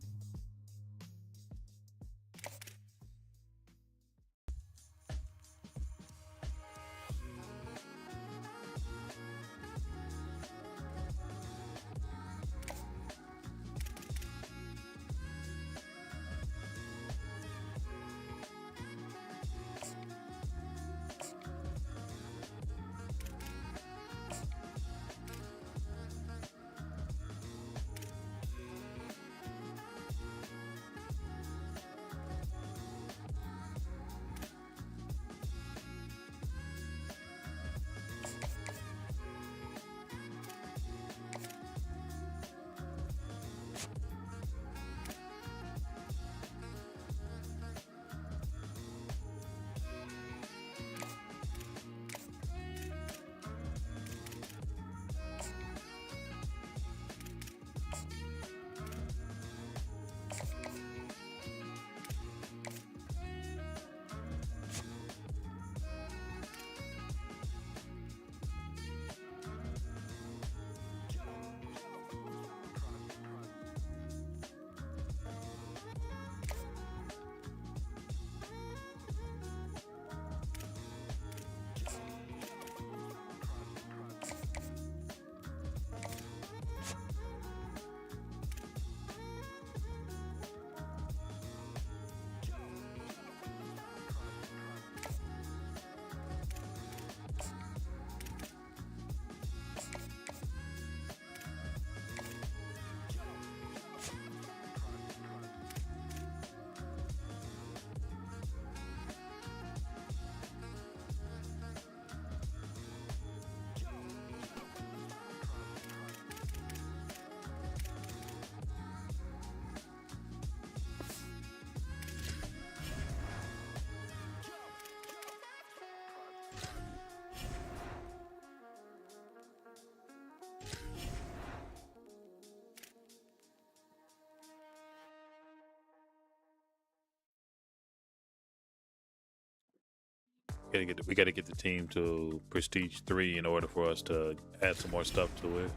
Speaker 1: we gotta get the team to Prestige 3 in order for us to add some more stuff to it.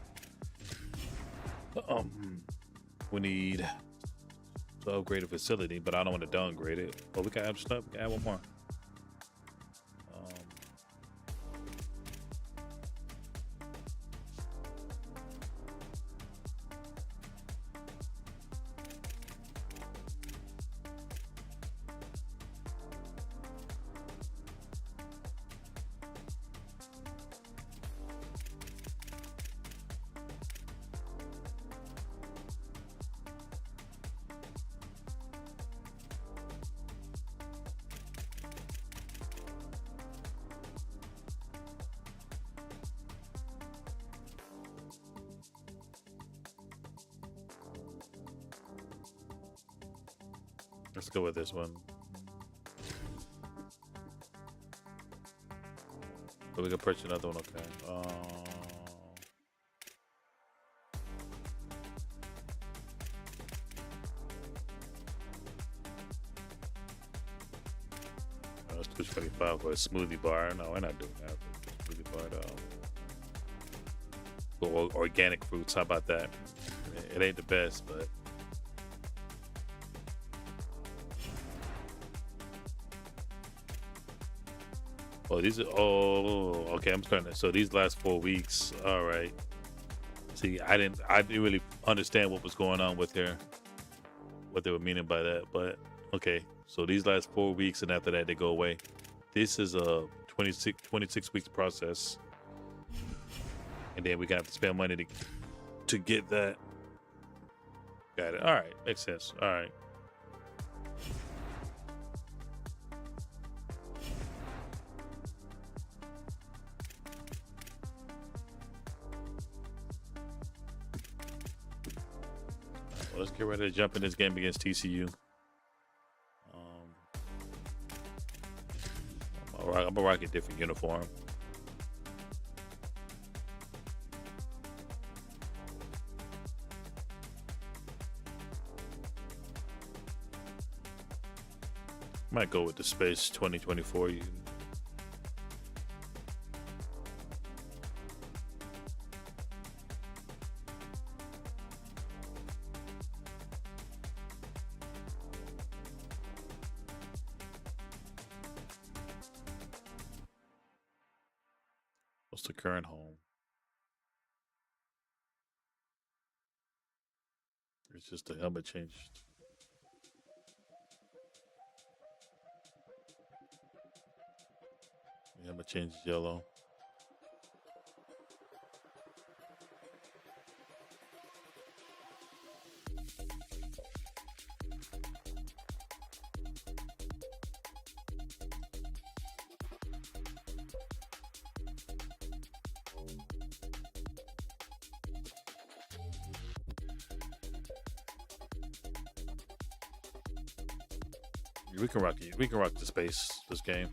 Speaker 1: We need to upgrade a facility, but I don't want to downgrade it. Oh, we can add stuff. We can add one more. Let's go with this one. But we can purchase another one, okay. That's $225 for a smoothie bar. No, we're not doing that. Smoothie bar, though. Organic fruits, how about that? It ain't the best, but oh, these are, oh, okay, I'm starting to, so these last 4 weeks, all right. See, I didn't really understand what was going on with here, what they were meaning by that, but okay. So these last 4 weeks, and after that, they go away. This is a 26 weeks process. And then we're gonna have to spend money to get that. Got it, all right, makes sense, all right. Let's get ready to jump in this game against TCU. I'm gonna rock a different uniform. Might go with the Space 2024. What's the current home? It's just the helmet changed. The helmet changed yellow. We can rock the Space this game.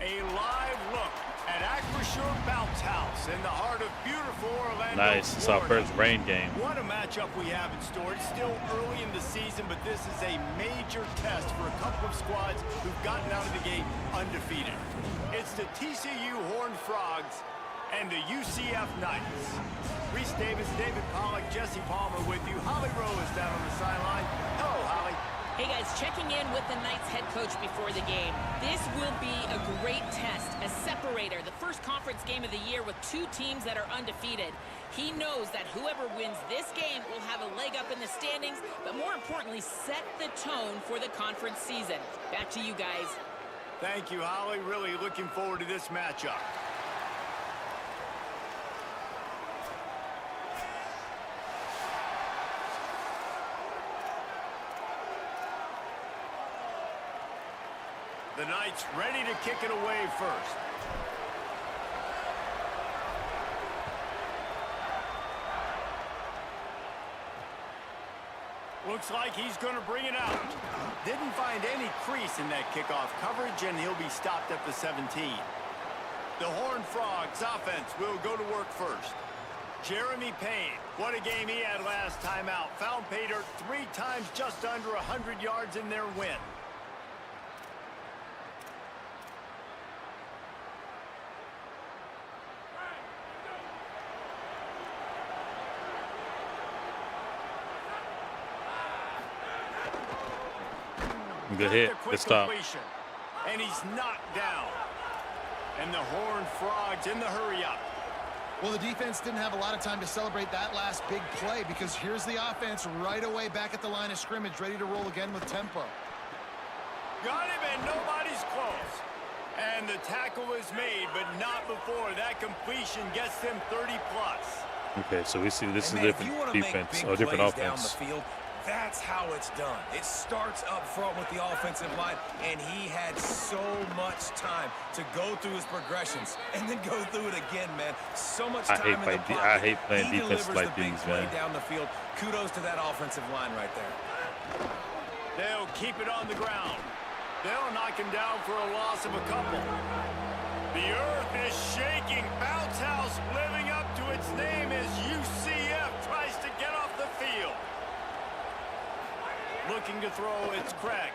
Speaker 2: A live look at Acrisure Bounce House in the heart of beautiful Orlando,
Speaker 1: Nice. It's our
Speaker 2: Florida.
Speaker 1: first rain game.
Speaker 2: What a matchup we have in store. It's still early in the season, but this is a major test for a couple of squads who've gotten out of the gate undefeated. It's the TCU Horned Frogs and the UCF Knights. Reese Davis, David Pollock, Jesse Palmer with you. Holly Rowe is down on the sideline. Hello, Holly.
Speaker 3: Hey guys, checking in with the Knights head coach before the game. This will be a great test, a separator, the first conference game of the year with two teams that are undefeated. He knows that whoever wins this game will have a leg up in the standings, but more importantly, set the tone for the conference season. Back to you guys.
Speaker 2: Thank you, Holly. Really looking forward to this matchup. The Knights ready to kick it away first. Looks like he's going to bring it out. Didn't find any crease in that kickoff coverage, and he'll be stopped at the 17. The Horned Frogs offense will go to work first. Jeremy Payne, what a game he had last time out. Found pay dirt 3 times, just under 100 yards in their win.
Speaker 1: Good hit. Good stop.
Speaker 2: And he's knocked down. And the Horned Frogs in the hurry up.
Speaker 4: Well, the defense didn't have a lot of time to celebrate that last big play because here's the offense right away back at the line of scrimmage, ready to roll again with tempo.
Speaker 2: Got him, and nobody's close. And the tackle is made, but not before that completion gets them 30-plus.
Speaker 1: Okay, so we see this is a different defense or different offense.
Speaker 7: Down the field, that's how it's done. It starts up front with the offensive line, and he had so much time to go through his progressions and then go through it again, man. So much time in the pocket.
Speaker 1: I hate playing defense like these, man.
Speaker 7: Down the field. Kudos to that offensive line right there.
Speaker 2: They'll keep it on the ground. They'll knock him down for a loss of a couple. The earth is shaking. Bounce House living up to its name as UCF tries to get off the field. Looking to throw, it's Craig.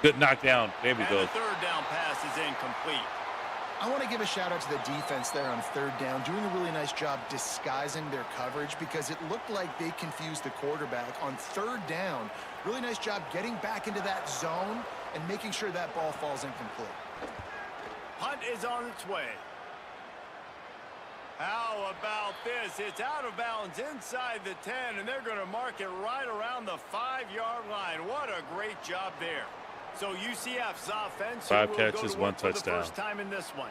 Speaker 1: Good knockdown. There we go.
Speaker 2: The third down pass is incomplete.
Speaker 4: I want to give a shout out to the defense there on third down, doing a really nice job disguising their coverage because it looked like they confused the quarterback on third down. Really nice job getting back into that zone and making sure that ball falls incomplete.
Speaker 2: Punt is on its way. How about this? It's out of bounds inside the 10, and they're going to mark it right around the 5-yard line. What a great job there. So UCF's offense
Speaker 1: 5 catches, 1 touchdown.
Speaker 2: First time in this one.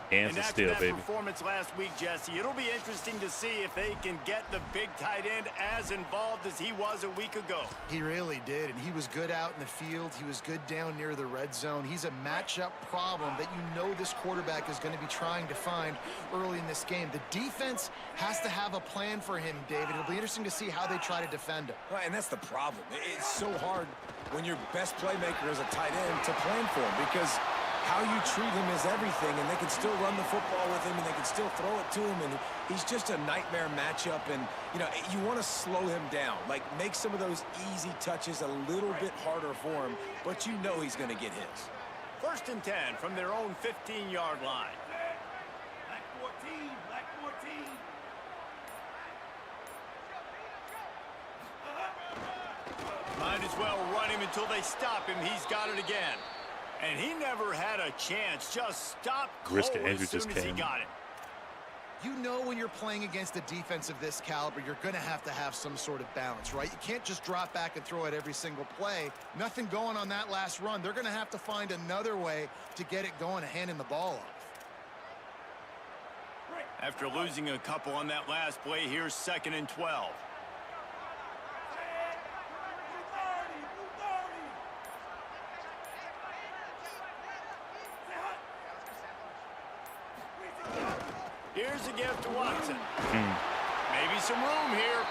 Speaker 1: Hands are still, baby.
Speaker 2: Performance last week, Jesse. It'll be interesting to see if they can get the big tight end as involved as he was a week ago.
Speaker 4: He really did, and he was good out in the field. He was good down near the red zone. He's a matchup problem that you know this quarterback is going to be trying to find early in this game. The defense has to have a plan for him, David. It'll be interesting to see how they try to defend him.
Speaker 7: Right, and that's the problem. It's so hard when your best playmaker is a tight end to plan for him because how you treat him is everything, and they can still run the football with him, and they can still throw it to him, and he's just a nightmare matchup, and, you know, you want to slow him down, like make some of those easy touches a little bit harder for him, but you know he's going to get his.
Speaker 2: 1st and 10 from their own 15-yard line.
Speaker 7: Black 14, black 14.
Speaker 2: Might as well run him until they stop him. He's got it again. And he never had a chance. Just stop Cole as soon as he got it.
Speaker 4: You know when you're playing against a defense of this caliber, you're going to have some sort of balance, right? You can't just drop back and throw it every single play. Nothing going on that last run. They're going to have to find another way to get it going and handing the ball off.
Speaker 2: After losing a couple on that last play, here's 2nd and 12. Here's a gift to Watson. Maybe some room here.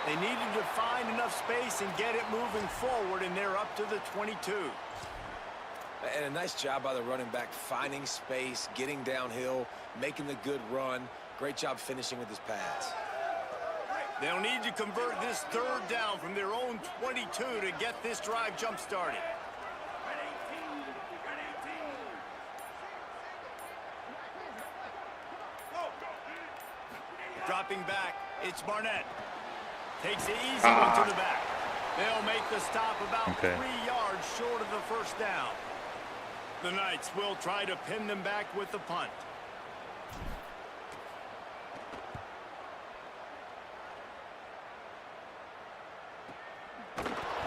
Speaker 2: They needed to find enough space and get it moving forward, and they're up to the 22.
Speaker 5: And a nice job by the running back, finding space, getting downhill, making the good run. Great job finishing with his pass.
Speaker 2: They'll need to convert this 3rd down from their own 22 to get this drive jump-started. Dropping back, it's Barnett. Takes the easy one to the back. They'll make the stop about 3 yards short of the 1st down. The Knights will try to pin them back with the punt.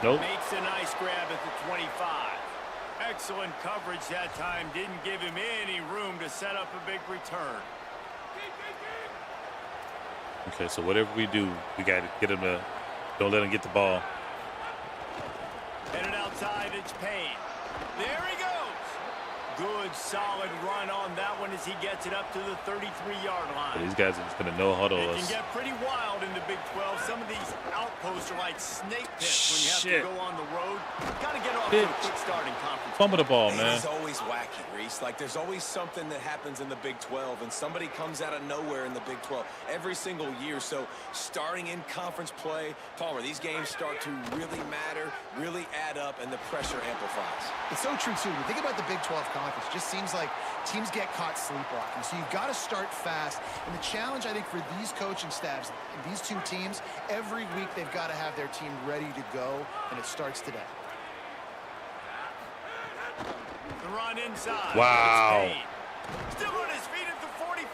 Speaker 1: Nope.
Speaker 2: Makes a nice grab at the 25. Excellent coverage that time. Didn't give him any room to set up a big return.
Speaker 1: Okay, so whatever we do, we got to get him to, don't let him get the ball.
Speaker 2: Headed outside, it's Payne. There he goes. Good, solid run on that one as he gets it up to the 33-yard line.
Speaker 1: These guys are just going to no huddle us.
Speaker 2: It can get pretty wild in the Big 12. Some of these outposts are like snake pits when you have to go on the road. Got to get off to a quick start in conference.
Speaker 1: Fumble the ball, man.
Speaker 5: It's always wacky, Reese. Like, there's always something that happens in the Big 12, and somebody comes out of nowhere in the Big 12 every single year. So starting in conference play, Palmer, these games start to really matter, really add up, and the pressure amplifies.
Speaker 4: It's so true, too. You think about the Big 12 conference, it just seems like teams get caught sleepwalking. So you've got to start fast. And the challenge, I think, for these coaching staffs, these two teams, every week they've got to have their team ready to go, and it starts today.
Speaker 2: The run inside.
Speaker 1: Wow.
Speaker 2: Still on his feet at the 45.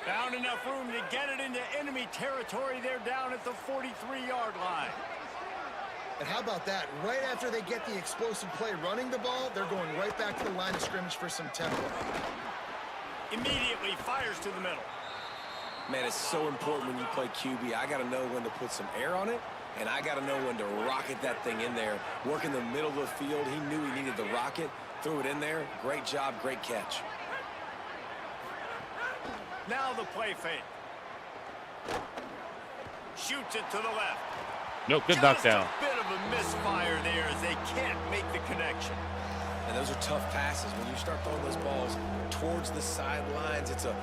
Speaker 2: Found enough room to get it into enemy territory. They're down at the 43-yard line.
Speaker 4: And how about that? Right after they get the explosive play running the ball, they're going right back to the line of scrimmage for some tempo.
Speaker 2: Immediately fires to the middle.
Speaker 5: Man, it's so important when you play QB. I got to know when to put some air on it, and I got to know when to rocket that thing in there. Work in the middle of the field. He knew he needed the rocket. Threw it in there. Great job, great catch.
Speaker 2: Now the play fake. Shoots it to the left.
Speaker 1: No, good knockdown.
Speaker 2: Just a bit of a misfire there as they can't make the connection.
Speaker 5: And those are tough passes. When you start throwing those balls towards the sidelines, it's a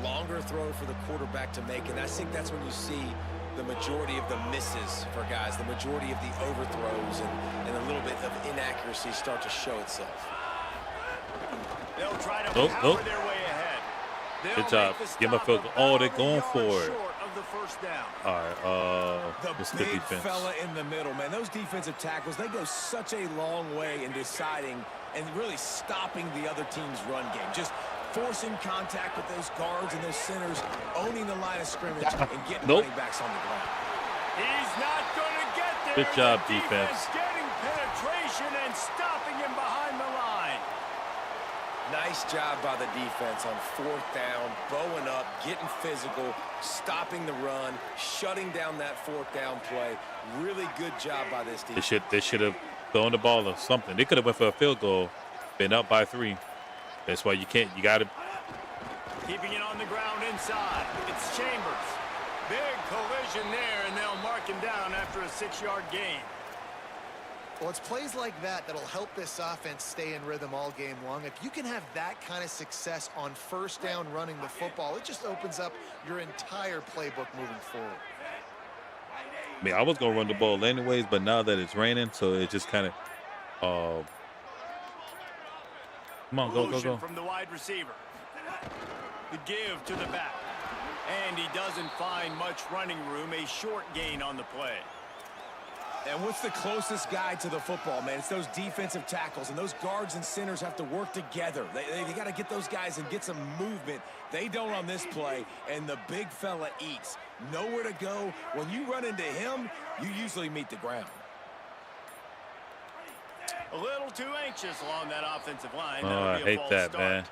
Speaker 5: longer throw for the quarterback to make. And I think that's when you see the majority of the misses for guys, the majority of the overthrows and a little bit of inaccuracy start to show itself.
Speaker 2: They'll try to power their way ahead.
Speaker 1: Good job. Give them a field goal. Oh, they're going for it.
Speaker 2: The first down.
Speaker 1: All right,
Speaker 7: the big
Speaker 1: defense.
Speaker 7: fella in the middle, man. Those defensive tackles, they go such a long way in deciding and really stopping the other team's run game. Just forcing contact with those guards and those centers, owning the line of scrimmage, and getting running backs on the ground.
Speaker 2: He's not going to get there.
Speaker 1: Good job, defense.
Speaker 2: Getting penetration and stopping him behind the line.
Speaker 5: Nice job by the defense on fourth down, bowing up, getting physical, stopping the run, shutting down that fourth down play. Really good job by this defense.
Speaker 1: They should have thrown the ball or something. They could have went for a field goal, been up by 3. That's why you got to.
Speaker 2: Keeping it on the ground inside. It's Chambers. Big collision there, and they'll mark him down after a 6-yard gain.
Speaker 4: Well, it's plays like that that'll help this offense stay in rhythm all game long. If you can have that kind of success on first down running the football, it just opens up your entire playbook moving forward.
Speaker 1: I mean, I was going to run the ball anyways, but now that it's raining, so it just kind of come on, go.
Speaker 2: From the wide receiver. The give to the back. And he doesn't find much running room. A short gain on the play.
Speaker 7: And what's the closest guy to the football, man? It's those defensive tackles, and those guards and centers have to work together. They got to get those guys and get some movement. They don't on this play, and the big fella eats. Nowhere to go. When you run into him, you usually meet the ground.
Speaker 2: A little too anxious along that offensive line.
Speaker 1: Oh, I hate that, man.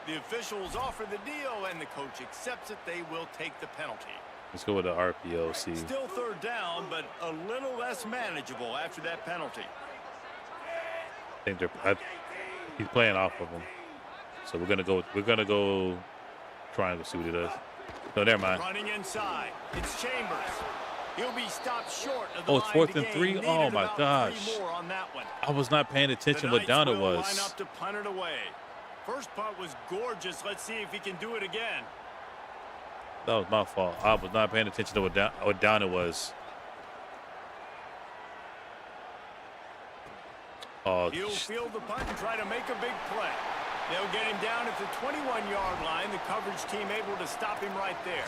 Speaker 2: The officials offer the deal, and the coach accepts it. They will take the penalty.
Speaker 1: Let's go with the RPO. See.
Speaker 2: Still third down, but a little less manageable after that penalty.
Speaker 1: I think he's playing off of him, so we're gonna go triangle. See what he does. No, never mind.
Speaker 2: Running inside, it's Chambers. He'll be stopped short of the
Speaker 1: it's 4th and 3. Oh my gosh!
Speaker 2: On that one.
Speaker 1: I was not paying attention what down it was.
Speaker 2: Line up to punt it away. First punt was gorgeous. Let's see if he can do it again.
Speaker 1: That was my fault. I was not paying attention to what down it was. Oh,
Speaker 2: he'll field the punt and try to make a big play. They'll get him down at the 21-yard line. The coverage team able to stop him right there.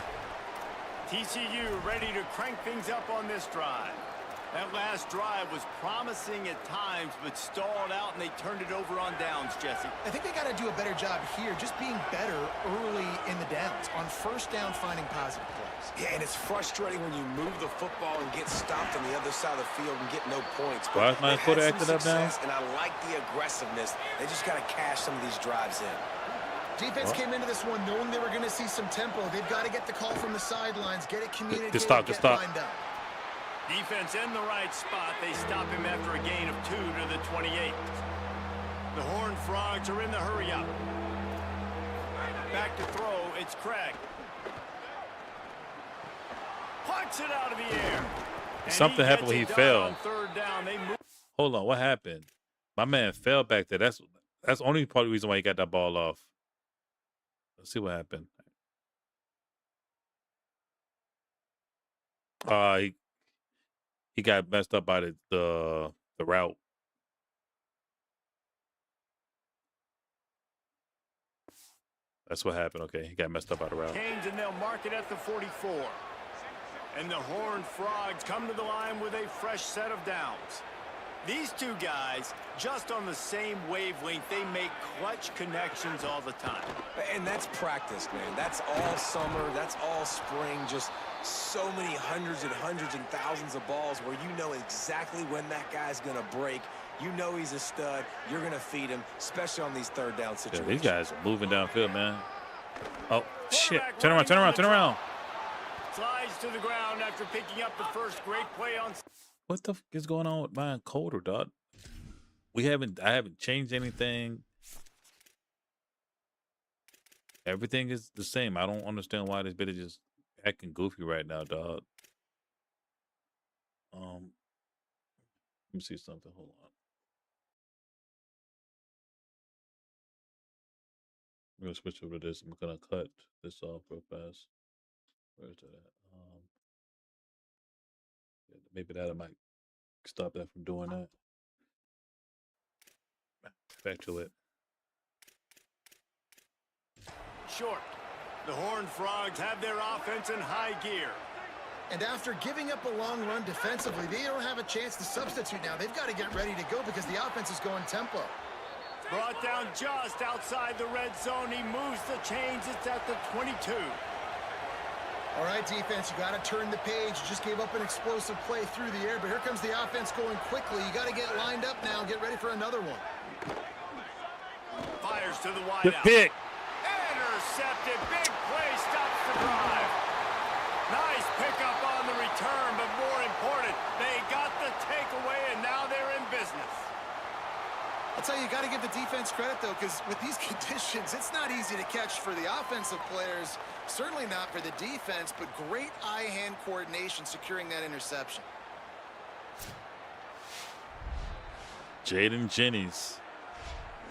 Speaker 2: TCU ready to crank things up on this drive. That last drive was promising at times, but stalled out, and they turned it over on downs, Jesse.
Speaker 4: I think they got to do a better job here, just being better early in the downs, on first down finding positive plays.
Speaker 5: Yeah, and it's frustrating when you move the football and get stopped on the other side of the field and get no points.
Speaker 1: Why is my quarter acting up now?
Speaker 5: And I like the aggressiveness. They just got to cash some of these drives in.
Speaker 4: Defense came into this one knowing they were going to see some tempo. They've got to get the call from the sidelines, get it communicated,
Speaker 1: Just stop.
Speaker 4: lined up.
Speaker 2: Defense in the right spot. They stop him after a gain of 2 to the 28. The Horned Frogs are in the hurry up. Back to throw. It's Craig. Punts it out of the air.
Speaker 1: Something happened when he fell. Hold on, what happened? My man fell back there. That's only part of the reason why he got that ball off. Let's see what happened. He got messed up by the route. That's what happened. Okay, he got messed up by the route.
Speaker 2: Canes, and they'll mark it at the 44. And the Horned Frogs come to the line with a fresh set of downs. These two guys, just on the same wavelength, they make clutch connections all the time.
Speaker 5: And that's practice, man. That's all summer. That's all spring. Just so many hundreds and thousands of balls where you know exactly when that guy's going to break. You know he's a stud. You're going to feed him, especially on these third down situations.
Speaker 1: Yeah, these guys are moving downfield, man. Oh, shit. Turn around.
Speaker 2: Slides to the ground after picking up the first great play on.
Speaker 1: What the f is going on with mine colder, dog? I haven't changed anything. Everything is the same. I don't understand why this bit is just acting goofy right now, dog. Let me see something. Hold on. I'm gonna switch over to this. I'm gonna cut this off real fast. Where's that at? Maybe that I might stop that from doing that. Back to it.
Speaker 2: Short. The Horned Frogs have their offense in high gear.
Speaker 4: And after giving up a long run defensively, they don't have a chance to substitute now. They've got to get ready to go because the offense is going tempo.
Speaker 2: Brought down just outside the red zone. He moves the chains. It's at the 22.
Speaker 4: All right, defense, you got to turn the page. You just gave up an explosive play through the air, but here comes the offense going quickly. You got to get lined up now and get ready for another one.
Speaker 2: Fires to the wideout.
Speaker 1: Pick.
Speaker 2: Intercepted. Big play stops the drive. Nice pickup on the return, but more important, they got the takeaway, and now they're in business.
Speaker 4: I'll tell you, you got to give the defense credit, though, because with these conditions, it's not easy to catch for the offensive players. Certainly not for the defense, but great eye-hand coordination securing that interception.
Speaker 1: Jaden Jennings.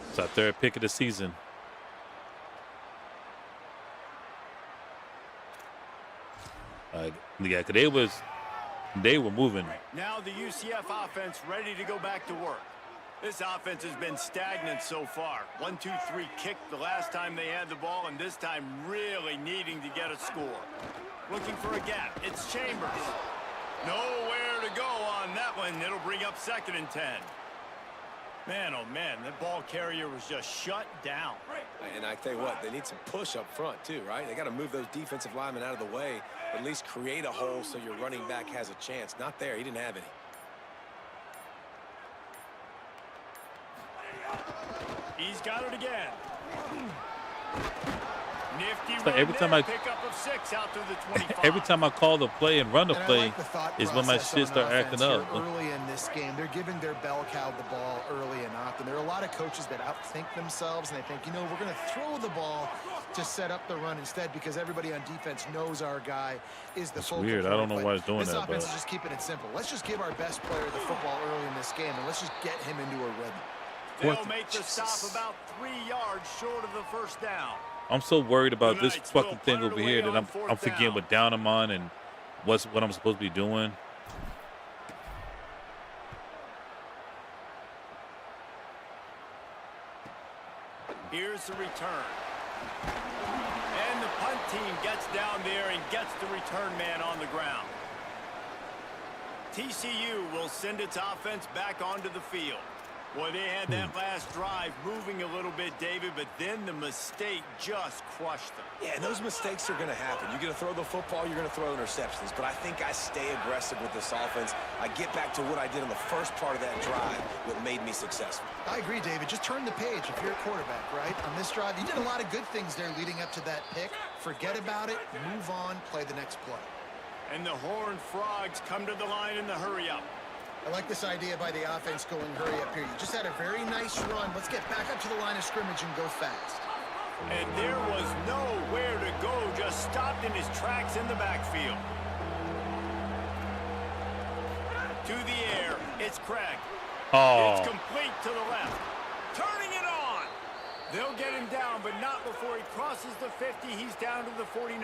Speaker 1: It's our third pick of the season. Yeah, because they were moving.
Speaker 2: Now the UCF offense ready to go back to work. This offense has been stagnant so far. 1-2-3 kick the last time they had the ball, and this time really needing to get a score. Looking for a gap. It's Chambers. Nowhere to go on that one. It'll bring up 2nd and 10. Man, oh man, that ball carrier was just shut down.
Speaker 5: And I tell you what, they need some push up front too, right? They got to move those defensive linemen out of the way, at least create a hole so your running back has a chance. Not there. He didn't have any.
Speaker 2: He's got it again. Nifty
Speaker 1: So every time
Speaker 2: pickup of 6 out to the 25.
Speaker 1: every time I call the play and run the play is when my shit start acting up.
Speaker 4: Early in this game, they're giving their bell cow the ball early and often. There are a lot of coaches that outthink themselves and they think, you know, we're going to throw the ball to set up the run instead because everybody on defense knows our guy is the focal point.
Speaker 1: Weird. I don't know why it's doing that.
Speaker 4: This offense is just keeping it simple. Let's just give our best player the football early in this game and let's just get him into a rhythm.
Speaker 2: They'll make the stop about 3 yards short of the first down.
Speaker 1: I'm so worried about this fucking thing over here that I'm forgetting what down I'm on and what I'm supposed to be doing.
Speaker 2: Here's the return. And the punt team gets down there and gets the return man on the ground. TCU will send its offense back onto the field. Boy, they had that last drive moving a little bit, David, but then the mistake just crushed them.
Speaker 5: Yeah, and those mistakes are going to happen. You're going to throw the football, you're going to throw interceptions. But I think I stay aggressive with this offense. I get back to what I did in the first part of that drive, what made me successful.
Speaker 4: I agree, David. Just turn the page if you're a quarterback, right? On this drive, you did a lot of good things there leading up to that pick. Forget about it, move on, play the next play.
Speaker 2: And the Horned Frogs come to the line in the hurry-up.
Speaker 4: I like this idea by the offense going hurry up here. You just had a very nice run. Let's get back up to the line of scrimmage and go fast.
Speaker 2: And there was nowhere to go, just stopped in his tracks in the backfield. To the air, it's Craig.
Speaker 1: Oh.
Speaker 2: It's complete to the left. Turning it on. They'll get him down, but not before he crosses the 50. He's down to the 49.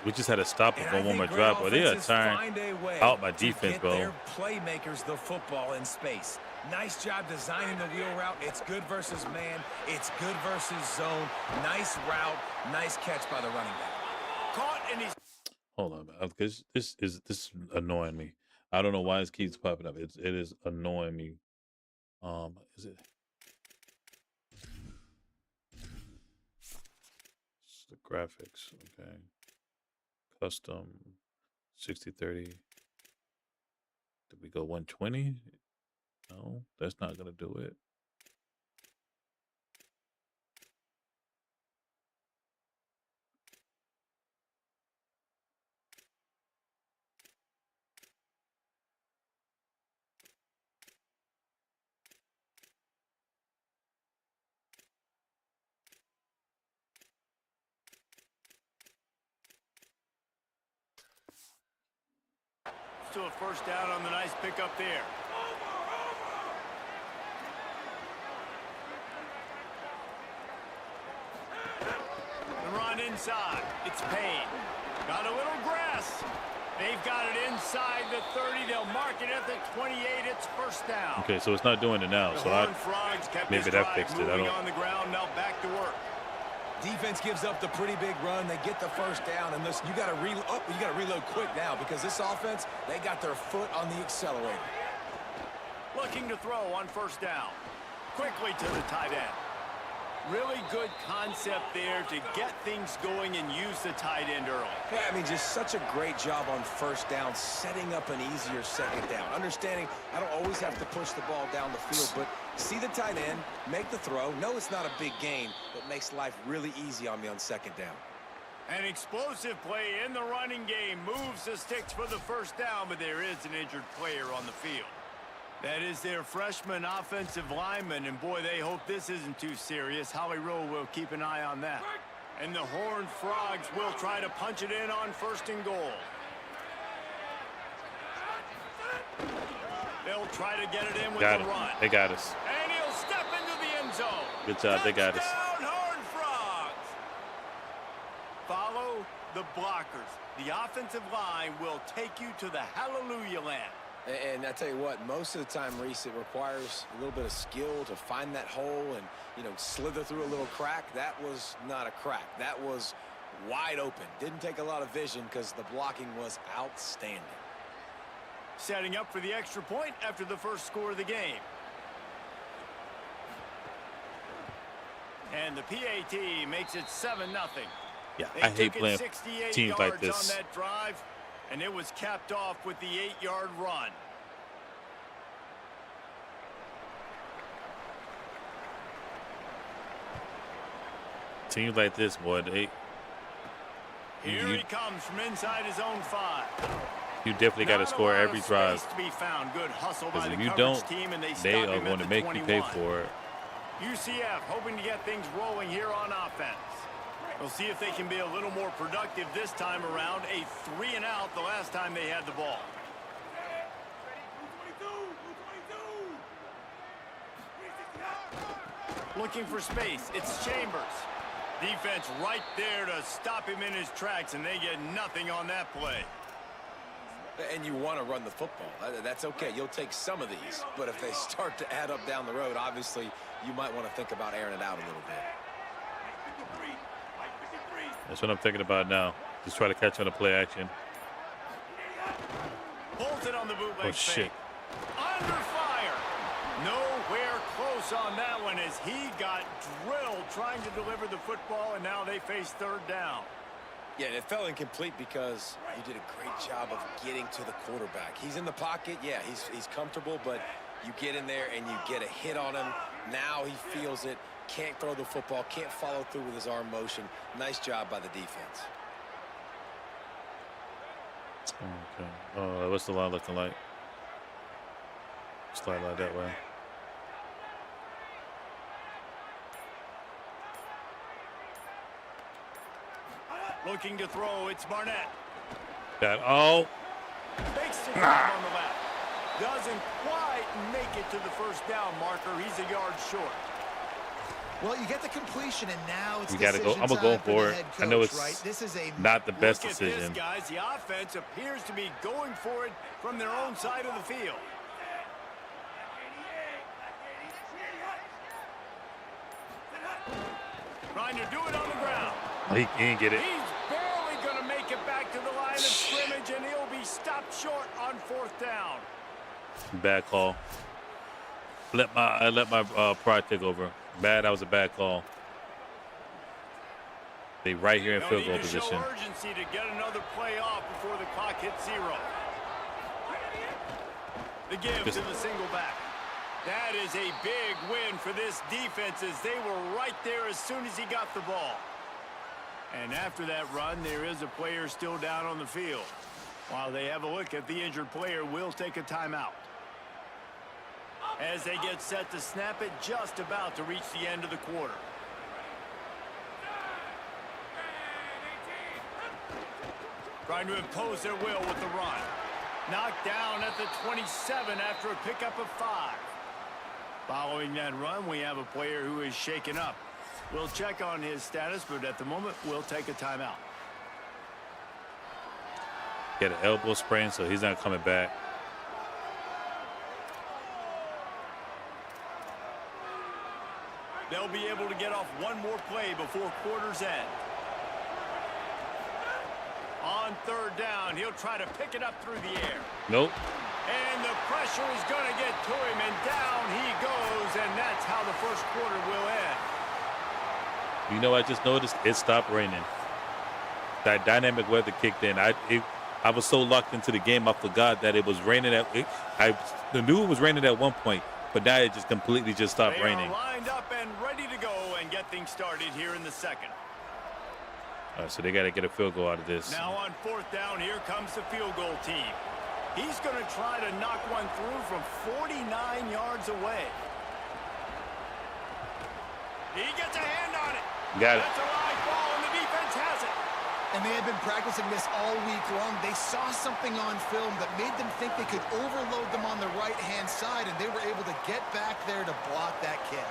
Speaker 1: We just had to stop it for one more drive, but they are tiring out my defense, bro.
Speaker 7: Their playmakers the football in space. Nice job designing the wheel route. It's good versus man. It's good versus zone. Nice route. Nice catch by the running back.
Speaker 2: Caught and he's...
Speaker 1: Hold on, because this is annoying me. I don't know why this keeps popping up. It is annoying me. Is it? It's the graphics, okay. Custom 6030. Did we go 120? No, that's not gonna do it.
Speaker 2: Still a first down on the nice pickup there. The run inside. It's Payne. Got a little grass. They've got it inside the 30. They'll mark it at the 28. It's first down.
Speaker 1: Okay, so it's not doing it now. So maybe that fixed it. I don't.
Speaker 2: On the ground, now back to work.
Speaker 7: Defense gives up the pretty big run. They get the first down, and listen, you got to reload quick now because this offense, they got their foot on the accelerator.
Speaker 2: Looking to throw on first down. Quickly to the tight end. Really good concept there to get things going and use the tight end early.
Speaker 7: Yeah, I mean, just such a great job on first down, setting up an easier second down. Understanding I don't always have to push the ball down the field, but see the tight end, make the throw. No, it's not a big gain, but makes life really easy on me on second down.
Speaker 2: An explosive play in the running game. Moves the sticks for the first down, but there is an injured player on the field. That is their freshman offensive lineman, and boy, they hope this isn't too serious. Holly Rowe will keep an eye on that. And the Horned Frogs will try to punch it in on first and goal. They'll try to get it in with the run.
Speaker 1: They got us.
Speaker 2: And he'll step into the end zone.
Speaker 1: Good job. They got us.
Speaker 2: Touchdown, Horned Frogs. Follow the blockers. The offensive line will take you to the hallelujah land.
Speaker 5: And I tell you what, most of the time, Reese, it requires a little bit of skill to find that hole and, you know, slither through a little crack. That was not a crack. That was wide open. Didn't take a lot of vision because the blocking was outstanding.
Speaker 2: Setting up for the extra point after the first score of the game. And the PAT makes it 7-0.
Speaker 1: Yeah, I hate playing teams like this.
Speaker 2: On that drive. And it was capped off with the 8-yard run.
Speaker 1: Teams like this, boy,
Speaker 2: Here he comes from inside his own 5.
Speaker 1: You definitely got to score every drive.
Speaker 2: Because
Speaker 1: if you don't, they are going to make you pay for it.
Speaker 2: UCF hoping to get things rolling here on offense. We'll see if they can be a little more productive this time around. A 3-and-out the last time they had the ball. Looking for space. It's Chambers. Defense right there to stop him in his tracks, and they get nothing on that play.
Speaker 5: And you want to run the football. That's okay. You'll take some of these. But if they start to add up down the road, obviously, you might want to think about airing it out a little bit.
Speaker 1: That's what I'm thinking about now. Just try to catch on the play action.
Speaker 2: Bolted on the bootleg.
Speaker 1: Oh, shit.
Speaker 2: Under fire. Nowhere close on that one as he got drilled trying to deliver the football, and now they face third down.
Speaker 5: Yeah, and it fell incomplete because you did a great job of getting to the quarterback. He's in the pocket. Yeah, he's comfortable, but you get in there and you get a hit on him. Now he feels it. Can't throw the football, can't follow through with his arm motion. Nice job by the defense.
Speaker 1: Okay. What's the line looking like? Slide like that way.
Speaker 2: Looking to throw, it's Barnett.
Speaker 1: Makes
Speaker 2: it on the left. Doesn't quite make it to the first down marker. He's a yard short.
Speaker 4: Well, you get the completion, and now it's
Speaker 1: you gotta go. I'm gonna go for it. I know it's right.
Speaker 4: This is
Speaker 1: not the best
Speaker 2: Look at
Speaker 1: decision.
Speaker 2: This, guys. The offense appears to be going for it from their own side of the field. Trying to do it on the ground.
Speaker 1: He can't get it.
Speaker 2: He's barely going to make it back to the line of scrimmage, and he'll be stopped short on 4th down.
Speaker 1: Bad call. I let my pride take over. That was a bad call. They right here in field goal position.
Speaker 2: Show urgency to get another play off before the clock hits 0. The give to the single back. That is a big win for this defense, as they were right there as soon as he got the ball. And after that run, there is a player still down on the field. While they have a look at the injured player, we'll take a timeout. As they get set to snap it, just about to reach the end of the quarter. Trying to impose their will with the run. Knocked down at the 27 after a pickup of 5. Following that run, we have a player who is shaken up. We'll check on his status, but at the moment, we'll take a timeout.
Speaker 1: Get an elbow sprain, so he's not coming back.
Speaker 2: They'll be able to get off one more play before quarter's end. On 3rd down, he'll try to pick it up through the air.
Speaker 1: Nope.
Speaker 2: And the pressure is going to get to him, and down he goes, and that's how the first quarter will end.
Speaker 1: You know, I just noticed it stopped raining. That dynamic weather kicked in. I was so locked into the game, I forgot that it was raining. I knew it was raining at one point, but now it just completely just stopped raining.
Speaker 2: They are lined up and ready to go and get things started here in the second.
Speaker 1: All right, so they got to get a field goal out of this.
Speaker 2: Now on 4th down, here comes the field goal team. He's going to try to knock one through from 49 yards away. He gets a hand on it.
Speaker 1: Got it.
Speaker 2: That's a live ball, and the defense has it.
Speaker 4: And they had been practicing this all week long. They saw something on film that made them think they could overload them on the right-hand side, and they were able to get back there to block that kick.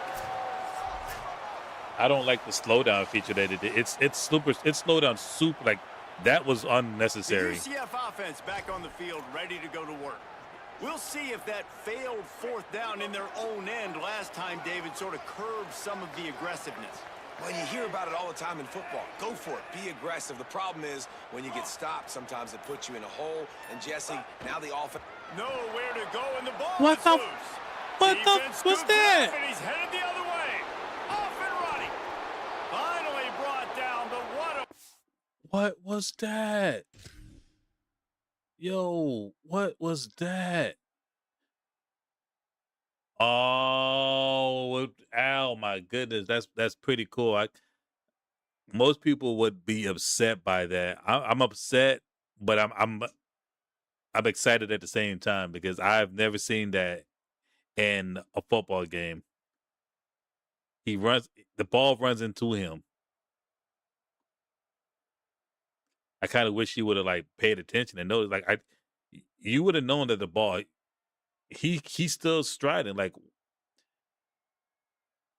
Speaker 1: I don't like the slowdown feature that it did. It's slowed down super, like, that was unnecessary.
Speaker 2: The UCF offense back on the field, ready to go to work. We'll see if that failed 4th down in their own end last time, David, sort of curbed some of the aggressiveness.
Speaker 5: Well, you hear about it all the time in football. Go for it. Be aggressive. The problem is when you get stopped, sometimes it puts you in a hole. And, Jesse, now the offense...
Speaker 2: Nowhere to go, and the ball
Speaker 1: What
Speaker 2: is
Speaker 1: the?
Speaker 2: loose.
Speaker 1: What the?
Speaker 2: Defense
Speaker 1: What's
Speaker 2: scoops
Speaker 1: that?
Speaker 2: up, and he's headed the other way. Off and running. Finally brought down, but
Speaker 1: What was that? Yo, what was that? Oh, my goodness, that's pretty cool. Most people would be upset by that. I'm upset, but I'm excited at the same time because I've never seen that in a football game. The ball runs into him. I kind of wish he would have like paid attention and noticed. Like you would have known that the ball, he's still striding. Like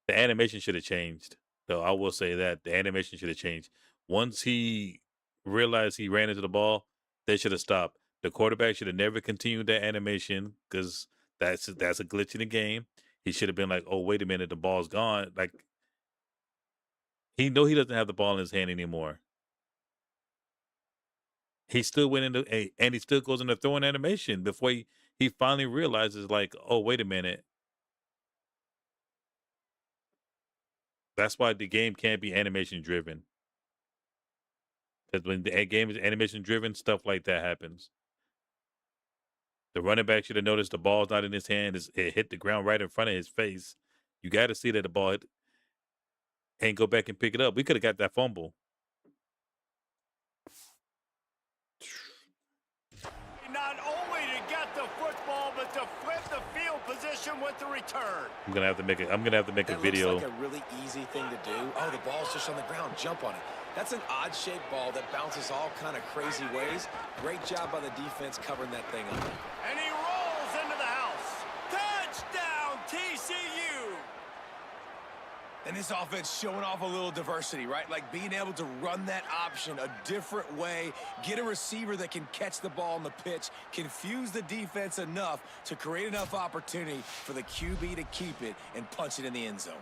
Speaker 1: the animation should have changed. So I will say that the animation should have changed. Once he realized he ran into the ball, they should have stopped. The quarterback should have never continued that animation because that's a glitch in the game. He should have been like, "Oh, wait a minute, the ball's gone." Like he doesn't have the ball in his hand anymore. He still went into and he still goes into throwing animation before he finally realizes, like, oh, wait a minute. That's why the game can't be animation driven. Because when the game is animation driven, stuff like that happens. The running back should have noticed the ball's not in his hand. It hit the ground right in front of his face. You got to see that the ball hit and go back and pick it up. We could have got that fumble.
Speaker 2: the football, but to flip the field position with the return.
Speaker 1: I'm gonna have to make it. I'm gonna have to make a video.
Speaker 5: Looks like a really easy thing to do. Oh, the ball's just on the ground. Jump on it. That's an odd-shaped ball that bounces all kind of crazy ways. Great job by the defense covering that thing up.
Speaker 2: And he rolls into the house. Touchdown, TCU.
Speaker 7: And this offense showing off a little diversity, right? Like being able to run that option a different way, get a receiver that can catch the ball on the pitch, confuse the defense enough to create enough opportunity for the QB to keep it and punch it in the end zone.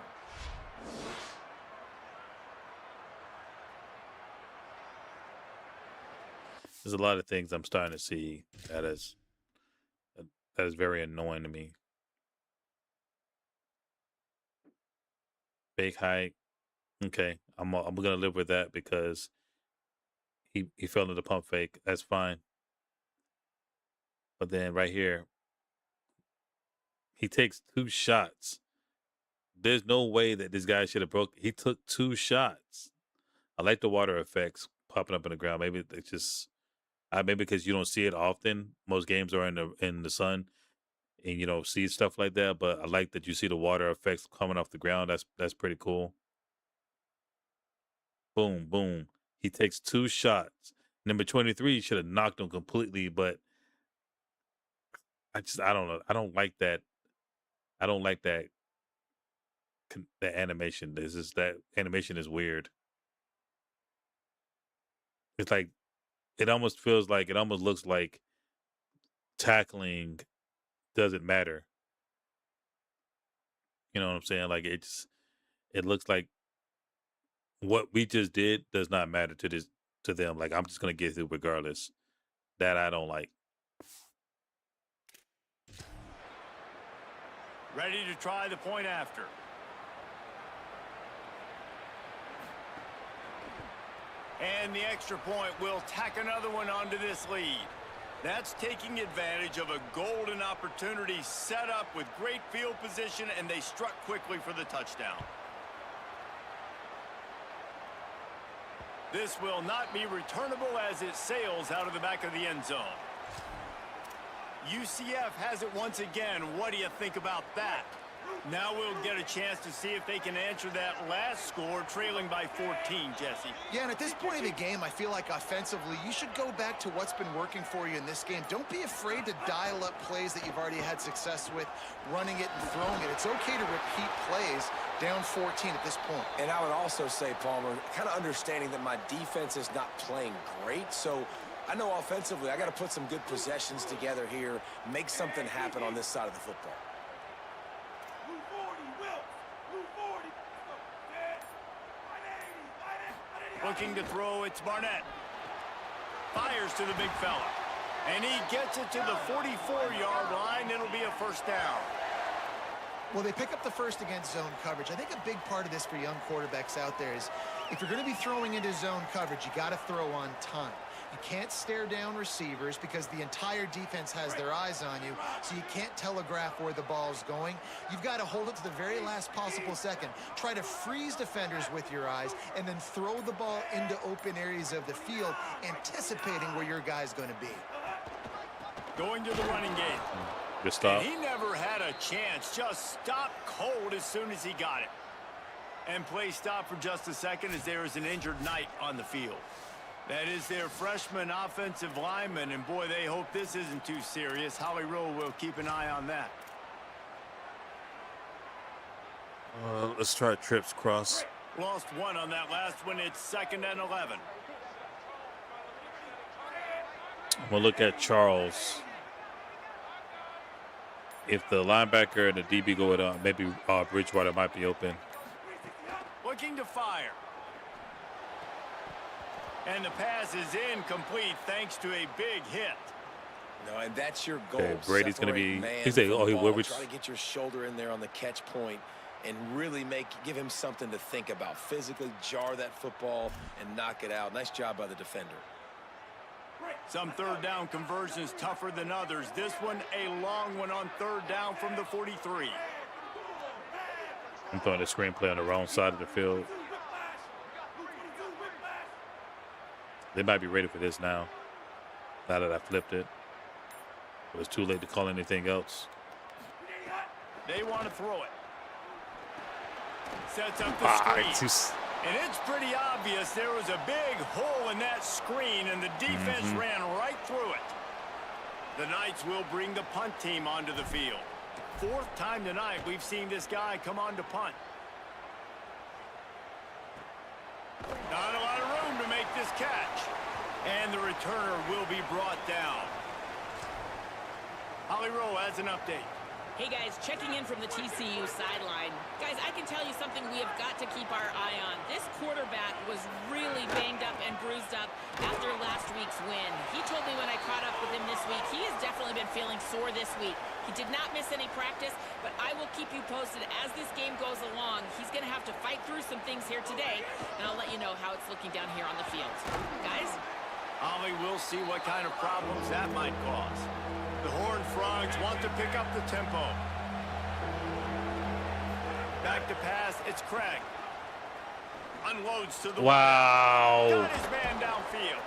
Speaker 1: There's a lot of things I'm starting to see that is very annoying to me. Big hike. Okay, I'm gonna live with that because he fell into the pump fake. That's fine. But then right here, he takes 2 shots. There's no way that this guy should have broke. He took 2 shots. I like the water effects popping up in the ground. Maybe it's just maybe because you don't see it often. Most games are in the sun, and you don't see stuff like that. But I like that you see the water effects coming off the ground. That's pretty cool. Boom, boom. He takes 2 shots. Number 23 should have knocked him completely, but I don't know. I don't like that. I don't like that. That animation. That animation is weird. It's like it almost looks like tackling doesn't matter. You know what I'm saying? Like it looks like what we just did does not matter to them. Like I'm just gonna get through regardless. That I don't like.
Speaker 2: Ready to try the point after. And the extra point will tack another one onto this lead. That's taking advantage of a golden opportunity set up with great field position, and they struck quickly for the touchdown. This will not be returnable as it sails out of the back of the end zone. UCF has it once again. What do you think about that? Now we'll get a chance to see if they can answer that last score, trailing by 14, Jesse.
Speaker 4: Yeah, and at this point of the game, I feel like offensively, you should go back to what's been working for you in this game. Don't be afraid to dial up plays that you've already had success with, running it and throwing it. It's okay to repeat plays down 14 at this point.
Speaker 5: And I would also say, Palmer, kind of understanding that my defense is not playing great, so I know offensively I got to put some good possessions together here, make something happen on this side of the football.
Speaker 2: Looking to throw, it's Barnett. Fires to the big fella. And he gets it to the 44-yard line. It'll be a first down.
Speaker 4: Well, they pick up the first against zone coverage. I think a big part of this for young quarterbacks out there is if you're going to be throwing into zone coverage, you got to throw on time. You can't stare down receivers because the entire defense has their eyes on you, so you can't telegraph where the ball's going. You've got to hold it to the very last possible second. Try to freeze defenders with your eyes and then throw the ball into open areas of the field, anticipating where your guy's going to be.
Speaker 2: Going to the running game.
Speaker 1: Good stop.
Speaker 2: And he never had a chance. Just stopped cold as soon as he got it. And play stop for just a second as there is an injured Knight on the field. That is their freshman offensive lineman, and boy, they hope this isn't too serious. Holly Rowe will keep an eye on that.
Speaker 1: Let's try trips cross.
Speaker 2: Lost one on that last one. It's 2nd and 11.
Speaker 1: We'll look at Charles. If the linebacker and the DB go it on, maybe Bridgewater might be open.
Speaker 2: Looking to fire. And the pass is incomplete thanks to a big hit.
Speaker 5: No, and that's your goal.
Speaker 1: Okay, Brady's going to be. He's saying,
Speaker 5: he will try to get your shoulder in there on the catch point and really give him something to think about. Physically jar that football and knock it out. Nice job by the defender.
Speaker 2: Some third down conversions tougher than others. This one a long one on 3rd down from the 43.
Speaker 1: I'm throwing a screenplay on the wrong side of the field. They might be ready for this now that I flipped it. But it's too late to call anything else.
Speaker 2: They want to throw it. Sets up the screen. And it's pretty obvious there was a big hole in that screen, and the defense ran right through it. The Knights will bring the punt team onto the field. Fourth time tonight we've seen this guy come on to punt. Not a lot of room to make this catch. And the returner will be brought down. Holly Rowe has an update.
Speaker 3: Hey guys, checking in from the TCU sideline. Guys, I can tell you something we have got to keep our eye on. This quarterback was really banged up and bruised up after last week's win. He told me when I caught up with him this week, he has definitely been feeling sore this week. He did not miss any practice, but I will keep you posted as this game goes along. He's going to have to fight through some things here today, and I'll let you know how it's looking down here on the field. Guys?
Speaker 2: Ollie, we'll see what kind of problems that might cause. The Horned Frogs want to pick up the tempo. Back to pass, it's Craig. Unloads to the
Speaker 1: wow.
Speaker 2: Got his man downfield.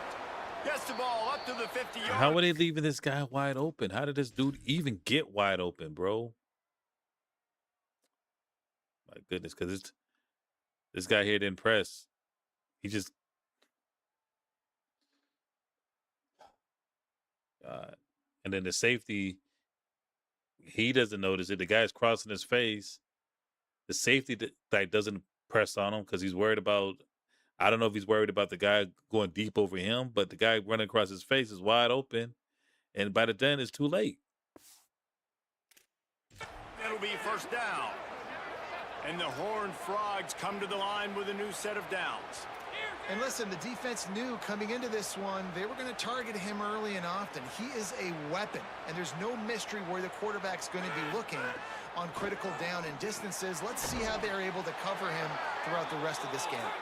Speaker 2: Gets the ball up to the 50-yard.
Speaker 1: How are they leaving this guy wide open? How did this dude even get wide open, bro? My goodness, because this guy here didn't press. He just... God. And then the safety, he doesn't notice it. The guy's crossing his face. The safety like doesn't press on him because he's worried about, I don't know if he's worried about the guy going deep over him, but the guy running across his face is wide open. And by the then, it's too late.
Speaker 2: It'll be first down. And the Horned Frogs come to the line with a new set of downs.
Speaker 4: And listen, the defense knew coming into this one, they were going to target him early and often. He is a weapon, and there's no mystery where the quarterback's going to be looking on critical down and distances. Let's see how they're able to cover him throughout the rest of this game.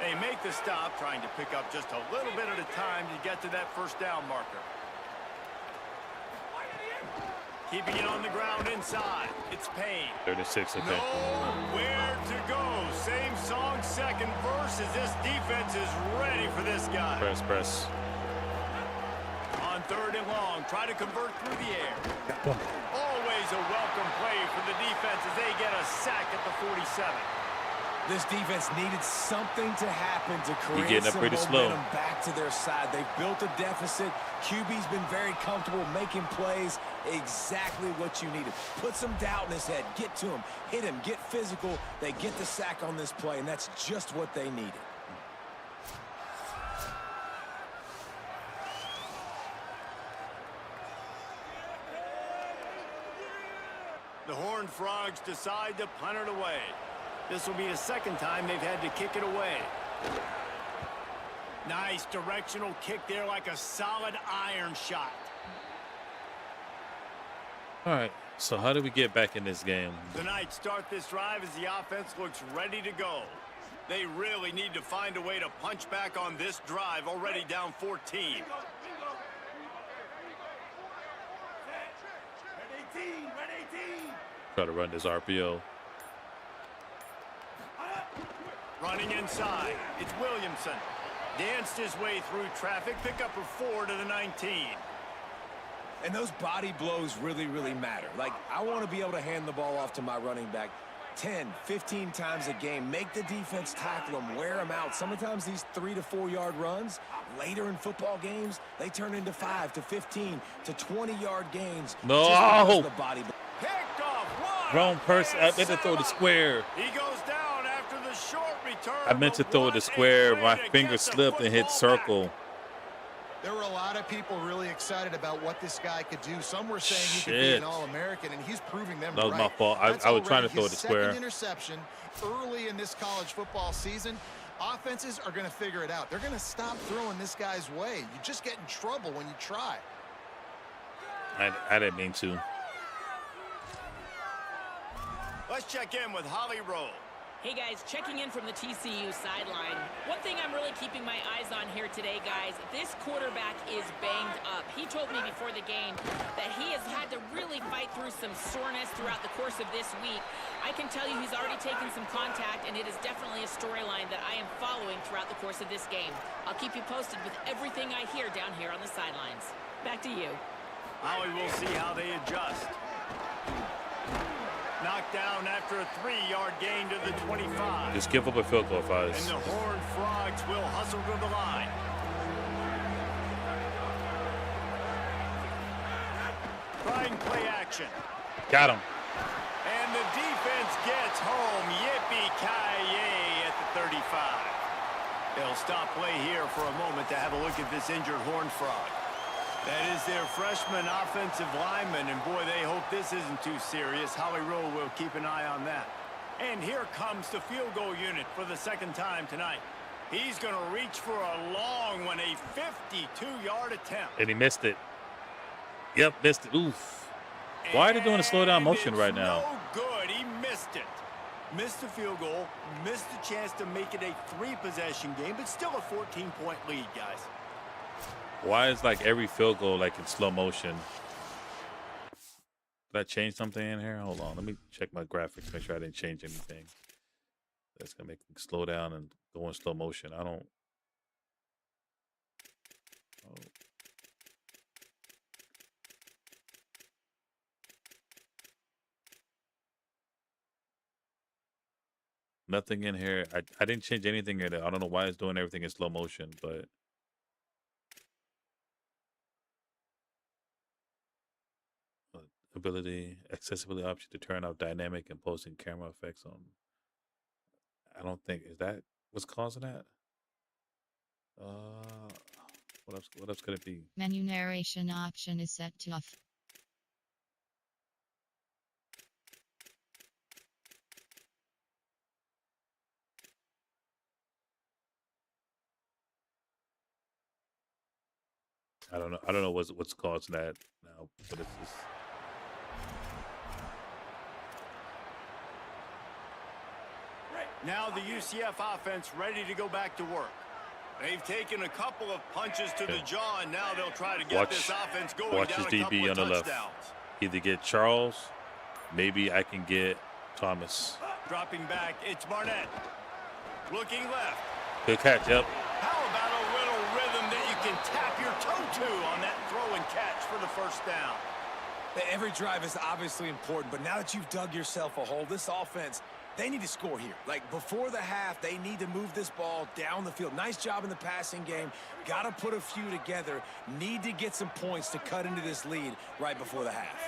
Speaker 2: They make the stop, trying to pick up just a little bit at a time to get to that first down marker. Keeping it on the ground inside. It's Payne.
Speaker 1: 36, okay.
Speaker 2: Nowhere to go. Same song, second verse, as this defense is ready for this guy.
Speaker 1: Press.
Speaker 2: On third and long, try to convert through the air. Always a welcome play for the defense as they get a sack at the 47.
Speaker 7: This defense needed something to happen to create some momentum back to their side. They've built a deficit. QB's been very comfortable making plays. Exactly what you needed. Put some doubt in his head. Get to him. Hit him. Get physical. They get the sack on this play, and that's just what they needed.
Speaker 2: The Horned Frogs decide to punt it away. This will be the second time they've had to kick it away. Nice directional kick there, like a solid iron shot.
Speaker 1: All right, so how do we get back in this game?
Speaker 2: The Knights start this drive as the offense looks ready to go. They really need to find a way to punch back on this drive, already down 14.
Speaker 1: Try to run this RPO.
Speaker 2: Running inside, it's Williamson. Danced his way through traffic, pick up a 4 to the 19.
Speaker 7: And those body blows really, really matter. Like, I want to be able to hand the ball off to my running back 10, 15 times a game. Make the defense tackle them, wear them out. Sometimes these 3 to 4 yard runs, later in football games, they turn into 5 to 15 to 20-yard gains.
Speaker 1: No!
Speaker 7: The body
Speaker 2: picked off.
Speaker 1: Wrong person. I meant to throw the square.
Speaker 2: He goes down after the short return.
Speaker 1: I meant to throw the square. My finger slipped and hit circle.
Speaker 2: Back.
Speaker 4: There were a lot of people really excited about what this guy could do. Some were saying he could be an All-American, and he's proving them right.
Speaker 1: That was my fault. I was trying to throw the square.
Speaker 4: Second interception early in this college football season. Offenses are going to figure it out. They're going to stop throwing this guy's way. You just get in trouble when you try.
Speaker 1: I didn't mean to.
Speaker 2: Let's check in with Holly Rowe.
Speaker 3: Hey guys, checking in from the TCU sideline. One thing I'm really keeping my eyes on here today, guys, this quarterback is banged up. He told me before the game that he has had to really fight through some soreness throughout the course of this week. I can tell you he's already taken some contact, and it is definitely a storyline that I am following throughout the course of this game. I'll keep you posted with everything I hear down here on the sidelines. Back to you.
Speaker 2: Howie will see how they adjust. Knocked down after a 3-yard gain to the 25.
Speaker 1: Just give up a field goal,
Speaker 2: And
Speaker 1: guys.
Speaker 2: the Horned Frogs will hustle to the line. Trying play action.
Speaker 1: Got him.
Speaker 2: And the defense gets home. Yippee-ki-yay at the 35. They'll stop play here for a moment to have a look at this injured Horned Frog. That is their freshman offensive lineman, and boy, they hope this isn't too serious. Howie Rowe will keep an eye on that. And here comes the field goal unit for the second time tonight. He's going to reach for a long one, a 52-yard attempt.
Speaker 1: And he missed it. Yep, missed it. Oof. Why are they doing a slow down motion right now?
Speaker 2: No good. He missed it. Missed the field goal, missed the chance to make it a 3-possession game, but still a 14-point lead, guys.
Speaker 1: Why is like every field goal like in slow motion? Did I change something in here? Hold on. Let me check my graphics, make sure I didn't change anything. That's going to make me slow down and go in slow motion. I don't. Oh. Nothing in here. I didn't change anything in it. I don't know why it's doing everything in slow motion, but ability, accessibility option to turn off dynamic and posting camera effects on. I don't think, is that what's causing that? What else could it be?
Speaker 8: Menu narration option is set to off.
Speaker 1: I don't know. I don't know what's causing that now, but it's just.
Speaker 2: Now the UCF offense ready to go back to work. They've taken a couple of punches to the jaw, and now they'll try to get this offense going.
Speaker 1: Watch his DB on the left. Either get Charles, maybe I can get Thomas.
Speaker 2: Dropping back, it's Barnett. Looking left.
Speaker 1: Good catch, yep.
Speaker 2: How about a little rhythm that you can tap your toe to on that throw and catch for the first down?
Speaker 7: Every drive is obviously important, but now that you've dug yourself a hole, this offense, they need to score here. Like, before the half, they need to move this ball down the field. Nice job in the passing game. Got to put a few together. Need to get some points to cut into this lead right before the half.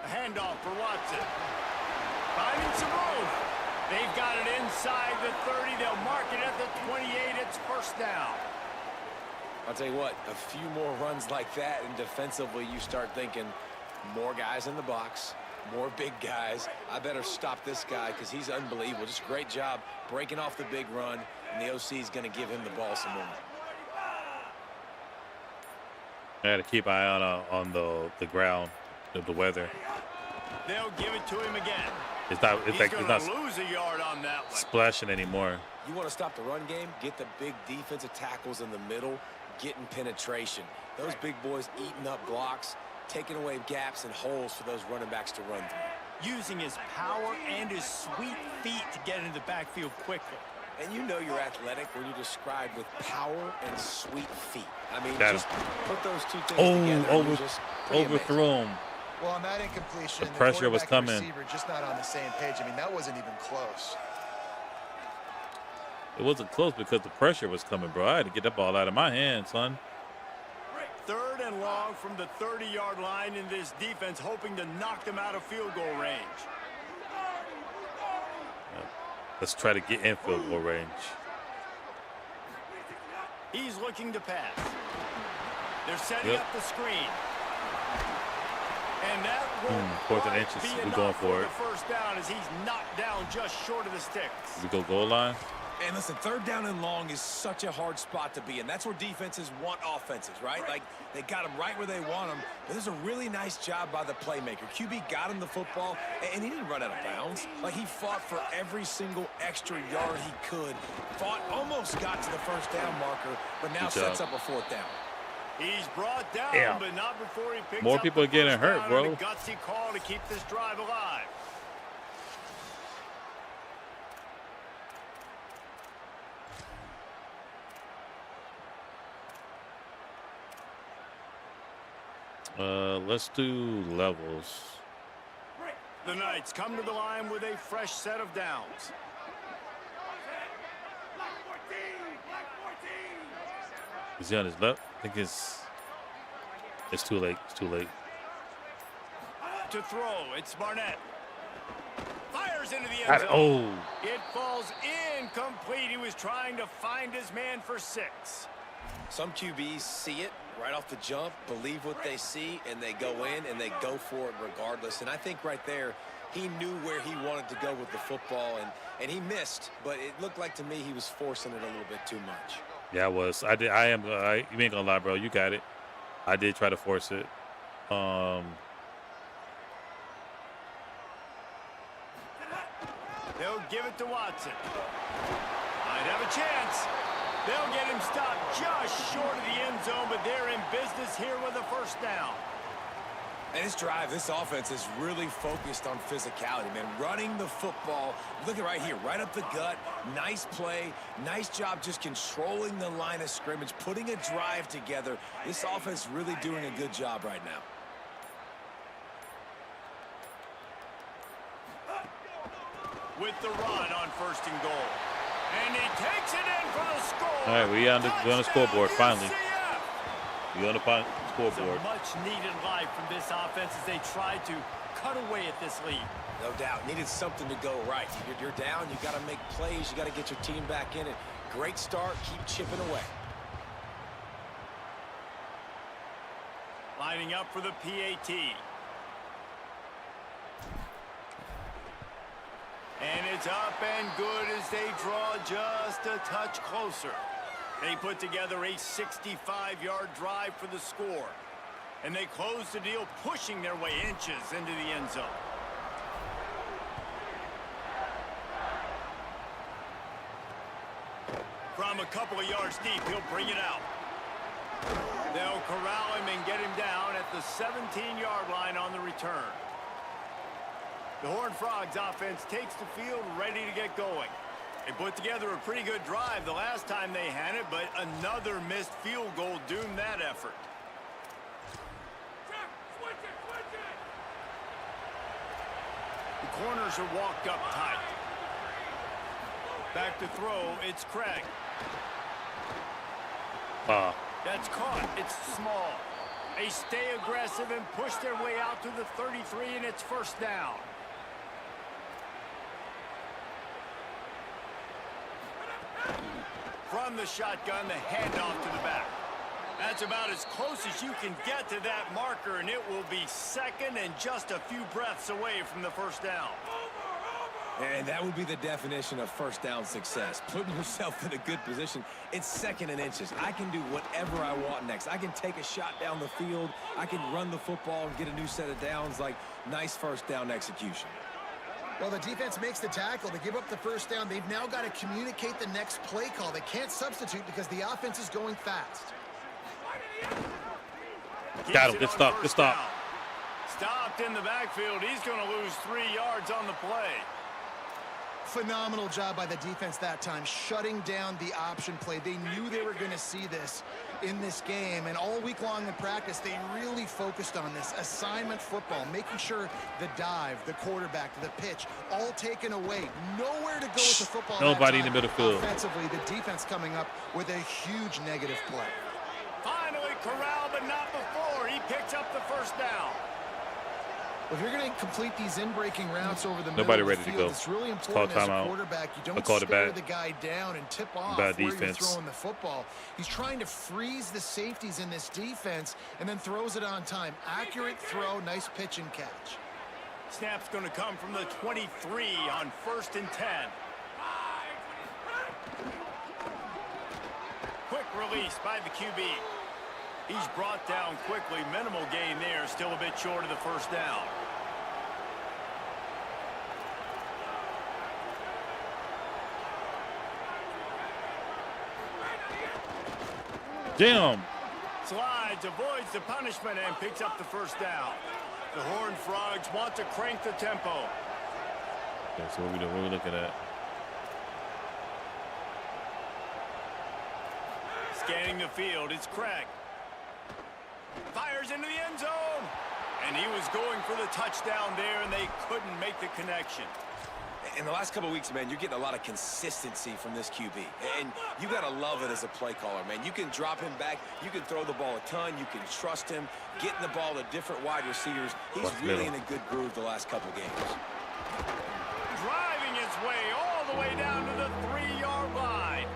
Speaker 2: A handoff for Watson. Finding some room. They've got it inside the 30. They'll mark it at the 28. It's first down.
Speaker 5: I'll tell you what, a few more runs like that, and defensively you start thinking more guys in the box, more big guys. I better stop this guy because he's unbelievable. Just a great job breaking off the big run, and the OC is going to give him the ball some more.
Speaker 1: I got to keep an eye on the ground, the weather.
Speaker 2: They'll give it to him again.
Speaker 1: It's not. It's like it's not
Speaker 2: lose a yard on that one.
Speaker 1: splashing anymore.
Speaker 5: You want to stop the run game? Get the big defensive tackles in the middle, getting penetration. Those big boys eating up blocks, taking away gaps and holes for those running backs to run through.
Speaker 2: Using his power and his sweet feet to get into the backfield quickly.
Speaker 5: And you know you're athletic when you're described with power and sweet feet. I mean,
Speaker 1: Got
Speaker 5: just put those two things together.
Speaker 1: Overthrew him.
Speaker 4: Well, on that incompletion,
Speaker 1: The pressure was
Speaker 4: quarterback
Speaker 1: coming.
Speaker 4: and receiver just not on the same page. I mean, that wasn't even close.
Speaker 1: It wasn't close because the pressure was coming, bro. I had to get that ball out of my hand, son.
Speaker 2: 3rd and long from the 30-yard line in this defense, hoping to knock them out of field goal range.
Speaker 1: Let's try to get in field goal range.
Speaker 2: He's looking to pass. They're setting up the screen. And that won't
Speaker 1: 4th and inches.
Speaker 2: be
Speaker 1: We're
Speaker 2: enough
Speaker 1: going for
Speaker 2: the
Speaker 1: it.
Speaker 2: first down as he's knocked down just short of the sticks.
Speaker 1: We go goal line.
Speaker 7: And listen, 3rd down and long is such a hard spot to be in. That's where defenses want offenses, right? Like, they got them right where they want them. But this is a really nice job by the playmaker. QB got him the football, and he didn't run out of bounds. Like, he fought for every single extra yard he could. Fought, almost got to the first down marker, but now sets up a 4th down.
Speaker 2: He's brought down, but not before he picks
Speaker 1: More
Speaker 2: up
Speaker 1: people
Speaker 2: the
Speaker 1: are getting
Speaker 2: first
Speaker 1: hurt,
Speaker 2: down
Speaker 1: bro.
Speaker 2: and a gutsy call to keep this drive alive.
Speaker 1: Let's do levels.
Speaker 2: The Knights come to the line with a fresh set of downs.
Speaker 1: Is he on his left? I think it's too late. It's too late.
Speaker 2: To throw, it's Barnett. Fires into the end zone.
Speaker 1: Oh.
Speaker 2: It falls incomplete. He was trying to find his man for 6.
Speaker 5: Some QBs see it right off the jump, believe what they see, and they go in and they go for it regardless. And I think right there, he knew where he wanted to go with the football, and he missed. But it looked like to me he was forcing it a little bit too much.
Speaker 1: Yeah, I was. You ain't gonna lie, bro. You got it. I did try to force it.
Speaker 2: They'll give it to Watson. Might have a chance. They'll get him stopped just short of the end zone, but they're in business here with a first down.
Speaker 5: And this drive, this offense is really focused on physicality, man. Running the football, look at right here, right up the gut. Nice play, nice job just controlling the line of scrimmage, putting a drive together. This offense really doing a good job right now.
Speaker 2: With the run on 1st and goal. And he takes it in for the score.
Speaker 1: All right, we're on the scoreboard finally.
Speaker 2: UCF.
Speaker 1: We're on the scoreboard.
Speaker 2: It's a much-needed life from this offense as they try to cut away at this lead.
Speaker 5: No doubt, needed something to go right. You're down, you got to make plays, you got to get your team back in it. Great start, keep chipping away.
Speaker 2: Lining up for the PAT. And it's up and good as they draw just a touch closer. They put together a 65-yard drive for the score. And they close the deal, pushing their way inches into the end zone. From a couple of yards deep, he'll bring it out. They'll corral him and get him down at the 17-yard line on the return. The Horned Frogs offense takes the field ready to get going. They put together a pretty good drive the last time they had it, but another missed field goal doomed that effort. The corners are walked up tight. Back to throw, it's Craig. That's caught. It's small. They stay aggressive and push their way out to the 33, and it's first down. From the shotgun, the handoff to the back. That's about as close as you can get to that marker, and it will be second and just a few breaths away from the first down.
Speaker 5: And that would be the definition of first down success. Putting yourself in a good position. It's 2nd and inches. I can do whatever I want next. I can take a shot down the field. I can run the football and get a new set of downs. Like, nice first down execution.
Speaker 4: Well, the defense makes the tackle. They give up the first down. They've now got to communicate the next play call. They can't substitute because the offense is going fast.
Speaker 1: Got him. Good stop. Good stop.
Speaker 2: Stopped in the backfield. He's going to lose 3 yards on the play.
Speaker 4: Phenomenal job by the defense that time, shutting down the option play. They knew they were going to see this in this game, and all week long in practice, they really focused on this assignment football, making sure the dive, the quarterback, the pitch, all taken away. Nowhere to go with the football.
Speaker 1: Nobody in the middle field.
Speaker 4: Offensively, the defense coming up with a huge negative play.
Speaker 2: Finally corralled, but not before. He picks up the first down.
Speaker 4: If you're going to complete these in-breaking routes over the
Speaker 1: Nobody
Speaker 4: middle of
Speaker 1: ready
Speaker 4: the
Speaker 1: to
Speaker 4: field,
Speaker 1: go.
Speaker 4: it's really
Speaker 1: It's
Speaker 4: important
Speaker 1: called
Speaker 4: as a
Speaker 1: timeout.
Speaker 4: quarterback. You don't
Speaker 1: called it
Speaker 4: stare
Speaker 1: bad.
Speaker 4: the guy down and tip off
Speaker 1: Bad
Speaker 4: where
Speaker 1: defense.
Speaker 4: you're throwing the football. He's trying to freeze the safeties in this defense and then throws it on time. Accurate throw, nice pitch and catch.
Speaker 2: Snap's going to come from the 23 on 1st and 10. Quick release by the QB. He's brought down quickly. Minimal gain there, still a bit short of the first down.
Speaker 1: Damn.
Speaker 2: Slides, avoids the punishment, and picks up the first down. The Horned Frogs want to crank the tempo.
Speaker 1: Okay, so what are we looking at?
Speaker 2: Scanning the field, it's Craig. Fires into the end zone. And he was going for the touchdown there, and they couldn't make the connection.
Speaker 5: In the last couple of weeks, man, you're getting a lot of consistency from this QB. And you got to love it as a play caller, man. You can drop him back. You can throw the ball a ton. You can trust him, getting the ball to different wide receivers. He's really in a good groove the last couple games.
Speaker 2: Driving his way all the way down to the 3-yard line.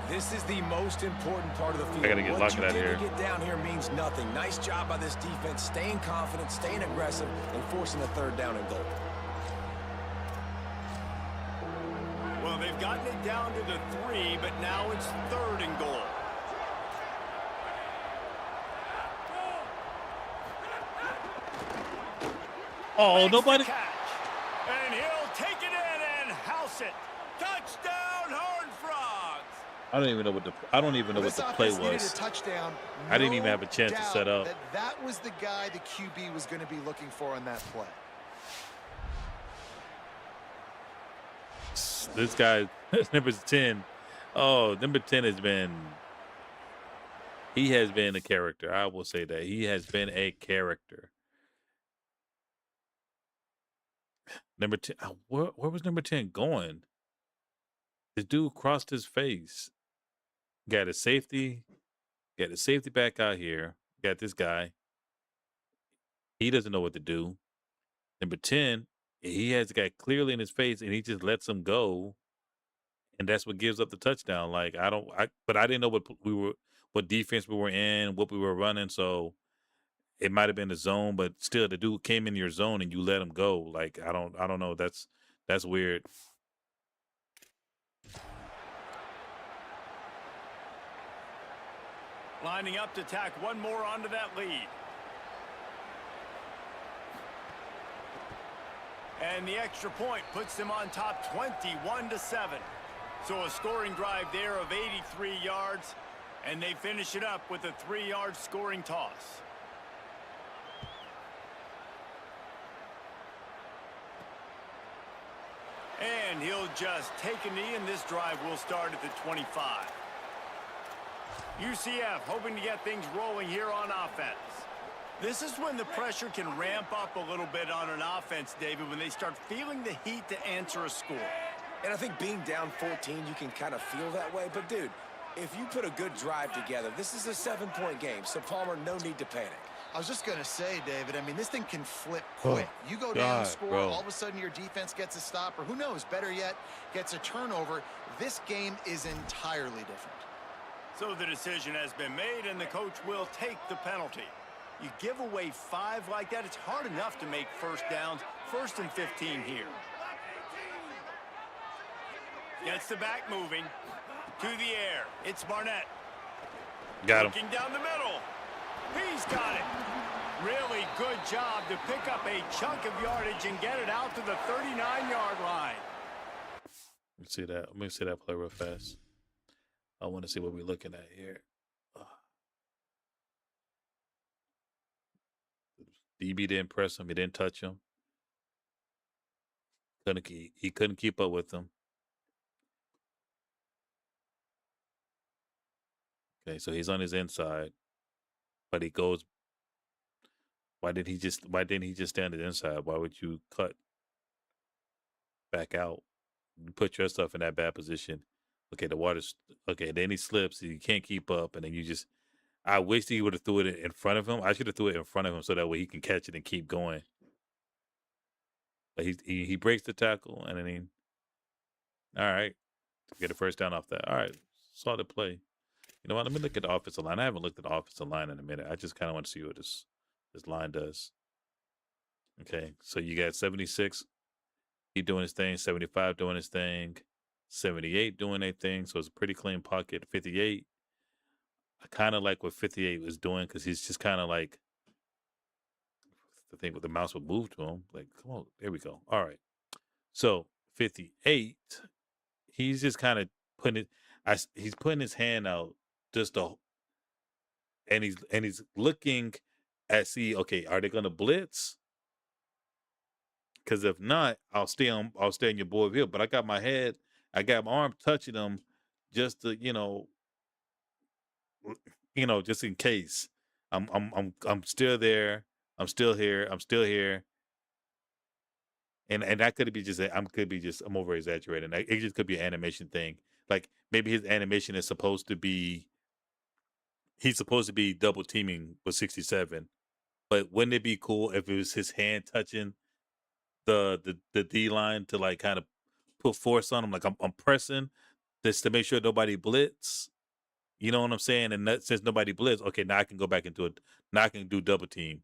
Speaker 5: This is the most important part of the field.
Speaker 1: I got to get Lockett out of here.
Speaker 5: What you get down here means nothing. Nice job by this defense, staying confident, staying aggressive, and forcing a 3rd down and goal.
Speaker 2: Well, they've gotten it down to the 3, but now it's 3rd and goal.
Speaker 1: Oh, nobody.
Speaker 2: Catch. And he'll take it in and house it. Touchdown, Horned Frogs.
Speaker 1: I don't even know what the play was.
Speaker 4: A touchdown.
Speaker 1: I didn't even have a chance to set up.
Speaker 4: That was the guy the QB was going to be looking for on that play.
Speaker 1: This guy, number 10. Oh, number 10 he has been a character. I will say that. He has been a character. Number 10, where was number 10 going? This dude crossed his face. Got a safety back out here. Got this guy. He doesn't know what to do. Number 10, he has the guy clearly in his face, and he just lets him go, and that's what gives up the touchdown. Like but I didn't know what defense we were in, what we were running, so it might have been the zone, but still, the dude came in your zone and you let him go. Like I don't know. That's weird.
Speaker 2: Lining up to tack one more onto that lead. And the extra point puts them on top 21-7. So a scoring drive there of 83 yards, and they finish it up with a 3-yard scoring toss. And he'll just take a knee, and this drive will start at the 25. UCF hoping to get things rolling here on offense. This is when the pressure can ramp up a little bit on an offense, David, when they start feeling the heat to answer a score.
Speaker 5: And I think being down 14, you can kind of feel that way. But, dude, if you put a good drive together, this is a 7-point game. So, Palmer, no need to panic.
Speaker 4: I was just going to say, David, I mean, this thing can flip quick. You go down, score, all of a sudden your defense gets a stop, or who knows, better yet, gets a turnover. This game is entirely different.
Speaker 2: So the decision has been made, and the coach will take the penalty. You give away 5 like that, it's hard enough to make first downs. 1st and 15 here. Gets the back moving. To the air. It's Barnett.
Speaker 1: Got him.
Speaker 2: Looking down the middle. He's got it. Really good job to pick up a chunk of yardage and get it out to the 39-yard line.
Speaker 1: Let me see that play real fast. I want to see what we're looking at here. DB didn't press him. He didn't touch him. He couldn't keep up with him. Okay, so he's on his inside, but he goes. Why didn't he just stand on the inside? Why would you cut back out? You put yourself in that bad position. Okay, the water's okay. Then he slips. He can't keep up, and then you just. I wish he would have threw it in front of him. I should have threw it in front of him so that way he can catch it and keep going. But he breaks the tackle, and then all right, get a first down off that. All right, saw the play. You know what? Let me look at the offensive line. I haven't looked at the offensive line in a minute. I just kind of want to see what this line does. Okay, so you got 76. He doing his thing. 75 doing his thing. 78 doing their thing. So it's a pretty clean pocket. 58. I kind of like what 58 was doing because he's just kind of like the thing with the mouse would move to him. Like, come on, there we go. All right. So 58, he's just kind of he's putting his hand out and he's looking at okay, are they gonna blitz? Because if not, I'll stay in your boy view. But I got my arm touching him just to just in case. I'm still there. I'm still here. I'm still here. And that could be just I'm over exaggerating. It just could be an animation thing. Like maybe his animation is supposed to be he's supposed to be double teaming with 67. But wouldn't it be cool if it was his hand touching the D line to like kind of put force on him? Like I'm pressing this to make sure nobody blitz. You know what I'm saying? And that, since nobody blitz, okay, now I can go back into it. Now I can do double team.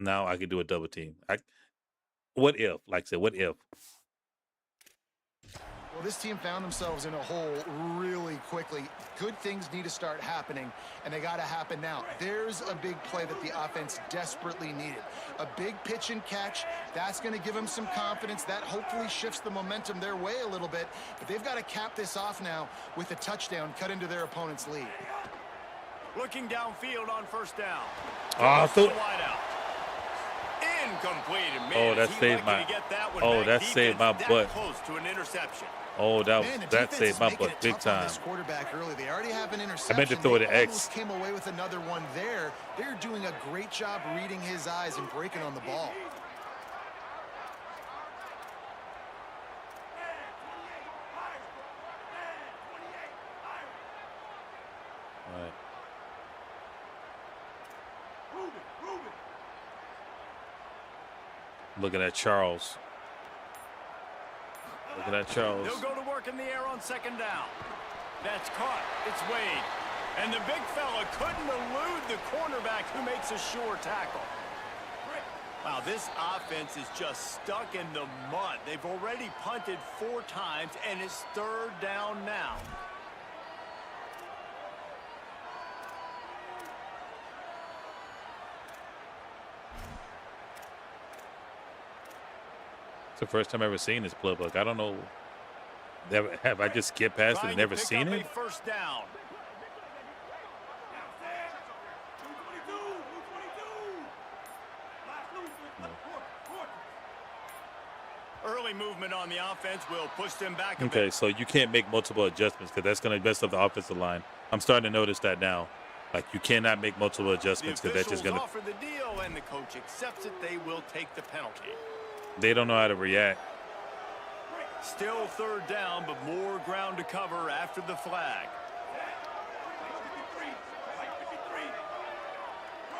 Speaker 1: Now I can do a double team. What if? Like I said, what if?
Speaker 4: Well, this team found themselves in a hole really quickly. Good things need to start happening, and they got to happen now. There's a big play that the offense desperately needed. A big pitch and catch. That's going to give them some confidence. That hopefully shifts the momentum their way a little bit. But they've got to cap this off now with a touchdown cut into their opponent's lead.
Speaker 2: Looking downfield on first down.
Speaker 1: Oh,
Speaker 2: Incomplete.
Speaker 1: Oh, that saved my. Oh, that saved my butt.
Speaker 2: Close to an interception.
Speaker 1: Oh, that saved my butt big time.
Speaker 4: Quarterback early. They already have an interception.
Speaker 1: I meant to throw the X.
Speaker 4: Came away with another one there. They're doing a great job reading his eyes and breaking on the ball.
Speaker 1: All right. Looking at Charles. Looking at Charles.
Speaker 2: They'll go to work in the air on second down. That's caught. It's Wade. And the big fella couldn't elude the cornerback who makes a sure tackle. Wow, this offense is just stuck in the mud. They've already punted 4 times, and it's third down now.
Speaker 1: It's the first time I've ever seen this playbook. I don't know. Have I just skipped past it and never seen it?
Speaker 2: First down. Early movement on the offense will push them back a
Speaker 1: Okay,
Speaker 2: bit.
Speaker 1: so you can't make multiple adjustments because that's going to mess up the offensive line. I'm starting to notice that now. Like you cannot make multiple adjustments because that's just going to.
Speaker 2: Offer the deal, and the coach accepts it. They will take the penalty.
Speaker 1: They don't know how to react.
Speaker 2: Still third down, but more ground to cover after the flag.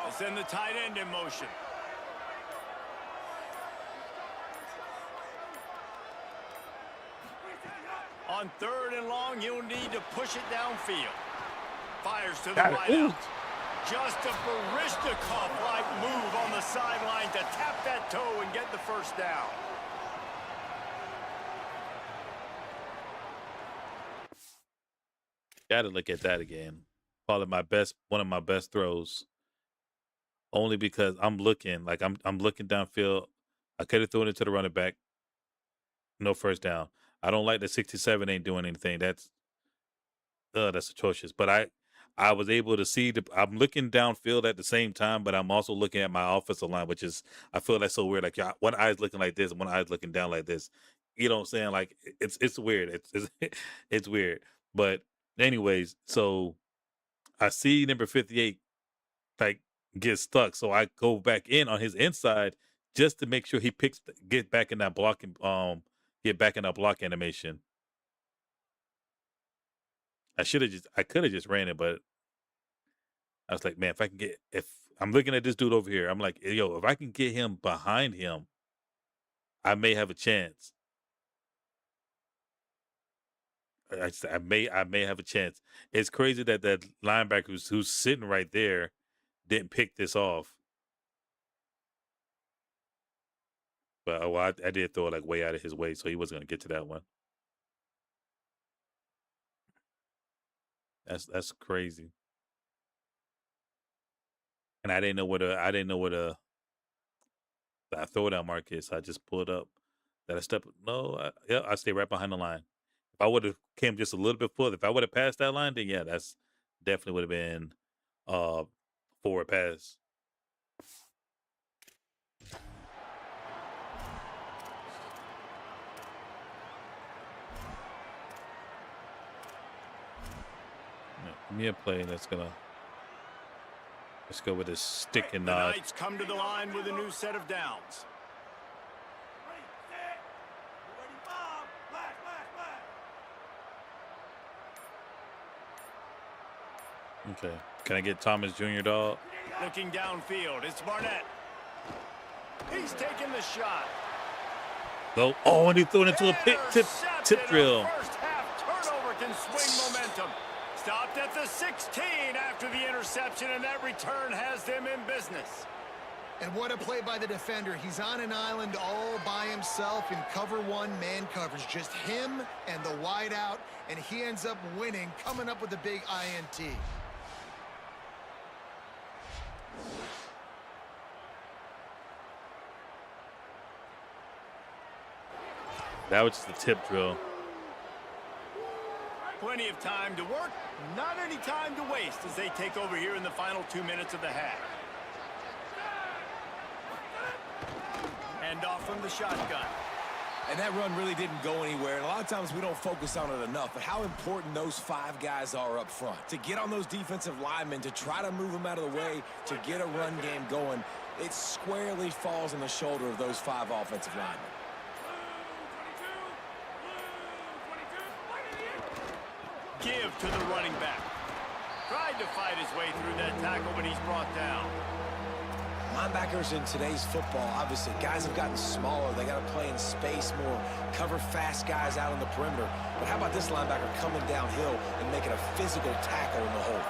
Speaker 2: They'll send the tight end in motion. On third and long, you'll need to push it downfield. Fires to the wideout. Just a Barishnikov-like move on the sideline to tap that toe and get the first down.
Speaker 1: Got to look at that again. Call it one of my best throws. Only because I'm looking downfield. I could have thrown it to the running back. No first down. I don't like the 67 ain't doing anything. That's atrocious. But I was able to see I'm looking downfield at the same time, but I'm also looking at my offensive line, which is I feel that's so weird. Like one eye's looking like this, and one eye's looking down like this. You know what I'm saying? Like it's weird. It's weird. But anyways, so I see number 58 like get stuck, so I go back in on his inside just to make sure he get back in that block animation. I could have just ran it, but I was like, man, if I'm looking at this dude over here, I'm like, yo, if I can get him behind him, I may have a chance. I may have a chance. It's crazy that linebacker who's sitting right there didn't pick this off. But I did throw it like way out of his way, so he wasn't gonna get to that one. That's crazy. And I didn't know what a throwdown mark is. So I just pulled up. That I step. No, I stay right behind the line. If I would have came just a little bit further, if I would have passed that line, then yeah, that's definitely would have been forward pass. Give me a play that's gonna Let's go with a stick and
Speaker 2: The
Speaker 1: nod.
Speaker 2: Knights come to the line with a new set of downs.
Speaker 1: Okay. Can I get Thomas Jr., dog?
Speaker 2: Looking downfield, it's Barnett. He's taking the shot.
Speaker 1: Go. Oh, and he threw it into a tip drill.
Speaker 2: First half turnover can swing momentum. Stopped at the 16 after the interception, and that return has them in business.
Speaker 4: And what a play by the defender. He's on an island all by himself in cover one man coverage. Just him and the wide out, and he ends up winning, coming up with a big INT.
Speaker 1: That was just the tip drill.
Speaker 2: Plenty of time to work, not any time to waste as they take over here in the final 2 minutes of the half. Hand off from the shotgun.
Speaker 7: And that run really didn't go anywhere. And a lot of times we don't focus on it enough, but how important those 5 guys are up front. To get on those defensive linemen, to try to move them out of the way, to get a run game going, it squarely falls on the shoulder of those 5 offensive linemen.
Speaker 2: Give to the running back. Tried to fight his way through that tackle, but he's brought down.
Speaker 7: Linebackers in today's football, obviously, guys have gotten smaller. They got to play in space more, cover fast guys out on the perimeter. But how about this linebacker coming downhill and making a physical tackle in the hole?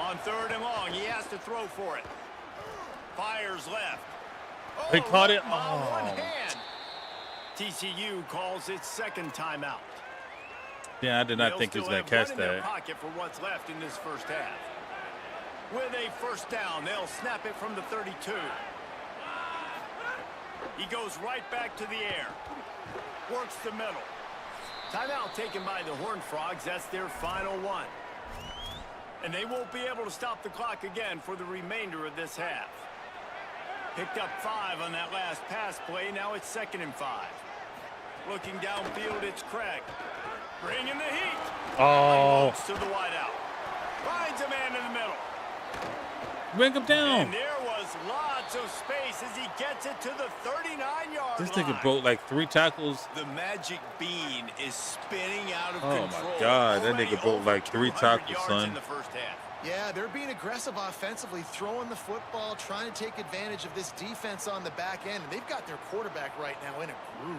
Speaker 2: On 3rd and long, he has to throw for it. Fires left.
Speaker 1: He caught it.
Speaker 2: One hand. TCU calls its second timeout.
Speaker 1: Yeah, I did not think he was going to catch that.
Speaker 2: Pocket for what's left in this first half. With a first down, they'll snap it from the 32. He goes right back to the air. Works the middle. Timeout taken by the Horned Frogs. That's their final one. And they won't be able to stop the clock again for the remainder of this half. Picked up 5 on that last pass play. Now it's 2nd and 5. Looking downfield, it's Craig. Bringing the heat.
Speaker 1: Oh.
Speaker 2: To the wideout. Finds a man in the middle.
Speaker 1: Bring him down.
Speaker 2: And there was lots of space as he gets it to the 39-yard line.
Speaker 1: This nigga broke like 3 tackles.
Speaker 2: The magic bean is spinning out of
Speaker 1: Oh
Speaker 2: control.
Speaker 1: my God, that nigga broke like 3 tackles, son.
Speaker 2: In the first half.
Speaker 4: Yeah, they're being aggressive offensively, throwing the football, trying to take advantage of this defense on the back end. And they've got their quarterback right now in a groove.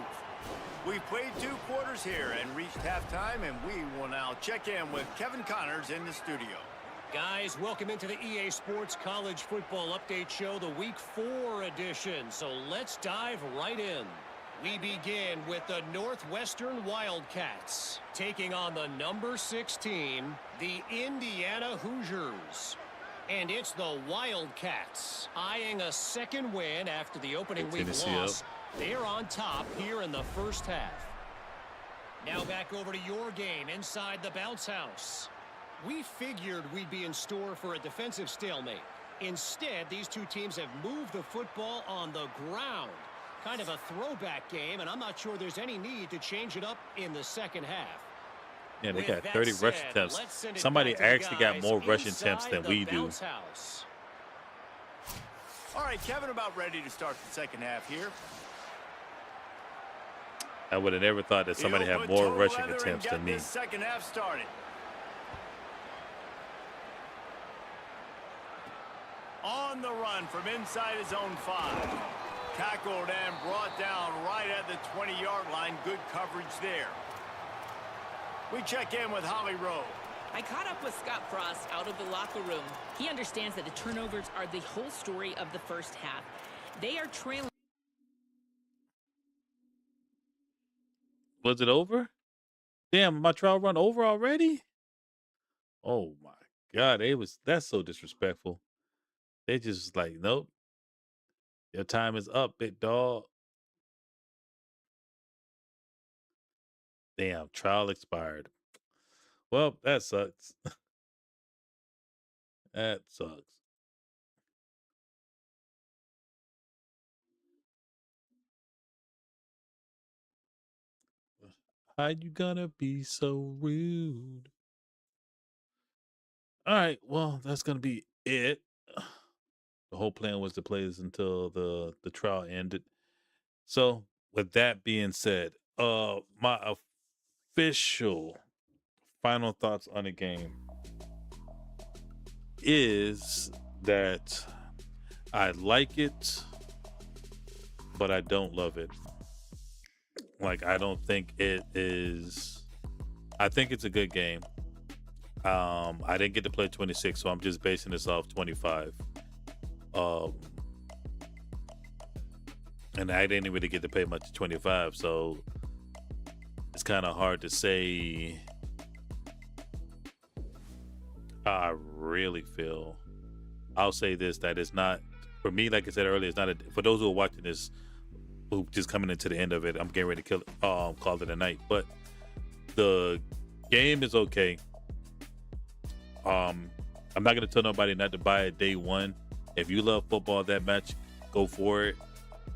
Speaker 2: We've played 2 quarters here and reached halftime, and we will now check in with Kevin Connors in the studio.
Speaker 6: Guys, welcome into the EA Sports College Football Update Show, the Week 4 edition. So let's dive right in. We begin with the Northwestern Wildcats taking on the number 16, the Indiana Hoosiers. And it's the Wildcats eyeing a second win after the opening week loss. They're on top here in the first half. Now back over to your game inside the bounce house. We figured we'd be in store for a defensive stalemate. Instead, these two teams have moved the football on the ground. Kind of a throwback game, and I'm not sure there's any need to change it up in the second half.
Speaker 1: Yeah, they got 30 rush attempts. Somebody actually got more rush attempts than we do.
Speaker 2: All right, Kevin, about ready to start the second half here.
Speaker 1: I would have never thought that somebody had more rushing attempts than me.
Speaker 2: Second half started. On the run from inside his own 5. Tackled and brought down right at the 20-yard line. Good coverage there. We check in with Holly Rowe.
Speaker 3: I caught up with Scott Frost out of the locker room. He understands that the turnovers are the whole story of the first half. They are trailing.
Speaker 1: Was it over? Damn, my trial run over already? Oh my God, that's so disrespectful. They just like, nope. Your time is up, big dog. Damn, trial expired. Well, that sucks. That sucks. How you gonna be so rude? All right, well, that's gonna be it. The whole plan was to play this until the trial ended. So, with that being said, my official final thoughts on the game is that I like it, but I don't love it. Like, I don't think it is. I think it's a good game. I didn't get to play 26, so I'm just basing this off 25. And I didn't really get to play much 25, so it's kind of hard to say how I really feel. I'll say this, that it's not, for me, like I said earlier, it's not a, for those who are watching this, who just coming into the end of it, I'm getting ready to call it a night. But the game is okay. I'm not gonna tell nobody not to buy it day one. If you love football that much, go for it.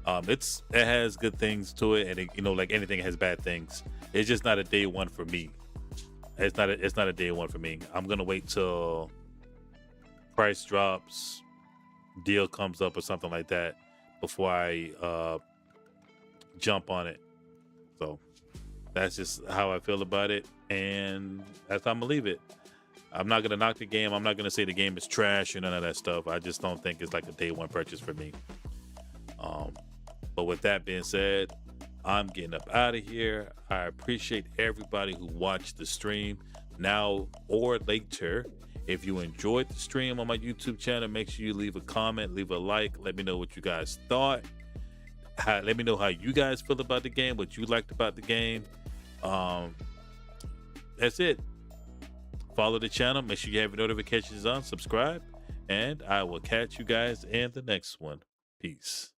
Speaker 1: It has good things to it, and it, like anything, it has bad things. It's just not a day one for me. It's not a day one for me. I'm gonna wait till price drops, deal comes up or something like that before I jump on it. So that's just how I feel about it, and that's how I'm gonna leave it. I'm not gonna knock the game. I'm not gonna say the game is trash or none of that stuff. I just don't think it's like a day one purchase for me. But with that being said, I'm getting up out of here. I appreciate everybody who watched the stream now or later. If you enjoyed the stream on my YouTube channel, make sure you leave a comment, leave a like. Let me know what you guys thought. Let me know how you guys feel about the game, what you liked about the game. That's it. Follow the channel. Make sure you have your notifications on. Subscribe. And I will catch you guys in the next one. Peace.